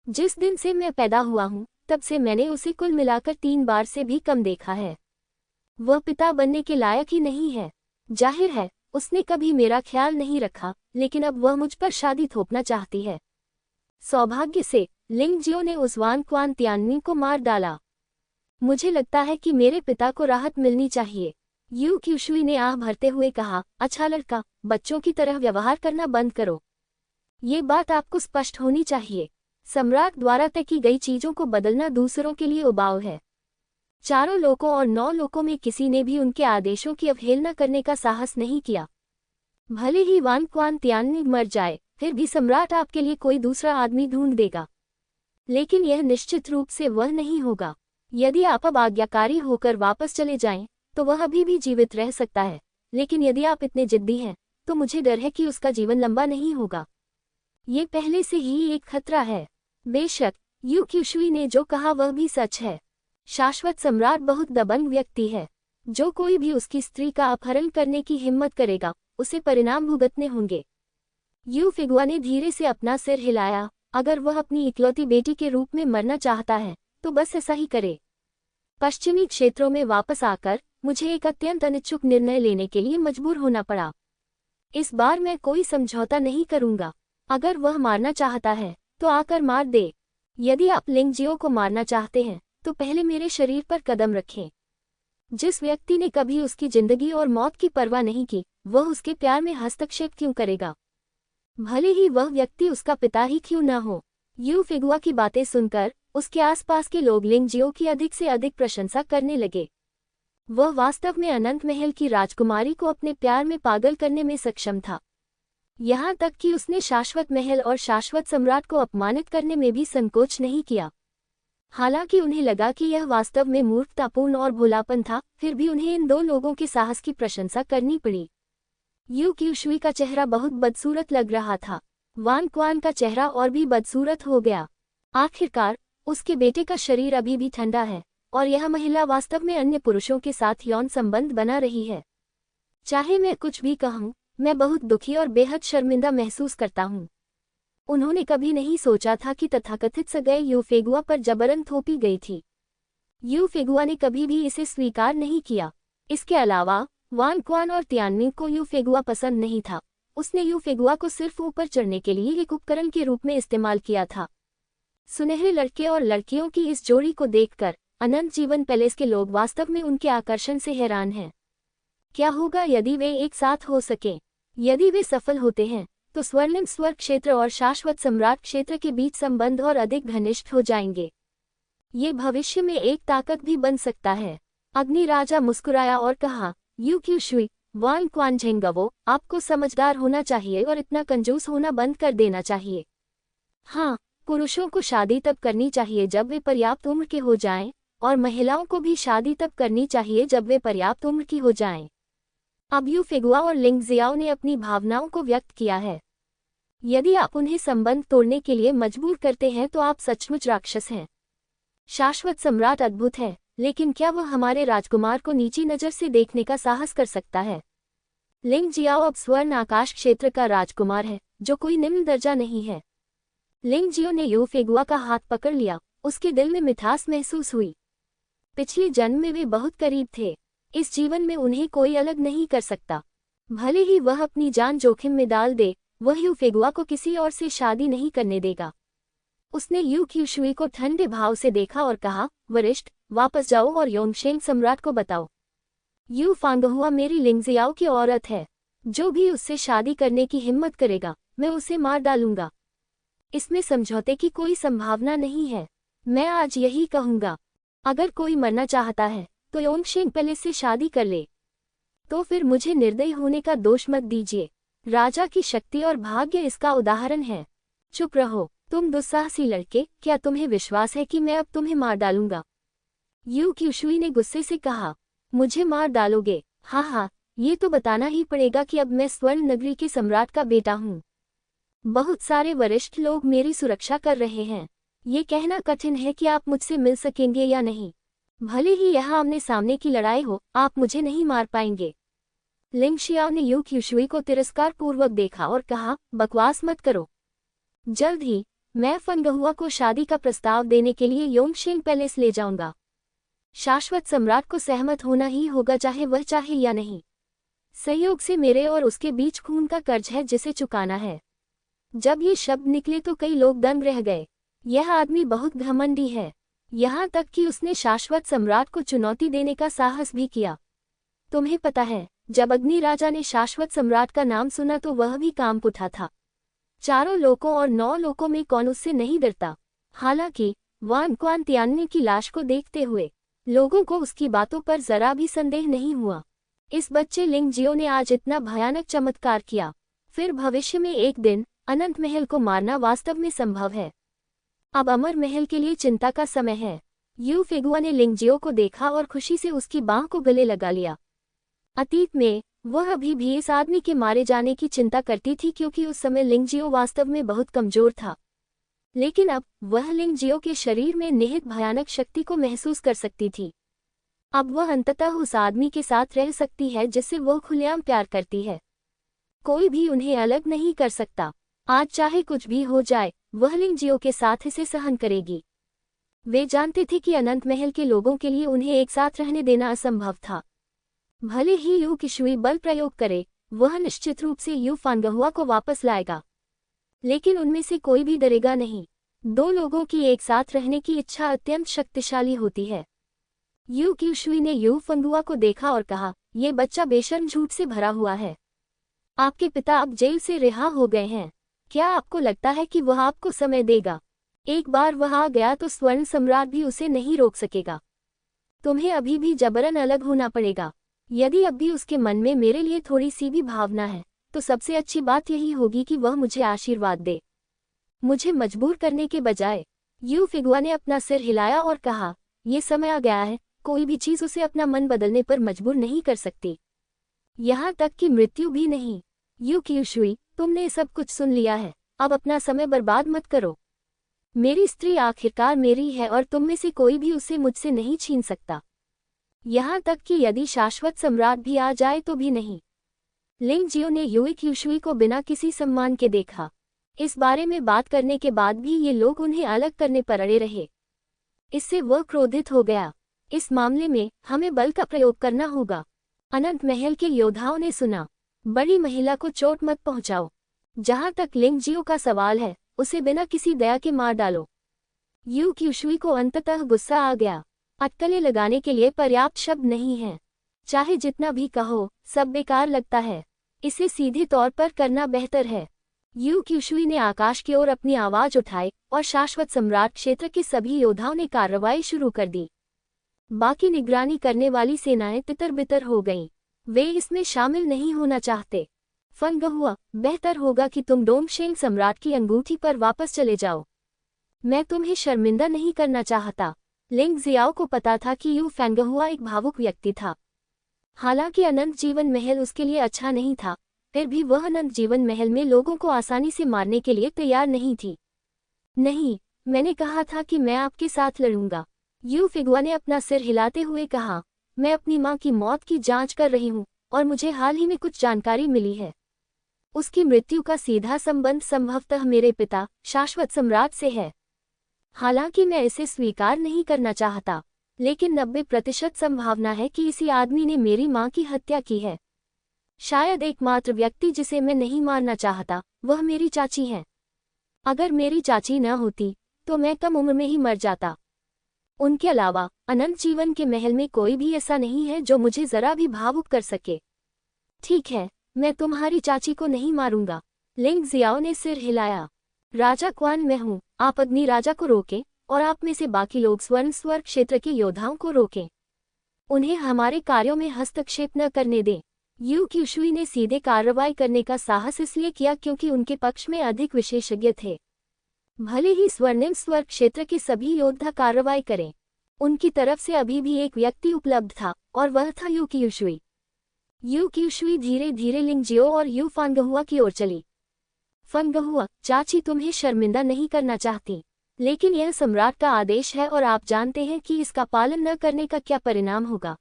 जिस दिन से मैं पैदा हुआ हूँ तब से मैंने उसे कुल मिलाकर 3 बार से भी कम देखा है। वह पिता बनने के लायक ही नहीं है। जाहिर है उसने कभी मेरा ख्याल नहीं रखा, लेकिन अब वह मुझ पर शादी थोपना चाहती है। सौभाग्य से लिंगजियो ने उस वान क्वान तियानमिन को मार डाला। मुझे लगता है कि मेरे पिता को राहत मिलनी चाहिए। यू क्यूशुई ने आह भरते हुए कहा, अच्छा लड़का, बच्चों की तरह व्यवहार करना बंद करो। ये बात आपको स्पष्ट होनी चाहिए। सम्राट द्वारा तय की गई चीजों को बदलना दूसरों के लिए उबाऊ है। चारों लोकों और 9 लोकों में किसी ने भी उनके आदेशों की अवहेलना करने का साहस नहीं किया। भले ही वान क्वान तियानमिन मर जाए, फिर भी सम्राट आपके लिए कोई दूसरा आदमी ढूंढ देगा। लेकिन यह निश्चित रूप से वह नहीं होगा। यदि आप अब आज्ञाकारी होकर वापस चले जाएं, तो वह अभी भी जीवित रह सकता है, लेकिन यदि आप इतने जिद्दी हैं, तो मुझे डर है कि उसका जीवन लंबा नहीं होगा। ये पहले से ही एक खतरा है। बेशक, यू क्यूशुई ने जो कहा वह भी सच है। शाश्वत सम्राट बहुत दबंग व्यक्ति है। जो कोई भी उसकी स्त्री का अपहरण करने की हिम्मत करेगा, उसे परिणाम भुगतने होंगे। यू फिगुआ ने धीरे से अपना सिर हिलाया। अगर वह अपनी इकलौती बेटी के रूप में मरना चाहता है, तो बस ऐसा ही करे। पश्चिमी क्षेत्रों में वापस आकर मुझे एक अत्यंत अनिच्छुक निर्णय लेने के लिए मजबूर होना पड़ा। इस बार मैं कोई समझौता नहीं करूंगा। अगर वह मारना चाहता है तो आकर मार दे। यदि आप लिंगजियो को मारना चाहते हैं तो पहले मेरे शरीर पर कदम रखें। जिस व्यक्ति ने कभी उसकी जिंदगी और मौत की परवाह नहीं की, वह उसके प्यार में हस्तक्षेप क्यों करेगा, भले ही वह व्यक्ति उसका पिता ही क्यों न हो। यू फिगुआ की बातें सुनकर उसके आसपास के लोग लिंगजियो की अधिक से अधिक प्रशंसा करने लगे। वह वास्तव में अनंत महल की राजकुमारी को अपने प्यार में पागल करने में सक्षम था। यहाँ तक कि उसने शाश्वत महल और शाश्वत सम्राट को अपमानित करने में भी संकोच नहीं किया। हालांकि उन्हें लगा कि यह वास्तव में मूर्खतापूर्ण और भोलापन था, फिर भी उन्हें इन 2 लोगों के साहस की प्रशंसा करनी पड़ी। यू क्यूशुई का चेहरा बहुत बदसूरत लग रहा था। वान क्वान का चेहरा और भी बदसूरत हो गया। आखिरकार उसके बेटे का शरीर अभी भी ठंडा है और यह महिला वास्तव में अन्य पुरुषों के साथ यौन संबंध बना रही है। चाहे मैं कुछ भी कहूं, मैं बहुत दुखी और बेहद शर्मिंदा महसूस करता हूं। उन्होंने कभी नहीं सोचा था कि तथाकथित सगाई यू फेगुआ पर जबरन थोपी गई थी। यू फेगुआ ने कभी भी इसे स्वीकार नहीं किया। इसके अलावा वान क्वान और तियानमिन को यू फेगुआ पसंद नहीं था। उसने यू फेगुआ को सिर्फ ऊपर चढ़ने के लिए एक उपकरण के रूप में इस्तेमाल किया था। सुनहरे लड़के और लड़कियों की इस जोड़ी को देखकर अनंत जीवन पैलेस के लोग वास्तव में उनके आकर्षण से हैरान हैं। क्या होगा यदि वे एक साथ हो सकें? यदि वे सफल होते हैं तो स्वर्णिम स्वर्ग क्षेत्र और शाश्वत सम्राट क्षेत्र के बीच संबंध और अधिक घनिष्ठ हो जाएंगे। ये भविष्य में एक ताकत भी बन सकता है। अग्नि राजा मुस्कुराया और कहा, यू क्यूशुई, वान क्वान झेंगवो, आपको समझदार होना चाहिए और इतना कंजूस होना बंद कर देना चाहिए। हाँ, पुरुषों को शादी तब करनी चाहिए जब वे पर्याप्त उम्र के हो जाएं, और महिलाओं को भी शादी तब करनी चाहिए जब वे पर्याप्त उम्र की हो जाएं। अब यू फेगुआ और लिंगजियाओ ने अपनी भावनाओं को व्यक्त किया है। यदि आप उन्हें संबंध तोड़ने के लिए मजबूर करते हैं तो आप सचमुच राक्षस हैं। शाश्वत सम्राट अद्भुत है, लेकिन क्या वह हमारे राजकुमार को नीची नज़र से देखने का साहस कर सकता है? लिंगजियाओ अब स्वर्ण आकाश क्षेत्र का राजकुमार है, जो कोई निम्न दर्जा नहीं है। लिंगजियो ने यू फेगुआ का हाथ पकड़ लिया। उसके दिल में मिठास महसूस हुई। पिछले जन्म में वे बहुत करीब थे। इस जीवन में उन्हें कोई अलग नहीं कर सकता। भले ही वह अपनी जान जोखिम में डाल दे, वह यू फेगुआ को किसी और से शादी नहीं करने देगा। उसने यू क्यूशुई को ठंडे भाव से देखा और कहा, वरिष्ठ, वापस जाओ और योंगशेंग सम्राट को बताओ। यू फांगहुआ मेरी लिंगजियाओ की औरत है। जो भी उससे शादी करने की हिम्मत करेगा, मैं उसे मार डालूंगा। इसमें समझौते की कोई संभावना नहीं है। मैं आज यही कहूंगा, अगर कोई मरना चाहता है तो योंगशेंग पैलेस से शादी कर ले। तो फिर मुझे निर्दयी होने का दोष मत दीजिए। राजा की शक्ति और भाग्य इसका उदाहरण है। चुप रहो, तुम दुस्साहसी लड़के, क्या तुम्हें विश्वास है कि मैं अब तुम्हें मार डालूंगा? यू क्यूशुई ने गुस्से से कहा, मुझे मार डालोगे? हाँ हाँ, ये तो बताना ही पड़ेगा कि अब मैं स्वर्ण नगरी के सम्राट का बेटा हूँ। बहुत सारे वरिष्ठ लोग मेरी सुरक्षा कर रहे हैं। ये कहना कठिन है कि आप मुझसे मिल सकेंगे या नहीं। भले ही यह आमने सामने की लड़ाई हो, आप मुझे नहीं मार पाएंगे। लिंग शियाओ ने यू क्यूशुई को तिरस्कार पूर्वक देखा और कहा, बकवास मत करो। जल्द ही मैं फंगहुआ को शादी का प्रस्ताव देने के लिए योंगशेंग पैलेस ले जाऊंगा। शाश्वत सम्राट को सहमत होना ही होगा, चाहे वह चाहे या नहीं। संयोग से मेरे और उसके बीच खून का कर्ज है जिसे चुकाना है। जब ये शब्द निकले तो कई लोग दंग रह गए। यह आदमी बहुत घमंडी है, यहाँ तक कि उसने शाश्वत सम्राट को चुनौती देने का साहस भी किया। तुम्हें पता है, जब अग्नि राजा ने शाश्वत सम्राट का नाम सुना तो वह भी कांप उठा था। चारों लोकों और 9 लोकों में कौन उससे नहीं डरता। हालांकि वान क्वान तियान्नी की लाश को देखते हुए लोगों को उसकी बातों पर जरा भी संदेह नहीं हुआ। इस बच्चे लिंग जियो ने आज इतना भयानक चमत्कार किया, फिर भविष्य में एक दिन अनंत महल को मारना वास्तव में संभव है। अब अमर महल के लिए चिंता का समय है। यू फेगुआ ने लिंग जियो को देखा और खुशी से उसकी बांह को गले लगा लिया। अतीत में वह अभी भी इस आदमी के मारे जाने की चिंता करती थी, क्योंकि उस समय लिंग जियो वास्तव में बहुत कमजोर था। लेकिन अब वह लिंग जियो के शरीर में निहित भयानक शक्ति को महसूस कर सकती थी। अब वह अंततः उस आदमी के साथ रह सकती है जिससे वह खुलेआम प्यार करती है। कोई भी उन्हें अलग नहीं कर सकता। आज चाहे कुछ भी हो जाए, वह लिंग जियो के साथ इसे सहन करेगी। वे जानते थे कि अनंत महल के लोगों के लिए उन्हें एक साथ रहने देना असंभव था। भले ही यू क्यूशुई बल प्रयोग करे, वह निश्चित रूप से यू फानगहुआ को वापस लाएगा। लेकिन उनमें से कोई भी डरेगा नहीं। 2 लोगों की एक साथ रहने की इच्छा अत्यंत शक्तिशाली होती है। यू क्यूशुई ने यू फंगहुआ को देखा और कहा, यह बच्चा बेशर्म झूठ से भरा हुआ है। आपके पिता अब जेल से रिहा हो गए हैं। क्या आपको लगता है कि वह आपको समय देगा? एक बार वह आ गया तो स्वर्ण सम्राट भी उसे नहीं रोक सकेगा। तुम्हें अभी भी जबरन अलग होना पड़ेगा। यदि अब भी उसके मन में मेरे लिए थोड़ी सी भी भावना है, तो सबसे अच्छी बात यही होगी कि वह मुझे आशीर्वाद दे, मुझे मजबूर करने के बजाय। यू फेगुआ ने अपना सिर हिलाया और कहा, यह समय आ गया है। कोई भी चीज उसे अपना मन बदलने पर मजबूर नहीं कर सकती, यहाँ तक कि मृत्यु भी नहीं। यू क्यूशुई, तुमने सब कुछ सुन लिया है, अब अपना समय बर्बाद मत करो। मेरी स्त्री आखिरकार मेरी है और तुम में से कोई भी उसे मुझसे नहीं छीन सकता, यहाँ तक कि यदि शाश्वत सम्राट भी आ जाए तो भी नहीं। लिंग जियो ने यू क्यूशुई को बिना किसी सम्मान के देखा। इस बारे में बात करने के बाद भी ये लोग उन्हें अलग करने पर अड़े रहे। इससे वह क्रोधित हो गया। इस मामले में हमें बल का प्रयोग करना होगा। अनंत महल के योद्धाओं ने सुना, बड़ी महिला को चोट मत पहुंचाओ। जहां तक लिंग जियो का सवाल है, उसे बिना किसी दया के मार डालो। यू क्यूशुई को अंततः गुस्सा आ गया। अटकलें लगाने के लिए पर्याप्त शब्द नहीं हैं। चाहे जितना भी कहो, सब बेकार लगता है। इसे सीधे तौर पर करना बेहतर है। यू क्यूशुई ने आकाश की ओर अपनी आवाज उठाई और शाश्वत सम्राट क्षेत्र के सभी योद्धाओं ने कार्रवाई शुरू कर दी। बाकी निगरानी करने वाली सेनाएं तितर-बितर हो गईं। वे इसमें शामिल नहीं होना चाहते। फंगहुआ, बेहतर होगा कि तुम डोंगशेंग सम्राट की अंगूठी पर वापस चले जाओ। मैं तुम्हें शर्मिंदा नहीं करना चाहता। लिंग जियाओ को पता था कि यू फंगहुआ एक भावुक व्यक्ति था। हालांकि अनंत जीवन महल उसके लिए अच्छा नहीं था, फिर भी वह अनंत जीवन महल में लोगों को आसानी से मारने के लिए तैयार नहीं थी। नहीं, मैंने कहा था कि मैं आपके साथ लड़ूंगा। यू फेगुआ ने अपना सिर हिलाते हुए कहा, मैं अपनी मां की मौत की जांच कर रही हूं और मुझे हाल ही में कुछ जानकारी मिली है। उसकी मृत्यु का सीधा संबंध संभवतः मेरे पिता शाश्वत सम्राट से है। हालांकि मैं इसे स्वीकार नहीं करना चाहता, लेकिन 90% संभावना है कि इसी आदमी ने मेरी मां की हत्या की है। शायद एकमात्र व्यक्ति जिसे मैं नहीं मारना चाहता वह मेरी चाची है। अगर मेरी चाची न होती तो मैं कम उम्र में ही मर जाता। उनके अलावा अनंत जीवन के महल में कोई भी ऐसा नहीं है जो मुझे जरा भी भावुक कर सके। ठीक है, मैं तुम्हारी चाची को नहीं मारूंगा। लिंग जियाओ ने सिर हिलाया। राजा क्वान मैं हूँ, आप अग्नि राजा को रोकें और आप में से बाकी लोग स्वर्ण स्वर्ग क्षेत्र के योद्धाओं को रोकें। उन्हें हमारे कार्यों में हस्तक्षेप न करने दें। यू क्यूशुई ने सीधे कार्रवाई करने का साहस इसलिए किया क्योंकि उनके पक्ष में अधिक विशेषज्ञ थे। भले ही स्वर्णिम स्वर्ग क्षेत्र के सभी योद्धा कार्रवाई करें, उनकी तरफ से अभी भी एक व्यक्ति उपलब्ध था और वह था यू क्यूशुई। यू क्यूशुई धीरे धीरे लिंग जियो और यू फंगहुआ की ओर चली। फंगहुआ, चाची तुम्हें शर्मिंदा नहीं करना चाहती, लेकिन यह सम्राट का आदेश है और आप जानते हैं कि इसका पालन न करने का क्या परिणाम होगा।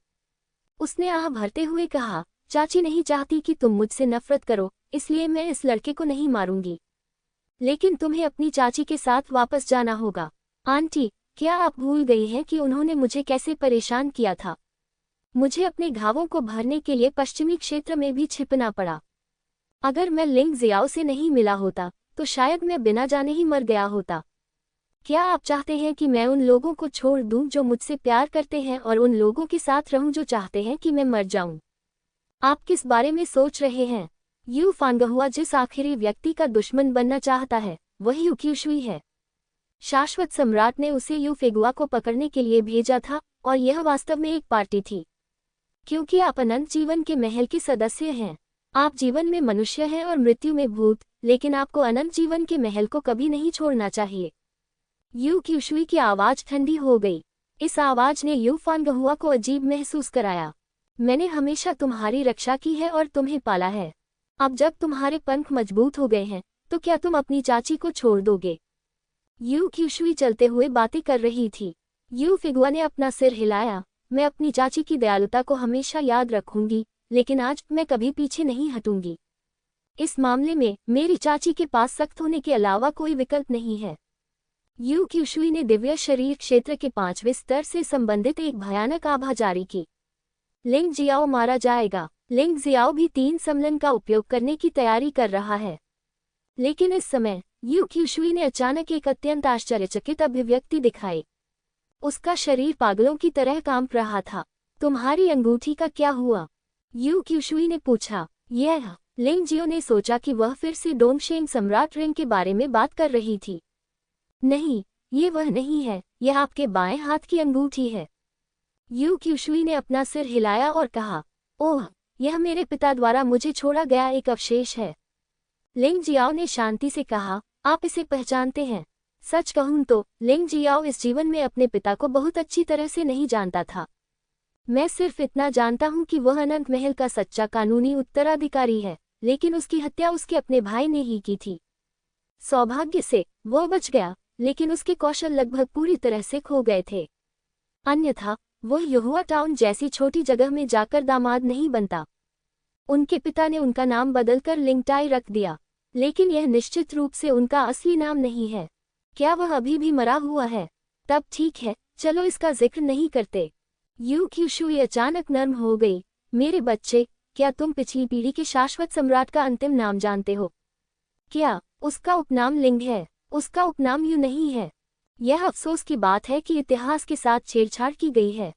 उसने आह भरते हुए कहा, चाची नहीं चाहती कि तुम मुझसे नफरत करो, इसलिए मैं इस लड़के को नहीं मारूंगी। लेकिन तुम्हें अपनी चाची के साथ वापस जाना होगा। आंटी, क्या आप भूल गई हैं कि उन्होंने मुझे कैसे परेशान किया था? मुझे अपने घावों को भरने के लिए पश्चिमी क्षेत्र में भी छिपना पड़ा। अगर मैं लिंग जियाओ से नहीं मिला होता तो शायद मैं बिना जाने ही मर गया होता। क्या आप चाहते हैं कि मैं उन लोगों को छोड़ दूं जो मुझसे प्यार करते हैं और उन लोगों के साथ रहूं जो चाहते हैं कि मैं मर जाऊं? आप किस बारे में सोच रहे हैं? यू फांगहुआ जिस आखिरी व्यक्ति का दुश्मन बनना चाहता है वही यू क्यूशुई है। शाश्वत सम्राट ने उसे यू फेगुआ को पकड़ने के लिए भेजा था और यह वास्तव में एक पार्टी थी। क्योंकि आप अनंत जीवन के महल के सदस्य हैं। आप जीवन में मनुष्य हैं और मृत्यु में भूत, लेकिन आपको अनंत जीवन के महल को कभी नहीं छोड़ना चाहिए। यू क्यूशुई की आवाज ठंडी हो गई। इस आवाज ने यू फांगहुआ को अजीब महसूस कराया। मैंने हमेशा तुम्हारी रक्षा की है और तुम्हें पाला है। अब जब तुम्हारे पंख मजबूत हो गए हैं तो क्या तुम अपनी चाची को छोड़ दोगे? यू क्यूशुई चलते हुए बातें कर रही थी। यू फेगुआ ने अपना सिर हिलाया। मैं अपनी चाची की दयालुता को हमेशा याद रखूंगी, लेकिन आज मैं कभी पीछे नहीं हटूंगी। इस मामले में मेरी चाची के पास सख्त होने के अलावा कोई विकल्प नहीं है। यू क्यूशुई ने दिव्य शरीर क्षेत्र के 5वें स्तर से संबंधित एक भयानक आभा जारी की। लिंग जियाओ मारा जाएगा। लिंग जियाओ भी 3 सम्मेलन का उपयोग करने की तैयारी कर रहा है। लेकिन इस समय यू क्यूशुई ने अचानक एक अत्यंत आश्चर्यचकित अभिव्यक्ति दिखाई। उसका शरीर पागलों की तरह कांप रहा था। तुम्हारी अंगूठी का क्या हुआ? यू क्यूशुई ने पूछा। यह लिंग जियो ने सोचा कि वह फिर से डोंगशेंग सम्राट रिंग के बारे में बात कर रही थी। नहीं, ये वह नहीं है, यह आपके बाएं हाथ की अंगूठी है। यू क्यूशुई ने अपना सिर हिलाया और कहा, ओह, यह मेरे पिता द्वारा मुझे छोड़ा गया एक अवशेष है। लिंग जियाओ ने शांति से कहा, आप इसे पहचानते हैं? सच कहूं तो लिंग जियाओ इस जीवन में अपने पिता को बहुत अच्छी तरह से नहीं जानता था। मैं सिर्फ इतना जानता हूं कि वह अनंत महल का सच्चा कानूनी उत्तराधिकारी है, लेकिन उसकी हत्या उसके अपने भाई ने ही की थी। सौभाग्य से वह बच गया, लेकिन उसके कौशल लगभग पूरी तरह से खो गए थे। अन्यथा वह यहुआ टाउन जैसी छोटी जगह में जाकर दामाद नहीं बनता। उनके पिता ने उनका नाम बदलकर लिंगटाई रख दिया, लेकिन यह निश्चित रूप से उनका असली नाम नहीं है। क्या वह अभी भी मरा हुआ है? तब ठीक है, चलो इसका जिक्र नहीं करते। यू क्यूशुई अचानक नर्म हो गई। मेरे बच्चे, क्या तुम पिछली पीढ़ी के शाश्वत सम्राट का अंतिम नाम जानते हो? क्या उसका उपनाम लिंग है? उसका उपनाम यू नहीं है। यह अफसोस की बात है कि इतिहास के साथ छेड़छाड़ की गई है।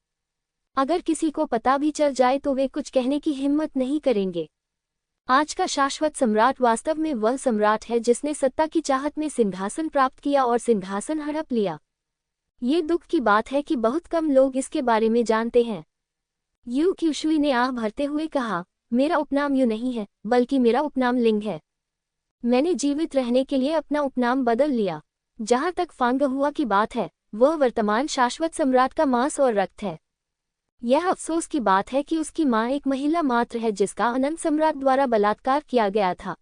अगर किसी को पता भी चल जाए तो वे कुछ कहने की हिम्मत नहीं करेंगे। आज का शाश्वत सम्राट वास्तव में वह सम्राट है जिसने सत्ता की चाहत में सिंहासन प्राप्त किया और सिंहासन हड़प लिया। ये दुख की बात है कि बहुत कम लोग इसके बारे में जानते हैं। यू क्यूशुई ने आह भरते हुए कहा, मेरा उपनाम यू नहीं है, बल्कि मेरा उपनाम लिंग है। मैंने जीवित रहने के लिए अपना उपनाम बदल लिया। जहां तक फांगहुआ की बात है, वह वर्तमान शाश्वत सम्राट का मांस और रक्त है। यह अफसोस की बात है कि उसकी मां एक महिला मात्र है जिसका अनंत सम्राट द्वारा बलात्कार किया गया था।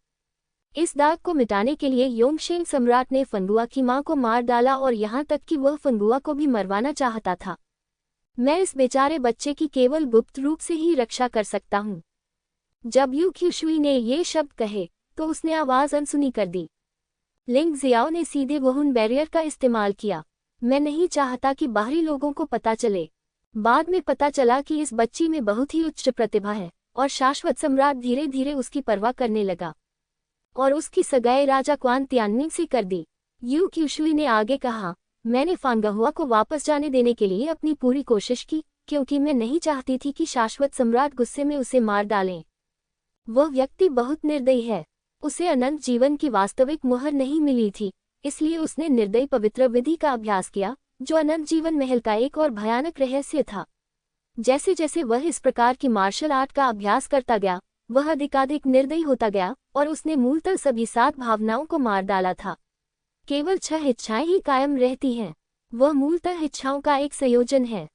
इस दाग को मिटाने के लिए योंगशेंग सम्राट ने फंगुआ की मां को मार डाला और यहाँ तक कि वह फंगुआ को भी मरवाना चाहता था। मैं इस बेचारे बच्चे की केवल गुप्त रूप से ही रक्षा कर सकता हूँ। जब यू क्यूशुई ने ये शब्द कहे तो उसने आवाज अनसुनी कर दी। लिंग जियाओ ने सीधे वुहुन बैरियर का इस्तेमाल किया। मैं नहीं चाहता कि बाहरी लोगों को पता चले। बाद में पता चला कि इस बच्ची में बहुत ही उच्च प्रतिभा है और शाश्वत सम्राट धीरे धीरे उसकी परवाह करने लगा और उसकी सगाई राजा क्वान तियानमिंग से कर दी। यू क्यूशुई ने आगे कहा, मैंने फांगहुआ को वापस जाने देने के लिए अपनी पूरी कोशिश की, क्योंकि मैं नहीं चाहती थी कि शाश्वत सम्राट गुस्से में उसे मार डालें। वह व्यक्ति बहुत निर्दयी है। उसे अनंत जीवन की वास्तविक मुहर नहीं मिली थी, इसलिए उसने निर्दयी पवित्र विधि का अभ्यास किया, जो अनंत जीवन महल का एक और भयानक रहस्य था। जैसे जैसे वह इस प्रकार की मार्शल आर्ट का अभ्यास करता गया, वह अधिकाधिक निर्दयी होता गया और उसने मूलतः सभी 7 भावनाओं को मार डाला था। केवल 6 इच्छाएं ही कायम रहती हैं। वह मूलतः इच्छाओं का एक संयोजन है।